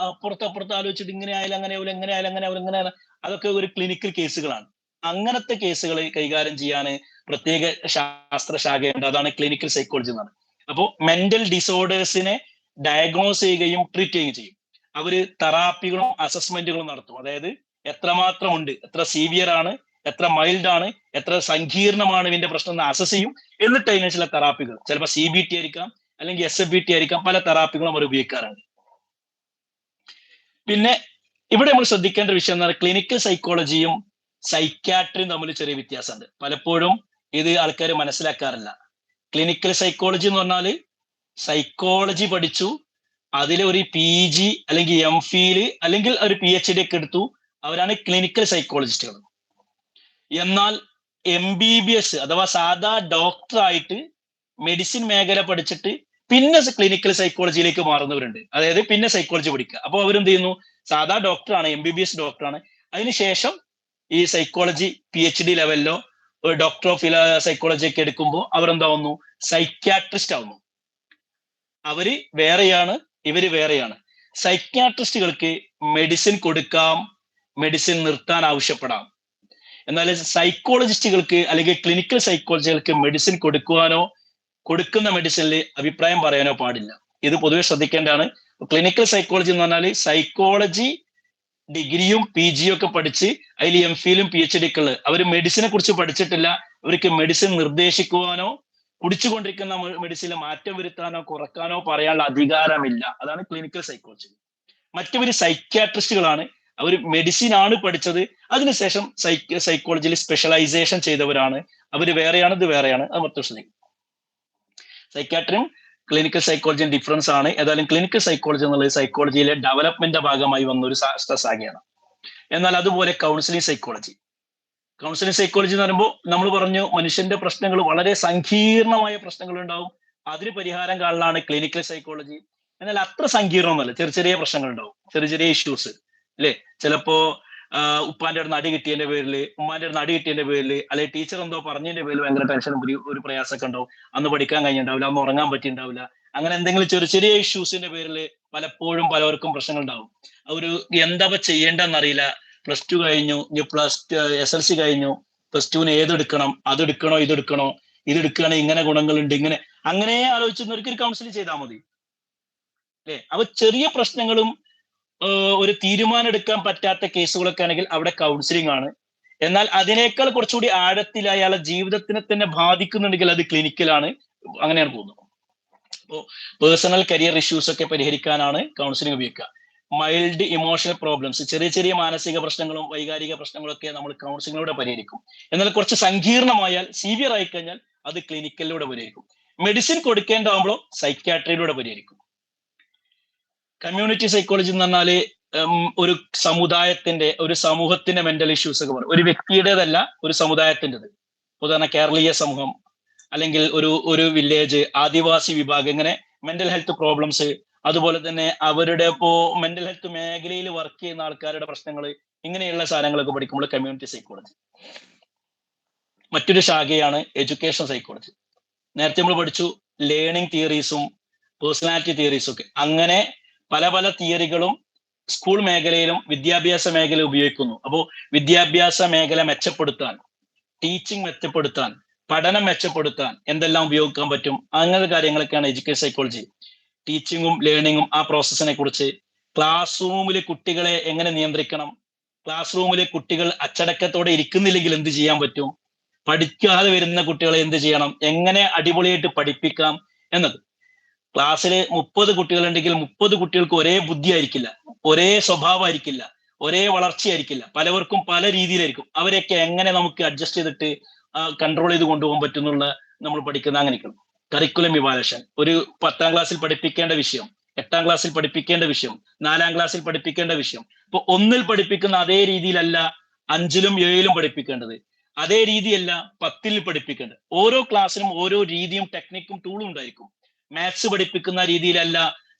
അപ്പുറത്ത് ആലോചിച്ചിട്ട് ഇങ്ങനെ ആയാലും അങ്ങനെ ആവില്ല, എങ്ങനെ ആയാലും അങ്ങനെ ആവില്ല, ഇങ്ങനെ, അതൊക്കെ ഒരു ക്ലിനിക്കൽ കേസുകളാണ്. അങ്ങനത്തെ കേസുകൾ കൈകാര്യം ചെയ്യാൻ പ്രത്യേക ശാസ്ത്രശാഖയുണ്ട്. അതാണ് ക്ലിനിക്കൽ സൈക്കോളജി എന്നാണ്. അപ്പോൾ മെന്റൽ ഡിസോർഡേഴ്സിനെ ഡയഗ്നോസ് ചെയ്യുകയും ട്രീറ്റ് ചെയ്യുകയും ചെയ്യും. അവര് തെറാപ്പികളും അസസ്മെന്റുകളും നടത്തും. അതായത് എത്രമാത്രം ഉണ്ട്, എത്ര സീവിയർ ആണ്, എത്ര മൈൽഡ് ആണ്, എത്ര സങ്കീർണമാണ് ഇതിന്റെ പ്രശ്നം എന്ന് അസസ് ചെയ്യും. എന്നിട്ട് അതിന് ചില തെറാപ്പികൾ, ചിലപ്പോൾ CBT ആയിരിക്കാം, അല്ലെങ്കിൽ SFBT ആയിരിക്കാം, പല തെറാപ്പികളും അവർ ഉപയോഗിക്കാറുണ്ട്. പിന്നെ ഇവിടെ നമ്മൾ ശ്രദ്ധിക്കേണ്ട വിഷയം എന്ന് പറഞ്ഞാൽ ക്ലിനിക്കൽ സൈക്കോളജിയും സൈക്യാട്രിയും തമ്മിൽ ചെറിയ വ്യത്യാസമുണ്ട്. പലപ്പോഴും ഇത് ആൾക്കാർ മനസ്സിലാക്കാറില്ല. ക്ലിനിക്കൽ സൈക്കോളജി എന്ന് പറഞ്ഞാൽ സൈക്കോളജി പഠിച്ചു, അതിൽ ഒരു PG അല്ലെങ്കിൽ MPhil അല്ലെങ്കിൽ ഒരു PhD ഒക്കെ എടുത്തു, അവരാണ് ക്ലിനിക്കൽ സൈക്കോളജിസ്റ്റുകൾ. എന്നാൽ MBBS അഥവാ സാധാ ഡോക്ടറായിട്ട് മെഡിസിൻ മേഖല പഠിച്ചിട്ട് പിന്നെ ക്ലിനിക്കൽ സൈക്കോളജിയിലേക്ക് മാറുന്നവരുണ്ട്. അതായത് പിന്നെ സൈക്കോളജി പഠിക്കുക. അപ്പോൾ അവരെന്ത് ചെയ്യുന്നു, സാധാ ഡോക്ടറാണ്, MBBS ഡോക്ടറാണ്, അതിനുശേഷം ഈ സൈക്കോളജി PhD ലെവലിലോ ഡോക്ടർ ഓഫ് സൈക്കോളജി ഒക്കെ എടുക്കുമ്പോൾ അവരെന്താവുന്നു, സൈക്യാട്രിസ്റ്റ് ആവുന്നു. അവര് വേറെയാണ്, ഇവര് വേറെയാണ്. സൈക്യാട്രിസ്റ്റുകൾക്ക് മെഡിസിൻ കൊടുക്കാം, മെഡിസിൻ നിർത്താൻ ആവശ്യപ്പെടാം. എന്നാൽ സൈക്കോളജിസ്റ്റുകൾക്ക് അല്ലെങ്കിൽ ക്ലിനിക്കൽ സൈക്കോളജികൾക്ക് മെഡിസിൻ കൊടുക്കുവാനോ കൊടുക്കുന്ന മെഡിസിനിൽ അഭിപ്രായം പറയാനോ പാടില്ല. ഇത് പൊതുവെ ശ്രദ്ധിക്കേണ്ടതാണ്. ക്ലിനിക്കൽ സൈക്കോളജി എന്ന് പറഞ്ഞാൽ സൈക്കോളജി ഡിഗ്രിയും PG ഒക്കെ പഠിച്ച് അതിൽ MPhil PhD ഒക്കെ ഉള്ളത്, അവർ മെഡിസിനെ കുറിച്ച് പഠിച്ചിട്ടില്ല. അവർക്ക് മെഡിസിൻ നിർദ്ദേശിക്കുവാനോ കുടിച്ചുകൊണ്ടിരിക്കുന്ന മെഡിസിനിൽ മാറ്റം വരുത്താനോ കുറക്കാനോ പറയാനുള്ള അധികാരമില്ല. അതാണ് ക്ലിനിക്കൽ സൈക്കോളജി. മറ്റവര് സൈക്യാട്രിസ്റ്റുകളാണ്, അവർ മെഡിസിൻ ആണ് പഠിച്ചത്, അതിനുശേഷം സൈക്കോളജിയിൽ സ്പെഷ്യലൈസേഷൻ ചെയ്തവരാണ്. അവര് വേറെയാണ്, ഇത് വേറെയാണ്. അത് മൊത്തം ശ്രദ്ധിക്കും. സൈക്യാട്രിയും ക്ലിനിക്കൽ സൈക്കോളജിയും ഡിഫറൻസ് ആണ്. ഏതായാലും ക്ലിനിക്കൽ സൈക്കോളജി എന്നുള്ളത് സൈക്കോളജിയിലെ ഡെവലപ്മെന്റിന്റെ ഭാഗമായി വന്ന ഒരു ശാസ്ത്രശാഖയാണ്. എന്നാൽ അതുപോലെ കൗൺസിലിംഗ് സൈക്കോളജി എന്ന് പറയുമ്പോൾ നമ്മൾ പറഞ്ഞു, മനുഷ്യന്റെ പ്രശ്നങ്ങൾ വളരെ സങ്കീർണമായ പ്രശ്നങ്ങൾ ഉണ്ടാവും, അതിന് പരിഹാരം കാണലാണ് ക്ലിനിക്കൽ സൈക്കോളജി. എന്നാൽ അത്ര സങ്കീർണമൊന്നുമല്ല, ചെറിയ ചെറിയ പ്രശ്നങ്ങൾ ഉണ്ടാവും, ചെറിയ ചെറിയ ഇഷ്യൂസ്, അല്ലെ? ചിലപ്പോ ഉപ്പാന്റെ അടുത്ത് അടി കിട്ടിയതിന്റെ പേരിൽ, ഉമ്മാന്റെ അടുത്ത് അടി കിട്ടിയതിന്റെ പേരിൽ, അല്ലെങ്കിൽ ടീച്ചർ എന്തോ പറഞ്ഞതിന്റെ പേരിൽ ഭയങ്കര ടെൻഷനും ഒരു പ്രയാസമൊക്കെ ഉണ്ടാവും. അന്ന് പഠിക്കാൻ കഴിഞ്ഞിട്ടുണ്ടാവില്ല, അന്ന് ഉറങ്ങാൻ പറ്റിയിട്ടുണ്ടാവില്ല. അങ്ങനെ എന്തെങ്കിലും ചെറിയ ചെറിയ ഇഷ്യൂസിന്റെ പേരിൽ പലപ്പോഴും പലവർക്കും പ്രശ്നങ്ങൾ ഉണ്ടാവും. ഒരു എന്താ ചെയ്യേണ്ടെന്നറിയില്ല. +2 കഴിഞ്ഞു, ഇനി SLC കഴിഞ്ഞു, +2 ഏതെടുക്കണം, അതെടുക്കണോ ഇതെടുക്കണോ, ഇതെടുക്കുകയാണെങ്കിൽ ഇങ്ങനെ ഗുണങ്ങളുണ്ട്, ഇങ്ങനെ അങ്ങനെ ആലോചിച്ചവർക്ക് ഒരു കൗൺസിലിംഗ് ചെയ്താൽ മതി, അല്ലെ? അവ ചെറിയ പ്രശ്നങ്ങളും ഒരു തീരുമാനം എടുക്കാൻ പറ്റാത്ത കേസുകളൊക്കെ ആണെങ്കിൽ അവിടെ കൗൺസിലിംഗ് ആണ്. എന്നാൽ അതിനേക്കാൾ കുറച്ചുകൂടി ആഴത്തിൽ അയാളെ ജീവിതത്തിനെ തന്നെ ബാധിക്കുന്നുണ്ടെങ്കിൽ അത് ക്ലിനിക്കലാണ്. അങ്ങനെയാണ് പോകുന്നത്. അപ്പോൾ പേഴ്സണൽ കരിയർ ഇഷ്യൂസ് ഒക്കെ പരിഹരിക്കാനാണ് കൗൺസിലിംഗ് ഉപയോഗിക്കുക. മൈൽഡ് ഇമോഷണൽ പ്രോബ്ലംസ്, ചെറിയ ചെറിയ മാനസിക പ്രശ്നങ്ങളും വൈകാരിക പ്രശ്നങ്ങളൊക്കെ നമ്മൾ കൗൺസിലിങ്ങിലൂടെ പരിഹരിക്കും. എന്നാൽ കുറച്ച് സങ്കീർണമായാൽ, സീവിയർ ആയി കഴിഞ്ഞാൽ അത് ക്ലിനിക്കലിലൂടെ പരിഹരിക്കും. മെഡിസിൻ കൊടുക്കേണ്ടാവുമ്പോൾ സൈക്യാട്രിയിലൂടെ പരിഹരിക്കും. കമ്മ്യൂണിറ്റി സൈക്കോളജി എന്ന് പറഞ്ഞാല് ഒരു സമുദായത്തിന്റെ, ഒരു സമൂഹത്തിന്റെ മെന്റൽ ഇഷ്യൂസ് ഒക്കെ പറയും. ഒരു വ്യക്തിയുടേതല്ല, ഒരു സമുദായത്തിൻ്റെത്. ഉദാഹരണം കേരളീയ സമൂഹം, അല്ലെങ്കിൽ ഒരു വില്ലേജ്, ആദിവാസി വിഭാഗം, ഇങ്ങനെ മെന്റൽ ഹെൽത്ത് പ്രോബ്ലംസ്, അതുപോലെ തന്നെ അവരുടെ മെന്റൽ ഹെൽത്ത് മേഖലയിൽ വർക്ക് ചെയ്യുന്ന ആൾക്കാരുടെ പ്രശ്നങ്ങൾ, ഇങ്ങനെയുള്ള സാധനങ്ങളൊക്കെ പഠിക്കുമ്പോൾ കമ്മ്യൂണിറ്റി സൈക്കോളജി. മറ്റൊരു ശാഖയാണ് എഡ്യൂക്കേഷൻ സൈക്കോളജി. നേരത്തെ നമ്മൾ പഠിച്ചു ലേണിംഗ് തിയറീസും പേഴ്സണാലിറ്റി തിയറീസും ഒക്കെ. അങ്ങനെ പല പല തിയറികളും സ്കൂൾ മേഖലയിലും വിദ്യാഭ്യാസ മേഖല ഉപയോഗിക്കുന്നു. അപ്പോൾ വിദ്യാഭ്യാസ മേഖല മെച്ചപ്പെടുത്താൻ, ടീച്ചിങ് മെച്ചപ്പെടുത്താൻ, പഠനം മെച്ചപ്പെടുത്താൻ എന്തെല്ലാം ഉപയോഗിക്കാൻ പറ്റും, അങ്ങനത്തെ കാര്യങ്ങളൊക്കെയാണ് എഡ്യൂക്കേഷൻ സൈക്കോളജി. ടീച്ചിങ്ങും ലേണിങ്ങും ആ പ്രോസസ്സിനെ കുറിച്ച്, ക്ലാസ് റൂമിൽ കുട്ടികളെ എങ്ങനെ നിയന്ത്രിക്കണം, ക്ലാസ് റൂമിലെ കുട്ടികൾ അച്ചടക്കത്തോടെ ഇരിക്കുന്നില്ലെങ്കിൽ എന്ത് ചെയ്യാൻ പറ്റും, പഠിക്കാതെ വരുന്ന കുട്ടികളെ എന്ത് ചെയ്യണം, എങ്ങനെ അടിപൊളിയായിട്ട് പഠിപ്പിക്കാം എന്നത്. ക്ലാസ്സിൽ 30 കുട്ടികളുണ്ടെങ്കിൽ 30 കുട്ടികൾക്ക് ഒരേ ബുദ്ധി ആയിരിക്കില്ല, ഒരേ സ്വഭാവമായിരിക്കില്ല, ഒരേ വളർച്ചയായിരിക്കില്ല, പലവർക്കും പല രീതിയിലായിരിക്കും. അവരെയൊക്കെ എങ്ങനെ നമുക്ക് അഡ്ജസ്റ്റ് ചെയ്തിട്ട് കൺട്രോൾ ചെയ്ത് കൊണ്ടുപോകാൻ പറ്റുന്നുള്ള നമ്മൾ പഠിക്കുന്ന അങ്ങനെയൊക്കെ. കരിക്കുലം ഇവാലുവേഷൻ, ഒരു 10ാം ക്ലാസ്സിൽ പഠിപ്പിക്കേണ്ട വിഷയം 8ാം ക്ലാസ്സിൽ പഠിപ്പിക്കേണ്ട വിഷയം 4ാം ക്ലാസ്സിൽ പഠിപ്പിക്കേണ്ട വിഷയം ഇപ്പൊ 1ൽ പഠിപ്പിക്കുന്ന അതേ രീതിയിലല്ല 5ലും 7ലും പഠിപ്പിക്കേണ്ടത്, അതേ രീതിയല്ല 10ൽ പഠിപ്പിക്കേണ്ടത്. ഓരോ ക്ലാസ്സിനും ഓരോ രീതിയും ടെക്നിക്കും ടൂളും ഉണ്ടായിരിക്കും. മാത്സ് പഠിപ്പിക്കുന്ന രീതിയിലല്ല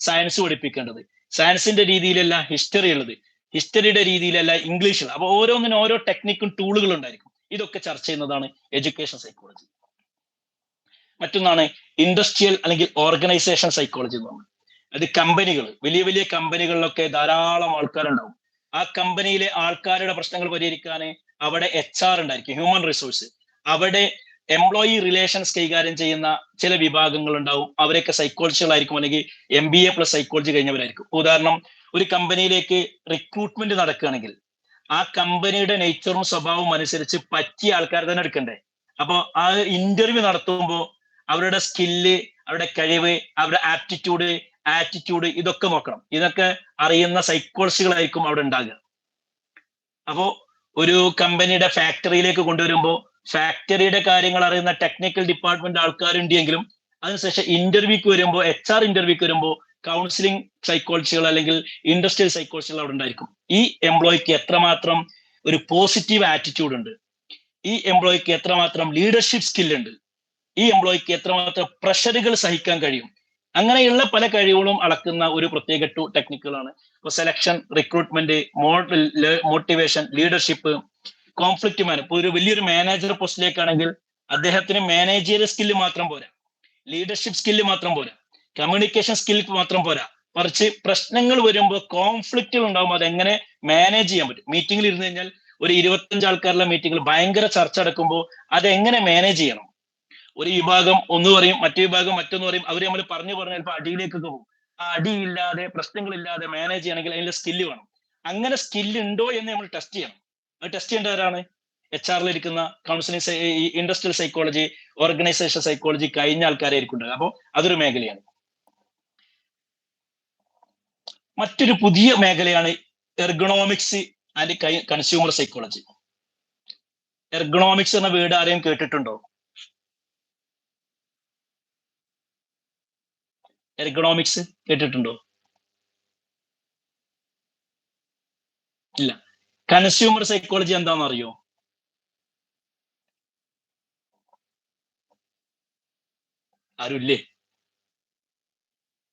സയൻസ് പഠിപ്പിക്കേണ്ടത്, സയൻസിന്റെ രീതിയിലല്ല ഹിസ്റ്ററി ഉള്ളത്, ഹിസ്റ്ററിയുടെ രീതിയിലല്ല ഇംഗ്ലീഷ്. അപ്പൊ ഓരോന്നിനും ഓരോ ടെക്നിക്കും ടൂളുകൾ ഉണ്ടായിരിക്കും. ഇതൊക്കെ ചർച്ച ചെയ്യുന്നതാണ് എഡ്യൂക്കേഷൻ സൈക്കോളജി. മറ്റൊന്നാണ് ഇൻഡസ്ട്രിയൽ അല്ലെങ്കിൽ ഓർഗനൈസേഷൻ സൈക്കോളജി എന്ന് പറയുന്നത്. അത് കമ്പനികൾ, വലിയ വലിയ കമ്പനികളിലൊക്കെ ധാരാളം ആൾക്കാരുണ്ടാവും. ആ കമ്പനിയിലെ ആൾക്കാരുടെ പ്രശ്നങ്ങൾ പരിഹരിക്കാൻ അവിടെ HR ഉണ്ടായിരിക്കും, ഹ്യൂമൻ റിസോഴ്സ്. അവിടെ എംപ്ലോയി റിലേഷൻസ് കൈകാര്യം ചെയ്യുന്ന ചില വിഭാഗങ്ങൾ ഉണ്ടാവും. അവരൊക്കെ സൈക്കോളജികളായിരിക്കും, അല്ലെങ്കിൽ MBA+ സൈക്കോളജി കഴിഞ്ഞവരായിരിക്കും. ഉദാഹരണം, ഒരു കമ്പനിയിലേക്ക് റിക്രൂട്ട്മെന്റ് നടക്കുകയാണെങ്കിൽ ആ കമ്പനിയുടെ നേച്ചറും സ്വഭാവവും അനുസരിച്ച് പറ്റിയ ആൾക്കാരെ തന്നെ എടുക്കണ്ടേ. അപ്പൊ ആ ഇന്റർവ്യൂ നടത്തുമ്പോൾ അവരുടെ സ്കില്ല്, അവരുടെ കഴിവ്, അവരുടെ ആറ്റിറ്റ്യൂഡ് ഇതൊക്കെ നോക്കണം. ഇതൊക്കെ അറിയുന്ന സൈക്കോളജികളായിരിക്കും അവിടെ ഉണ്ടാകുക. അപ്പോ ഒരു കമ്പനിയുടെ ഫാക്ടറിയിലേക്ക് കൊണ്ടുവരുമ്പോൾ ഫാക്ടറിയുടെ കാര്യങ്ങൾ അറിയുന്ന ടെക്നിക്കൽ ഡിപ്പാർട്ട്മെന്റ് ആൾക്കാരുണ്ടെങ്കിലും അതിനുശേഷം ഇന്റർവ്യൂക്ക് വരുമ്പോൾ HR ഇന്റർവ്യൂക്ക് വരുമ്പോൾ കൗൺസിലിംഗ് സൈക്കോളജികൾ അല്ലെങ്കിൽ ഇൻഡസ്ട്രിയൽ സൈക്കോളജികൾ അവിടെ ഉണ്ടായിരിക്കും. ഈ എംപ്ലോയിക്ക് എത്രമാത്രം ഒരു പോസിറ്റീവ് ആറ്റിറ്റ്യൂഡ് ഉണ്ട്, ഈ എംപ്ലോയിക്ക് എത്രമാത്രം ലീഡർഷിപ്പ് സ്കിൽ ഉണ്ട്, ഈ എംപ്ലോയിക്ക് എത്രമാത്രം പ്രഷറുകൾ സഹിക്കാൻ കഴിയും, അങ്ങനെയുള്ള പല കഴിവുകളും അളക്കുന്ന ഒരു പ്രത്യേക ടെക്നിക്കുകളാണ്. ഇപ്പൊ selection, recruitment, motivation, leadership, conflict ഇപ്പൊ ഒരു വലിയൊരു മാനേജർ പോസ്റ്റിലേക്കാണെങ്കിൽ അദ്ദേഹത്തിന് മാനേജറിയൽ സ്കില്ല് മാത്രം പോരാ, ലീഡർഷിപ്പ് സ്കില്ല് മാത്രം പോരാ, കമ്മ്യൂണിക്കേഷൻ സ്കില്ല് മാത്രം പോരാ, മറിച്ച് പ്രശ്നങ്ങൾ വരുമ്പോൾ കോൺഫ്ലിക്റ്റുകൾ ഉണ്ടാകുമ്പോൾ അതെങ്ങനെ മാനേജ് ചെയ്യാൻ പറ്റും. മീറ്റിംഗിൽ ഇരുന്ന് കഴിഞ്ഞാൽ ഒരു 25 ആൾക്കാരുടെ മീറ്റിംഗിൽ ഭയങ്കര ചർച്ച നടക്കുമ്പോൾ അതെങ്ങനെ മാനേജ് ചെയ്യണം. ഒരു വിഭാഗം ഒന്ന് പറയും, മറ്റു വിഭാഗം മറ്റൊന്ന് പറയും, അവർ നമ്മൾ പറഞ്ഞു ചിലപ്പോൾ അടിയിലേക്കൊക്കെ പോകും. ആ അടിയില്ലാതെ, പ്രശ്നങ്ങളില്ലാതെ മാനേജ് ചെയ്യണമെങ്കിൽ അതിന്റെ സ്കില്ല് വേണം. അങ്ങനെ സ്കില്ല് ഉണ്ടോ എന്ന് നമ്മൾ ടെസ്റ്റ് ചെയ്യണം. അത് ടെസ്റ്റ് ചെയ്യേണ്ടവരാണ് HR ഇരിക്കുന്ന counselling, industrial psychology, organisation psychology കഴിഞ്ഞ ആൾക്കാരായിരിക്കും ഉണ്ടാകുക. അപ്പോൾ അതൊരു മേഖലയാണ്. മറ്റൊരു പുതിയ മേഖലയാണ് ergonomics and consumer psychology. Ergonomics എന്ന വേർഡ് ആരെയും കേട്ടിട്ടുണ്ടോ? എർഗണോമിക്സ് കേട്ടിട്ടുണ്ടോ? ഇല്ല. കൺസ്യൂമർ സൈക്കോളജി എന്താണെന്ന് അറിയോ? ആരുമില്ലേ?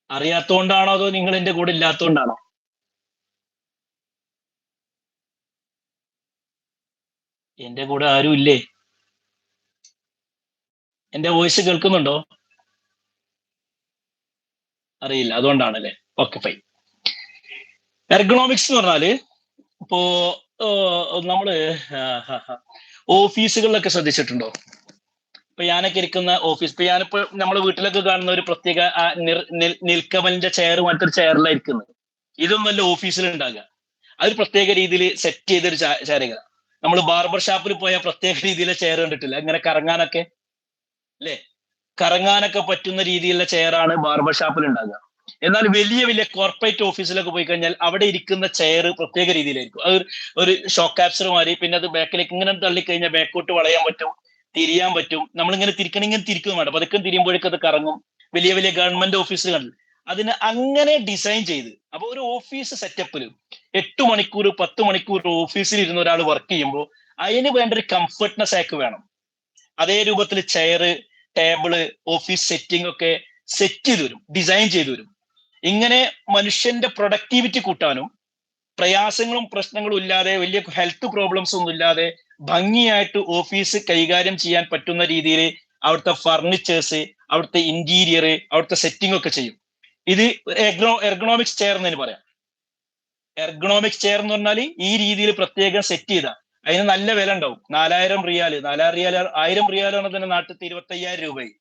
അറിയാത്തോണ്ടാണോ അതോ നിങ്ങൾ എന്റെ കൂടെ ഇല്ലാത്തോണ്ടാണോ? എന്റെ കൂടെ ആരും ഇല്ലേ? എന്റെ വോയിസ് കേൾക്കുന്നുണ്ടോ? അറിയില്ല, അതുകൊണ്ടാണല്ലേ. Okay, fine. എർഗണോമിക്സ് എന്ന് പറഞ്ഞാല് ഇപ്പോ നമ്മള് ഓഫീസുകളിലൊക്കെ ശ്രദ്ധിച്ചിട്ടുണ്ടോ? ഇപ്പൊ ഞാനൊക്കെ ഇരിക്കുന്ന ഓഫീസ്, ഇപ്പൊ ഞാനിപ്പോ നമ്മളെ വീട്ടിലൊക്കെ കാണുന്ന ഒരു പ്രത്യേക നിൽക്കമലിന്റെ ചെയർ മറ്റൊരു ചെയറിലായിരിക്കുന്നത്. ഇതൊന്നല്ല ഓഫീസിൽ ഉണ്ടാകുക. അതൊരു പ്രത്യേക രീതിയിൽ സെറ്റ് ചെയ്തൊരു ചെയറുകൾ. നമ്മൾ ബാർബർ ഷാപ്പിൽ പോയ പ്രത്യേക രീതിയിലെ ചെയർ കണ്ടിട്ടില്ല, ഇങ്ങനെ കറങ്ങാനൊക്കെ അല്ലെ, കറങ്ങാനൊക്കെ പറ്റുന്ന രീതിയിലുള്ള ചെയറാണ് ബാർബർ ഷാപ്പിൽ ഉണ്ടാകുക. എന്നാൽ വലിയ വലിയ കോർപ്പറേറ്റ് ഓഫീസിലൊക്കെ പോയി കഴിഞ്ഞാൽ അവിടെ ഇരിക്കുന്ന ചെയർ പ്രത്യേക രീതിയിലായിരിക്കും. അത് ഒരു ഷോക്ക് ആബ്സർ മാറി, പിന്നെ അത് ബാക്കിലേക്ക് ഇങ്ങനെ തള്ളിക്കഴിഞ്ഞാൽ ബാക്കോട്ട് വളയാൻ പറ്റും, തിരിയാൻ പറ്റും. നമ്മളിങ്ങനെ തിരിക്കണമെങ്കിൽ തിരിക്കും വേണ്ട, പതുക്കെ തിരിയുമ്പോഴേക്കും അത് കറങ്ങും. വലിയ വലിയ ഗവൺമെന്റ് ഓഫീസിൽ കണ്ടില്ല, അതിന് അങ്ങനെ ഡിസൈൻ ചെയ്ത്. അപ്പൊ ഒരു ഓഫീസ് സെറ്റപ്പിൽ 8 മണിക്കൂർ 10 മണിക്കൂർ ഓഫീസിൽ ഇരുന്ന ഒരാൾ വർക്ക് ചെയ്യുമ്പോൾ അതിന് വേണ്ട ഒരു കംഫർട്ട്നെസ് ആക്ക് വേണം. അതേ രൂപത്തിൽ ചെയർ, ടേബിള്, ഓഫീസ് സെറ്റിംഗ് ഒക്കെ സെറ്റ് ചെയ്ത് വരും, ഡിസൈൻ ചെയ്തു വരും. ഇങ്ങനെ മനുഷ്യന്റെ പ്രൊഡക്ടിവിറ്റി കൂട്ടാനും പ്രയാസങ്ങളും പ്രശ്നങ്ങളും ഇല്ലാതെ, വലിയ ഹെൽത്ത് പ്രോബ്ലംസ് ഒന്നും ഇല്ലാതെ ഭംഗിയായിട്ട് ഓഫീസ് കൈകാര്യം ചെയ്യാൻ പറ്റുന്ന രീതിയിൽ അവിടുത്തെ ഫർണിച്ചേഴ്സ്, അവിടുത്തെ ഇന്റീരിയർ, അവിടുത്തെ സെറ്റിംഗ് ഒക്കെ ചെയ്യും. ഇത് എർഗണോമിക്സ് ചെയർ എന്ന് പറയാം. എർഗണോമിക്സ് ചെയർ എന്ന് പറഞ്ഞാൽ ഈ രീതിയിൽ പ്രത്യേകം സെറ്റ് ചെയ്ത, അതിന് നല്ല വില ഉണ്ടാവും. 4000 റിയാല്, 1000 റിയാലാണ് തന്നെ നാട്ടിലത്തെ 25,000 രൂപയായി.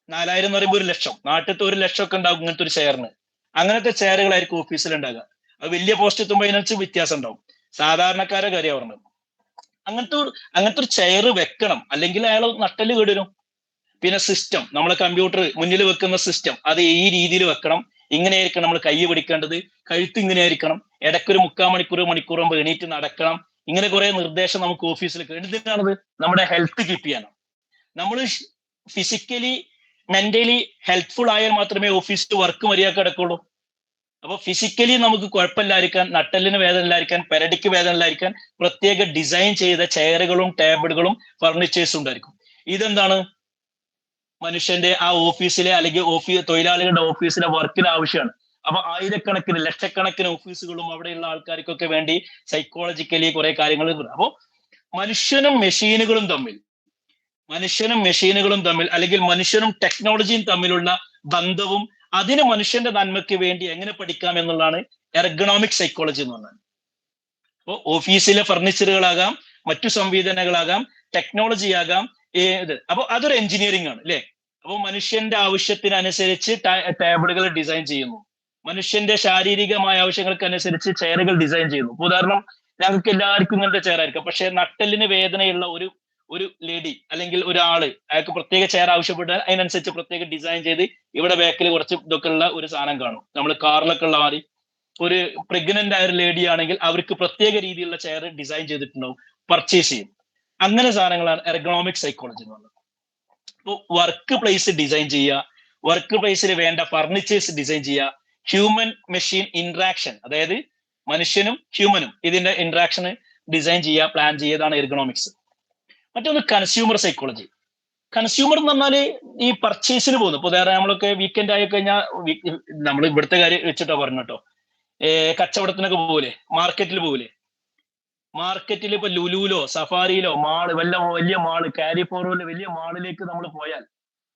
4000 എന്ന് പറയുമ്പോൾ 1,00,000, നാട്ടിലത്തെ 1,00,000 ഒക്കെ ഉണ്ടാവും ഇങ്ങനത്തെ ഒരു ചെയറിന്. അങ്ങനത്തെ ചെയറുകളായിരിക്കും ഓഫീസിൽ ഉണ്ടാകുക. അത് വലിയ പോസ്റ്റ് എത്തുമ്പോൾ അതിനനുസരിച്ച് വ്യത്യാസം ഉണ്ടാവും. സാധാരണക്കാരെ കാര്യം പറഞ്ഞത്. അങ്ങനത്തെ ഒരു ചെയർ വെക്കണം, അല്ലെങ്കിൽ അയാൾ നട്ടല് കേടുവരും. പിന്നെ സിസ്റ്റം, നമ്മളെ കമ്പ്യൂട്ടർ മുന്നിൽ വെക്കുന്ന സിസ്റ്റം, അത് ഈ രീതിയിൽ വെക്കണം. ഇങ്ങനെയായിരിക്കണം നമ്മൾ കൈ പിടിക്കേണ്ടത്, കഴുത്ത് ഇങ്ങനെ ആയിരിക്കണം, ഇടയ്ക്കൊരു 3/4 മണിക്കൂർ എണീറ്റ് നടക്കണം. ഇങ്ങനെ കുറെ നിർദ്ദേശം നമുക്ക് ഓഫീസിൽ. എന്തിനാണത്? നമ്മുടെ ഹെൽത്ത് കീപ്പ് ചെയ്യാനാണ്. നമ്മൾ ഫിസിക്കലി മെന്റലി ഹെൽപ്ഫുൾ ആയാൽ മാത്രമേ ഓഫീസിൽ വർക്ക് മര്യാദ കിടക്കുള്ളൂ. അപ്പൊ ഫിസിക്കലി നമുക്ക് കുഴപ്പമില്ലായിരിക്കാൻ, നട്ടലിന് വേദന ഇല്ലായിരിക്കാൻ, പെരടിക്ക് വേദന ഇല്ലായിരിക്കാൻ പ്രത്യേക ഡിസൈൻ ചെയ്ത ചെയറുകളും ടേബിളുകളും ഫർണിച്ചേഴ്സും ഉണ്ടായിരിക്കും. ഇതെന്താണ്? മനുഷ്യന്റെ ആ ഓഫീസിലെ അല്ലെങ്കിൽ തൊഴിലാളികളുടെ ഓഫീസിലെ വർക്കിന് ആവശ്യമാണ്. അപ്പൊ ആയിരക്കണക്കിന് ലക്ഷക്കണക്കിന് ഓഫീസുകളും അവിടെയുള്ള ആൾക്കാർക്കൊക്കെ വേണ്ടി സൈക്കോളജിക്കലി കുറെ കാര്യങ്ങൾ. അപ്പോ മനുഷ്യനും മെഷീനുകളും തമ്മിൽ അല്ലെങ്കിൽ മനുഷ്യനും ടെക്നോളജിയും തമ്മിലുള്ള ബന്ധവും അതിന് മനുഷ്യന്റെ നന്മയ്ക്ക് വേണ്ടി എങ്ങനെ പഠിക്കാം എന്നുള്ളതാണ് എർഗണോമിക് സൈക്കോളജി എന്ന് പറഞ്ഞാൽ. അപ്പോൾ ഓഫീസിലെ ഫർണിച്ചറുകളാകാം, മറ്റു സംവിധാനങ്ങളാകാം, ടെക്നോളജി ആകാം, അപ്പൊ അതൊരു എഞ്ചിനീയറിംഗ് ആണ് അല്ലെ. അപ്പോൾ മനുഷ്യന്റെ ആവശ്യത്തിനനുസരിച്ച് ടേബിളുകൾ ഡിസൈൻ ചെയ്യുന്നു, മനുഷ്യന്റെ ശാരീരികമായ ആവശ്യങ്ങൾക്ക് അനുസരിച്ച് ചെയറുകൾ ഡിസൈൻ ചെയ്യുന്നു. ഉദാഹരണം, ഞങ്ങൾക്ക് എല്ലാവർക്കും ഇങ്ങനത്തെ ചെയർ ആയിരിക്കും, പക്ഷെ നട്ടലിന് വേദനയുള്ള ഒരു ലേഡി അല്ലെങ്കിൽ ഒരാള് അയാൾക്ക് പ്രത്യേക ചെയർ ആവശ്യപ്പെട്ടാൽ അതിനനുസരിച്ച് പ്രത്യേക ഡിസൈൻ ചെയ്ത് ഇവിടെ ബാക്കിൽ കുറച്ച് ഇതൊക്കെ ഉള്ള ഒരു സാധനം കാണും. നമ്മൾ കാറിലൊക്കെ ഉള്ള മാതിരി ഒരു പ്രഗ്നന്റ് ആയ ഒരു ലേഡി ആണെങ്കിൽ അവർക്ക് പ്രത്യേക രീതിയിലുള്ള ചെയർ ഡിസൈൻ ചെയ്തിട്ടുണ്ടാവും, പർച്ചേസ് ചെയ്യും. അങ്ങനെ സാധനങ്ങളാണ് എർഗണോമിക് സൈക്കോളജി എന്ന് പറയുന്നത്. അപ്പോൾ വർക്ക് പ്ലേസ് ഡിസൈൻ ചെയ്യുക, വർക്ക് പ്ലേസിൽ വേണ്ട ഫർണിച്ചേഴ്സ് ഡിസൈൻ ചെയ്യുക, ഹ്യൂമൻ മെഷീൻ ഇന്ററാക്ഷൻ, അതായത് മനുഷ്യനും ഹ്യൂമനും ഇതിന്റെ ഇന്ററാക്ഷൻ ഡിസൈൻ ചെയ്യുക, പ്ലാൻ ചെയ്യുന്നതാണ് എർഗണോമിക്സ്. മറ്റൊന്ന് കൺസ്യൂമർ സൈക്കോളജി. കൺസ്യൂമർ എന്ന് പറഞ്ഞാല് ഈ പർച്ചേസിന് പോകുന്നു. ഇപ്പൊ ഉദാഹരണം നമ്മളൊക്കെ വീക്കെൻഡ് ആയി കഴിഞ്ഞാൽ, നമ്മൾ ഇവിടുത്തെ കാര്യം വെച്ചിട്ടോ പറഞ്ഞിട്ടോ, കച്ചവടത്തിനൊക്കെ പോലെ മാർക്കറ്റിൽ പോലെ, മാർക്കറ്റിൽ ഇപ്പൊ ലുലുലോ സഫാരിയിലോ വലിയ മാള് കാരിഫോറോയിലെ വലിയ മാളിലേക്ക് നമ്മൾ പോയാൽ,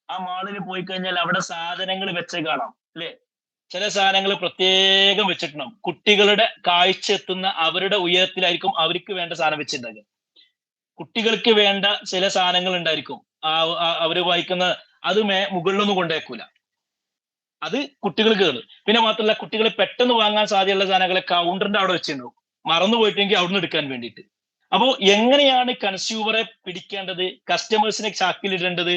ആ മാളിൽ പോയി കഴിഞ്ഞാൽ അവിടെ സാധനങ്ങൾ വെച്ച് കാണാം അല്ലെ. ചില സാധനങ്ങൾ പ്രത്യേകം വെച്ചിട്ടുണ്ടാവും. കുട്ടികളുടെ കാഴ്ച എത്തുന്ന അവരുടെ ഉയരത്തിലായിരിക്കും അവർക്ക് വേണ്ട സാധനം വെച്ചിട്ടുണ്ടാകുക. കുട്ടികൾക്ക് വേണ്ട ചില സാധനങ്ങൾ ഉണ്ടായിരിക്കും, അവര് വായിക്കുന്ന അത് മുകളിലൊന്നും കൊണ്ടുവയ്ക്കൂല, അത് കുട്ടികൾക്ക് കേറും. പിന്നെ മാത്രമല്ല, കുട്ടികൾ പെട്ടെന്ന് വാങ്ങാൻ സാധ്യതയുള്ള സാധനങ്ങളെ കൗണ്ടറിന്റെ അവിടെ വെച്ചിട്ടുണ്ടാവും, മറന്നു പോയിട്ടെങ്കിൽ അവിടുന്ന് എടുക്കാൻ വേണ്ടിയിട്ട്. അപ്പോ എങ്ങനെയാണ് കൺസ്യൂമറെ പിടിക്കേണ്ടത്, കസ്റ്റമേഴ്സിനെ ചാക്കിലിടേണ്ടത്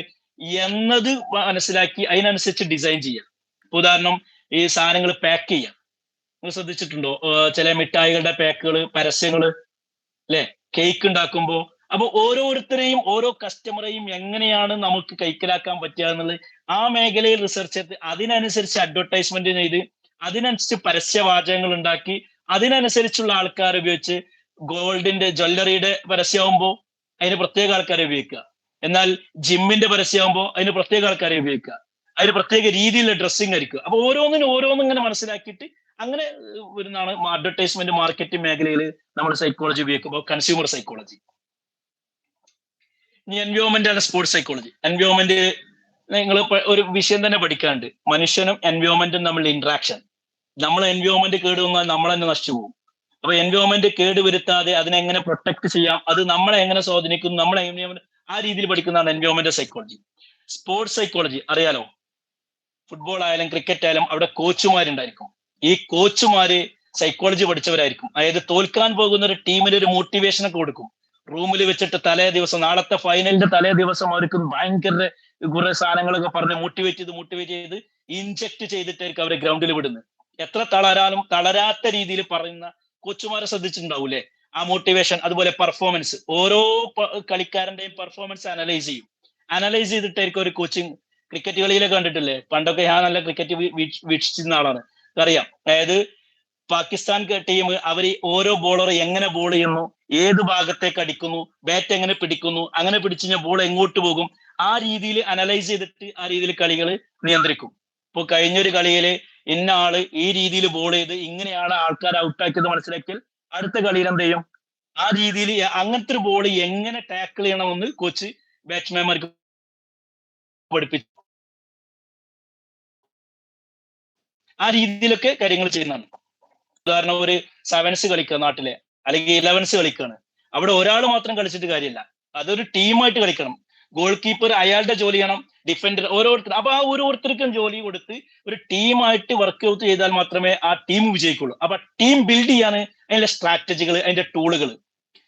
എന്നത് മനസ്സിലാക്കി അതിനനുസരിച്ച് ഡിസൈൻ ചെയ്യാം. ഉദാഹരണം, ഈ സാധനങ്ങൾ പാക്ക് ചെയ്യാം. നിങ്ങൾ ശ്രദ്ധിച്ചിട്ടുണ്ടോ? ചില മിഠായികളുടെ പാക്കുകൾ, പരസ്യങ്ങള് അല്ലെ, കേക്ക് ഉണ്ടാക്കുമ്പോ. അപ്പൊ ഓരോരുത്തരെയും ഓരോ കസ്റ്റമറെയും എങ്ങനെയാണ് നമുക്ക് കൈക്കലാക്കാൻ പറ്റുക എന്നുള്ളത് ആ മേഖലയിൽ റിസർച്ച് ചെയ്ത് അതിനനുസരിച്ച് അഡ്വർടൈസ്മെന്റ് ചെയ്ത് അതിനനുസരിച്ച് പരസ്യവാചകങ്ങൾ ഉണ്ടാക്കി അതിനനുസരിച്ചുള്ള ആൾക്കാരെ ഉപയോഗിച്ച്, ഗോൾഡിന്റെ ജ്വല്ലറിയുടെ പരസ്യമാകുമ്പോൾ അതിന് പ്രത്യേക ആൾക്കാരെ ഉപയോഗിക്കുക, എന്നാൽ ജിമ്മിന്റെ പരസ്യമാകുമ്പോൾ അതിന് പ്രത്യേക ആൾക്കാരെ ഉപയോഗിക്കുക, അതിന് പ്രത്യേക രീതിയിലുള്ള ഡ്രസ്സിങ് ആയിരിക്കും. അപ്പൊ ഓരോന്നും ഇങ്ങനെ മനസ്സിലാക്കിയിട്ട് അങ്ങനെ വരുന്നതാണ് അഡ്വർടൈസ്മെന്റ് മാർക്കറ്റിംഗ് മേഖലയിൽ നമ്മൾ സൈക്കോളജി ഉപയോഗിക്കുമ്പോൾ കൺസ്യൂമർ സൈക്കോളജി. ഇനി എൻവയോൺമെന്റ് ആണ് സ്പോർട്സ് സൈക്കോളജി. എൻവയോൺമെന്റ് നിങ്ങൾ ഒരു വിഷയം തന്നെ പഠിക്കാണ്ട്, മനുഷ്യനും എൻവയോൺമെന്റും തമ്മിലുള്ള ഇന്ററാക്ഷൻ. നമ്മൾ എൻവയോൺമെന്റ് കേടുവന്നാൽ നമ്മൾ തന്നെ നശിച്ചു പോകും. അപ്പൊ എൻവയോൺമെന്റ് കേടുവരുത്താതെ അതിനെ എങ്ങനെ പ്രൊട്ടക്ട് ചെയ്യാം, അത് നമ്മളെ എങ്ങനെ സ്വാധീനിക്കുന്നു, നമ്മളെ ആ രീതിയിൽ പഠിക്കുന്നതാണ് എൻവയോൺമെന്റ് സൈക്കോളജി. സ്പോർട്സ് സൈക്കോളജി അറിയാലോ, ഫുട്ബോൾ ആയാലും ക്രിക്കറ്റ് ആയാലും അവിടെ കോച്ചുമാരുണ്ടായിരിക്കും. ഈ കോച്ചുമാര് സൈക്കോളജി പഠിച്ചവരായിരിക്കും. അതായത് തോൽക്കാൻ പോകുന്ന ഒരു ടീമിന് ഒരു മോട്ടിവേഷൻ ഒക്കെ കൊടുക്കും. റൂമിൽ വെച്ചിട്ട് തലേ ദിവസം, നാളത്തെ ഫൈനലിന്റെ തലേ ദിവസം അവർക്ക് ഭയങ്കര കുറെ സാധനങ്ങളൊക്കെ പറഞ്ഞ് മോട്ടിവേറ്റ് ചെയ്ത് ഇൻജെക്ട് ചെയ്തിട്ടായിരിക്കും അവരെ ഗ്രൗണ്ടിൽ വിടുന്നത്. എത്ര തളരാത്ത രീതിയിൽ പറയുന്ന കോച്ചുമാരെ ശ്രദ്ധിച്ചിട്ടുണ്ടാവൂലേ? ആ മോട്ടിവേഷൻ, അതുപോലെ പെർഫോമൻസ്, ഓരോ കളിക്കാരന്റെയും പെർഫോമൻസ് അനലൈസ് ചെയ്തിട്ടായിരിക്കും ഒരു കോച്ചിങ്. ക്രിക്കറ്റ് കളിയിലൊക്കെ കണ്ടിട്ടില്ലേ? പണ്ടൊക്കെ ഞാൻ നല്ല ക്രിക്കറ്റ് വീക്ഷിച്ചിരുന്ന ആളാണ്, അറിയാം. അതായത് പാകിസ്ഥാൻ ടീം അവർ ഓരോ ബോളർ എങ്ങനെ ബോൾ ചെയ്യുന്നു, ഏത് ഭാഗത്തേക്ക് അടിക്കുന്നു, ബാറ്റ് എങ്ങനെ പിടിക്കുന്നു, അങ്ങനെ പിടിച്ചു കഴിഞ്ഞാൽ ബോൾ എങ്ങോട്ട് പോകും, ആ രീതിയിൽ അനലൈസ് ചെയ്തിട്ട് ആ രീതിയിൽ കളികൾ നിയന്ത്രിക്കും. ഇപ്പൊ കഴിഞ്ഞൊരു കളിയില് ഇന്ന ആള് ഈ രീതിയിൽ ബോൾ ചെയ്ത് ഇങ്ങനെയാണ് ആൾക്കാരെ ഔട്ടാക്കിയത് മനസ്സിലാക്കിയാൽ അടുത്ത കളിയിൽ എന്ത് ചെയ്യും, ആ രീതിയിൽ അങ്ങനത്തെ ഒരു ബോൾ എങ്ങനെ ടാക്കിൾ ചെയ്യണമെന്ന് കോച്ച് ബാറ്റ്സ്മാൻമാർക്ക് പഠിപ്പിച്ചു. ആ രീതിയിലൊക്കെ കാര്യങ്ങൾ ചെയ്യുന്നതാണ്. ഉദാഹരണം, ഒരു സെവൻസ് കളിക്കുക നാട്ടിലെ, അല്ലെങ്കിൽ 11s കളിക്കുകയാണ്. അവിടെ ഒരാൾ മാത്രം കളിച്ചിട്ട് കാര്യമില്ല, അതൊരു ടീമായിട്ട് കളിക്കണം. ഗോൾ കീപ്പർ അയാളുടെ ജോലി ചെയ്യണം, ഡിഫൻഡർ ഓരോരുത്തർ. അപ്പൊ ആ ഓരോരുത്തർക്കും ജോലി കൊടുത്ത് ഒരു ടീമായിട്ട് വർക്ക്ഔട്ട് ചെയ്താൽ മാത്രമേ ആ ടീം വിജയിക്കുള്ളൂ. അപ്പൊ ടീം ബിൽഡ് ചെയ്യാൻ അതിന്റെ സ്ട്രാറ്റജികൾ, അതിന്റെ ടൂളുകൾ,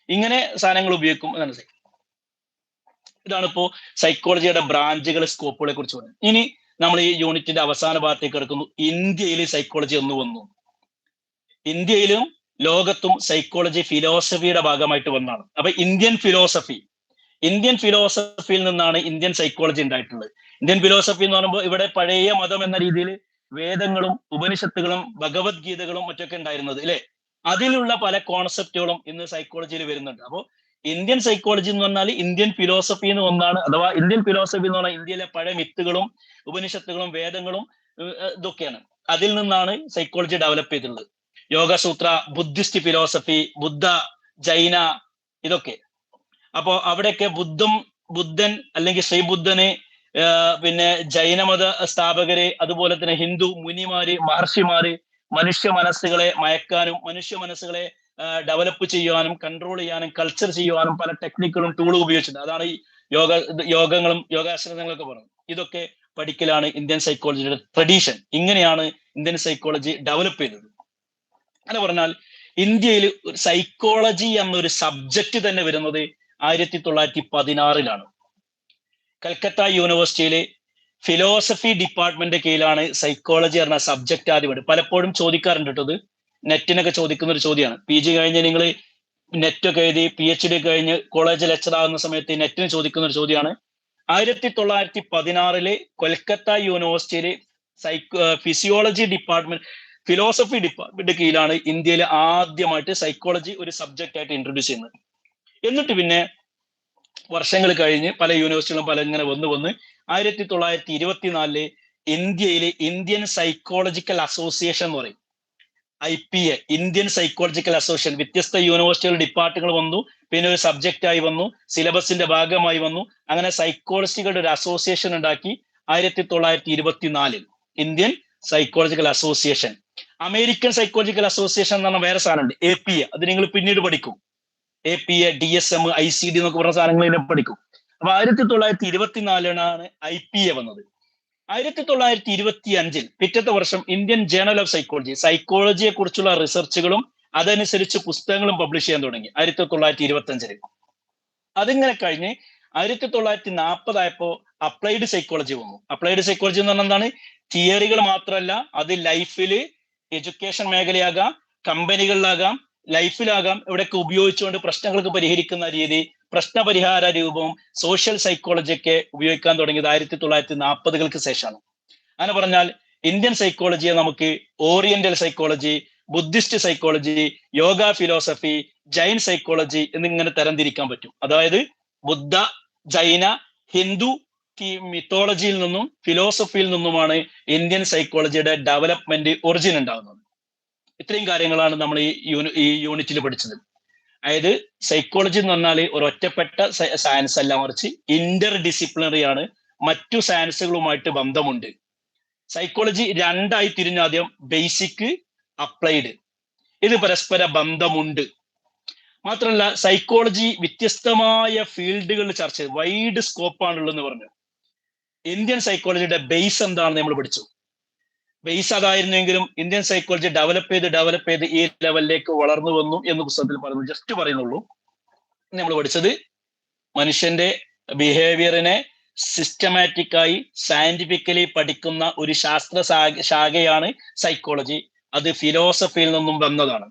ഇങ്ങനെ സാധനങ്ങൾ ഉപയോഗിക്കും എന്നാണ്. ഇതാണ് ഇപ്പോ സൈക്കോളജിയുടെ ബ്രാഞ്ചുകൾ, സ്കോപ്പുകളെ കുറിച്ച് പറയുന്നത്. ഇനി നമ്മൾ ഈ യൂണിറ്റിന്റെ അവസാന ഭാഗത്തേക്ക് കിടക്കുന്നു. ഇന്ത്യയിൽ സൈക്കോളജി എന്ന് വന്നു. ഇന്ത്യയിലും ലോകത്തും സൈക്കോളജി ഫിലോസഫിയുടെ ഭാഗമായിട്ട് വന്നാണ്. അപ്പൊ ഇന്ത്യൻ ഫിലോസഫിയിൽ നിന്നാണ് ഇന്ത്യൻ സൈക്കോളജി ഉണ്ടായിട്ടുള്ളത്. ഇന്ത്യൻ ഫിലോസഫി എന്ന് പറയുമ്പോൾ ഇവിടെ പഴയ മതം എന്ന രീതിയിൽ വേദങ്ങളും ഉപനിഷത്തുകളും ഭഗവത്ഗീതകളും മറ്റൊക്കെ ഉണ്ടായിരുന്നത് അല്ലെ, അതിലുള്ള പല കോൺസെപ്റ്റുകളും ഇന്ന് സൈക്കോളജിയിൽ വരുന്നുണ്ട്. അപ്പോൾ ഇന്ത്യൻ സൈക്കോളജി എന്ന് പറഞ്ഞാൽ ഇന്ത്യൻ ഫിലോസഫി എന്ന് ഒന്നാണ്. അഥവാ ഇന്ത്യൻ ഫിലോസഫി എന്ന് പറഞ്ഞാൽ ഇന്ത്യയിലെ പഴയ മിത്തുകളും ഉപനിഷത്തുകളും വേദങ്ങളും ഇതൊക്കെയാണ്. അതിൽ നിന്നാണ് സൈക്കോളജി ഡെവലപ്പ് ചെയ്തിട്ടുള്ളത്. യോഗസൂത്ര, ബുദ്ധിസ്റ്റ് ഫിലോസഫി, ബുദ്ധ, ജൈന, ഇതൊക്കെ. അപ്പോ അവിടെയൊക്കെ ബുദ്ധൻ അല്ലെങ്കിൽ ശ്രീബുദ്ധനെ, പിന്നെ ജൈനമത സ്ഥാപകരെ, അതുപോലെ തന്നെ ഹിന്ദു മുനിമാര്, മഹർഷിമാര് മനുഷ്യ മനസ്സുകളെ മയക്കാനും മനുഷ്യ മനസ്സുകളെ ഡെവലപ്പ് ചെയ്യാനും കൺട്രോൾ ചെയ്യാനും കൾച്ചർ ചെയ്യുവാനും പല ടെക്നിക്കുകളും ടൂളും ഉപയോഗിച്ചിട്ടുണ്ട്. അതാണ് ഈ യോഗങ്ങളും യോഗാശ്രമങ്ങളൊക്കെ പറയുന്നത്. ഇതൊക്കെ പഠിക്കലാണ് ഇന്ത്യൻ സൈക്കോളജിയുടെ ട്രഡീഷൻ. ഇങ്ങനെയാണ് ഇന്ത്യൻ സൈക്കോളജി ഡെവലപ്പ് ചെയ്തത്. അങ്ങനെ പറഞ്ഞാൽ ഇന്ത്യയിൽ സൈക്കോളജി എന്നൊരു സബ്ജക്റ്റ് തന്നെ വരുന്നത് 1916 കൽക്കത്ത യൂണിവേഴ്സിറ്റിയിലെ ഫിലോസഫി ഡിപ്പാർട്ട്മെന്റ് കീഴിലാണ് സൈക്കോളജി എന്ന സബ്ജക്റ്റ് ആദ്യമായിട്ട്. പലപ്പോഴും ചോദിക്കാറുണ്ട് കേട്ടത്, നെറ്റിനൊക്കെ ചോദിക്കുന്ന ഒരു ചോദ്യമാണ്. PG കഴിഞ്ഞ് നിങ്ങൾ നെറ്റൊക്കെ എഴുതി PhD കഴിഞ്ഞ് കോളേജ് ലെക്ചർ ആകുന്ന സമയത്ത് നെറ്റിന് ചോദിക്കുന്ന ഒരു ചോദ്യമാണ്. 1916 കൊൽക്കത്ത യൂണിവേഴ്സിറ്റിയിലെ ഫിസിയോളജി ഡിപ്പാർട്ട്മെന്റ്, ഫിലോസഫി ഡിപ്പാർട്ട്മെന്റ് കീഴിലാണ് ഇന്ത്യയിൽ ആദ്യമായിട്ട് സൈക്കോളജി ഒരു സബ്ജക്റ്റ് ആയിട്ട് ഇൻട്രൊഡ്യൂസ് ചെയ്യുന്നത്. എന്നിട്ട് പിന്നെ വർഷങ്ങൾ കഴിഞ്ഞ് പല യൂണിവേഴ്സിറ്റികളും പല ഇങ്ങനെ വന്ന് 1924 ഇന്ത്യയിലെ ഇന്ത്യൻ സൈക്കോളജിക്കൽ അസോസിയേഷൻ എന്ന് പറയും, IPA, ഇന്ത്യൻ സൈക്കോളജിക്കൽ അസോസിയേഷൻ. വ്യത്യസ്ത യൂണിവേഴ്സിറ്റികൾ ഡിപ്പാർട്ടുകൾ വന്നു, പിന്നെ ഒരു സബ്ജക്റ്റ് ആയി വന്നു, സിലബസിന്റെ ഭാഗമായി വന്നു. അങ്ങനെ സൈക്കോളജിസ്റ്റുകളുടെ ഒരു അസോസിയേഷൻ ഉണ്ടാക്കി 1924 Indian psychological association. American psychological association എന്ന് പറഞ്ഞാൽ വേറെ സാധനമുണ്ട്, APA. അത് നിങ്ങൾ പിന്നീട് പഠിക്കും. APA, DSM, ICD എന്നൊക്കെ പറഞ്ഞ സാധനങ്ങൾ പഠിക്കും. അപ്പൊ 1924 IPA വന്നത്. 1925 പിറ്റത്തെ വർഷം ഇന്ത്യൻ ജേണൽ ഓഫ് സൈക്കോളജിയെ കുറിച്ചുള്ള റിസർച്ചുകളും അതനുസരിച്ച് പുസ്തകങ്ങളും പബ്ലിഷ് ചെയ്യാൻ തുടങ്ങി 1925. അതിങ്ങനെ കഴിഞ്ഞ് 1940 ആയപ്പോ അപ്ലൈഡ് സൈക്കോളജി വന്നു. അപ്ലൈഡ് സൈക്കോളജി എന്ന് പറഞ്ഞാൽ എന്താണ്? തിയറികൾ മാത്രമല്ല, അത് ലൈഫില്, എഡ്യൂക്കേഷൻ മേഖലയാകാം, കമ്പനികളിലാകാം, ലൈഫിലാകാം, ഇവിടെയൊക്കെ ഉപയോഗിച്ചുകൊണ്ട് പ്രശ്നങ്ങൾക്ക് പരിഹരിക്കുന്ന രീതി, പ്രശ്നപരിഹാര രൂപവും സോഷ്യൽ സൈക്കോളജിയൊക്കെ ഉപയോഗിക്കാൻ തുടങ്ങിയത് 1940-കൾക്ക് ശേഷമാണ്. അങ്ങനെ പറഞ്ഞാൽ ഇന്ത്യൻ സൈക്കോളജിയെ നമുക്ക് oriental psychology, Buddhist psychology, yoga philosophy, Jain psychology എന്നിങ്ങനെ തരംതിരിക്കാൻ പറ്റും. അതായത് ബുദ്ധ, ജൈന, ഹിന്ദു മിത്തോളജിയിൽ നിന്നും ഫിലോസഫിയിൽ നിന്നുമാണ് ഇന്ത്യൻ സൈക്കോളജിയുടെ ഡെവലപ്മെന്റ് ഒറിജിൻ ഉണ്ടാകുന്നത്. ഇത്രയും കാര്യങ്ങളാണ് നമ്മൾ ഈ യൂണിറ്റിൽ പഠിച്ചത്. അതായത് സൈക്കോളജി എന്ന് പറഞ്ഞാൽ ഒരു ഒറ്റപ്പെട്ട സയൻസ് അല്ല, മറിച്ച് ഇന്റർ ഡിസിപ്ലിനറി ആണ്, മറ്റു സയൻസുകളുമായിട്ട് ബന്ധമുണ്ട്. സൈക്കോളജി രണ്ടായി തിരിഞ്ഞാദ്യം ബേസിക്, അപ്ലൈഡ്. ഇത് പരസ്പര ബന്ധമുണ്ട്. മാത്രമല്ല സൈക്കോളജി വ്യത്യസ്തമായ ഫീൽഡുകളിൽ ചർച്ച ചെയ്ത് വൈഡ് സ്കോപ്പാണുള്ളതെന്ന് പറഞ്ഞു. ഇന്ത്യൻ സൈക്കോളജിയുടെ ബേസ് എന്താണെന്ന് നമ്മൾ പഠിച്ചു. ബേസ് അതായിരുന്നെങ്കിലും ഇന്ത്യൻ സൈക്കോളജി ഡെവലപ്പ് ചെയ്ത് ഈ ലെവലിലേക്ക് വളർന്നു വന്നു എന്ന് പുസ്തകത്തിൽ പറയുന്നു. ജസ്റ്റ് പറയുന്നുള്ളൂ. നമ്മൾ പഠിച്ചത് മനുഷ്യന്റെ ബിഹേവിയറിനെ സിസ്റ്റമാറ്റിക്കായി സയന്റിഫിക്കലി പഠിക്കുന്ന ഒരു ശാസ്ത്ര ശാഖയാണ് സൈക്കോളജി. അത് ഫിലോസഫിയിൽ നിന്നും വന്നതാണ്.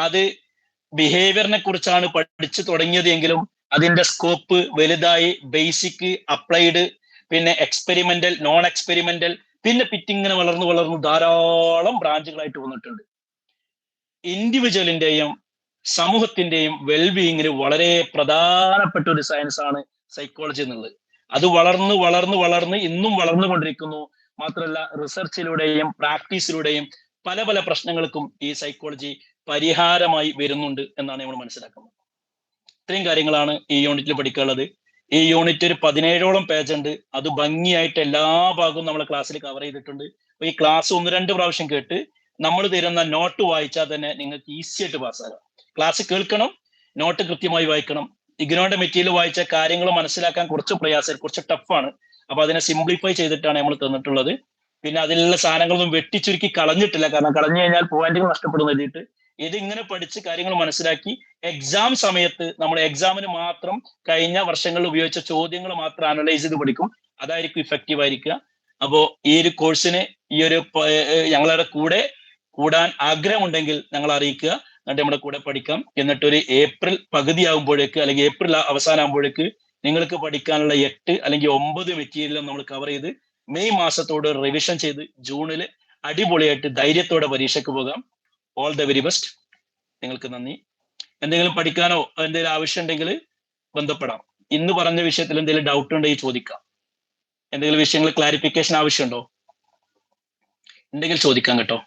അത് ബിഹേവിയറിനെ കുറിച്ചാണ് പഠിച്ചു തുടങ്ങിയത് എങ്കിലും അതിന്റെ സ്കോപ്പ് വലുതായി ബേസിക്, അപ്ലൈഡ്, പിന്നെ എക്സ്പെരിമെന്റൽ, നോൺ എക്സ്പെരിമെന്റൽ, പിന്നെ പിറ്റിങ്ങനെ വളർന്നു ധാരാളം ബ്രാഞ്ചുകളായിട്ട് വന്നിട്ടുണ്ട്. ഇൻഡിവിജ്വലിന്റെയും സമൂഹത്തിന്റെയും വെൽബീയിങ്ങിന് വളരെ പ്രധാനപ്പെട്ട ഒരു സയൻസ് ആണ് സൈക്കോളജി എന്നുള്ളത്. അത് വളർന്ന് ഇന്നും വളർന്നുകൊണ്ടിരിക്കുന്നു. മാത്രമല്ല റിസർച്ചിലൂടെയും പ്രാക്ടീസിലൂടെയും പല പല പ്രശ്നങ്ങൾക്കും ഈ സൈക്കോളജി പരിഹാരമായി വരുന്നുണ്ട് എന്നാണ് നമ്മൾ മനസ്സിലാക്കുന്നത്. ഇത്രയും കാര്യങ്ങളാണ് ഈ യൂണിറ്റിൽ പഠിക്കാനുള്ളത്. ഈ യൂണിറ്റ് ഒരു 17ഓളം പേജ് ഉണ്ട്. അത് ഭംഗിയായിട്ട് എല്ലാ ഭാഗവും നമ്മൾ ക്ലാസ്സിൽ കവർ ചെയ്തിട്ടുണ്ട്. അപ്പൊ ഈ ക്ലാസ് 1-2 പ്രാവശ്യം കേട്ട് നമ്മൾ തരുന്ന നോട്ട് വായിച്ചാൽ തന്നെ നിങ്ങൾക്ക് ഈസി ആയിട്ട് പാസ്സാകാം. ക്ലാസ് കേൾക്കണം, നോട്ട് കൃത്യമായി വായിക്കണം. ഇഗ്നോയുടെ മെറ്റീരിയൽ വായിച്ച കാര്യങ്ങൾ മനസ്സിലാക്കാൻ കുറച്ച് പ്രയാസം, കുറച്ച് ടഫാണ്. അപ്പൊ അതിനെ സിംപ്ലിഫൈ ചെയ്തിട്ടാണ് നമ്മൾ തന്നിട്ടുള്ളത്. പിന്നെ അതിലുള്ള സാധനങ്ങളൊന്നും വെട്ടിച്ചുരുക്കി കളഞ്ഞിട്ടില്ല, കാരണം കളഞ്ഞു കഴിഞ്ഞാൽ പോയിന്റുകൾ നഷ്ടപ്പെടും എഴുതിയിട്ട്. ഇത് ഇങ്ങനെ പഠിച്ച് കാര്യങ്ങൾ മനസ്സിലാക്കി എക്സാം സമയത്ത് നമ്മൾ എക്സാമിന് മാത്രം കഴിഞ്ഞ വർഷങ്ങളിൽ ഉപയോഗിച്ച ചോദ്യങ്ങൾ മാത്രം അനലൈസ് ചെയ്ത് പഠിക്കും. അതായിരിക്കും ഇഫക്റ്റീവ് ആയിരിക്കുക. അപ്പോ ഈ ഒരു കോഴ്സിന് ഈ ഒരു ഞങ്ങളുടെ കൂടെ കൂടാൻ ആഗ്രഹമുണ്ടെങ്കിൽ ഞങ്ങൾ അറിയിക്കുക. എന്നിട്ട് നമ്മുടെ കൂടെ പഠിക്കാം. എന്നിട്ട് ഒരു ഏപ്രിൽ പകുതി ആകുമ്പോഴേക്ക് അല്ലെങ്കിൽ ഏപ്രിൽ അവസാനം ആകുമ്പോഴേക്ക് നിങ്ങൾക്ക് പഠിക്കാനുള്ള 8 അല്ലെങ്കിൽ 9 മെറ്റീരിയലും നമ്മൾ കവർ ചെയ്ത് മെയ് മാസത്തോട് റിവിഷൻ ചെയ്ത് ജൂണിൽ അടിപൊളിയായിട്ട് ധൈര്യത്തോടെ പരീക്ഷയ്ക്ക് പോകാം. All the very best. നിങ്ങൾക്ക് നന്ദി. എന്തെങ്കിലും പഠിക്കാനോ എന്തെങ്കിലും ആവശ്യം ഉണ്ടെങ്കിൽ ബന്ധപ്പെടാം. ഇന്ന് പറഞ്ഞ വിഷയത്തിൽ എന്തെങ്കിലും ഡൗട്ട് ഉണ്ടെങ്കിൽ ചോദിക്കാം. എന്തെങ്കിലും വിഷയങ്ങൾ ക്ലാരിഫിക്കേഷൻ ആവശ്യമുണ്ടോ? ഉണ്ടെങ്കിൽ ചോദിക്കാം കേട്ടോ.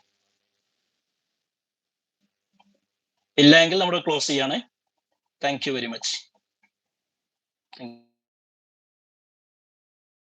ഇല്ല എങ്കിൽ നമ്മൾ ക്ലോസ് ചെയ്യാണ്. Thank you very much.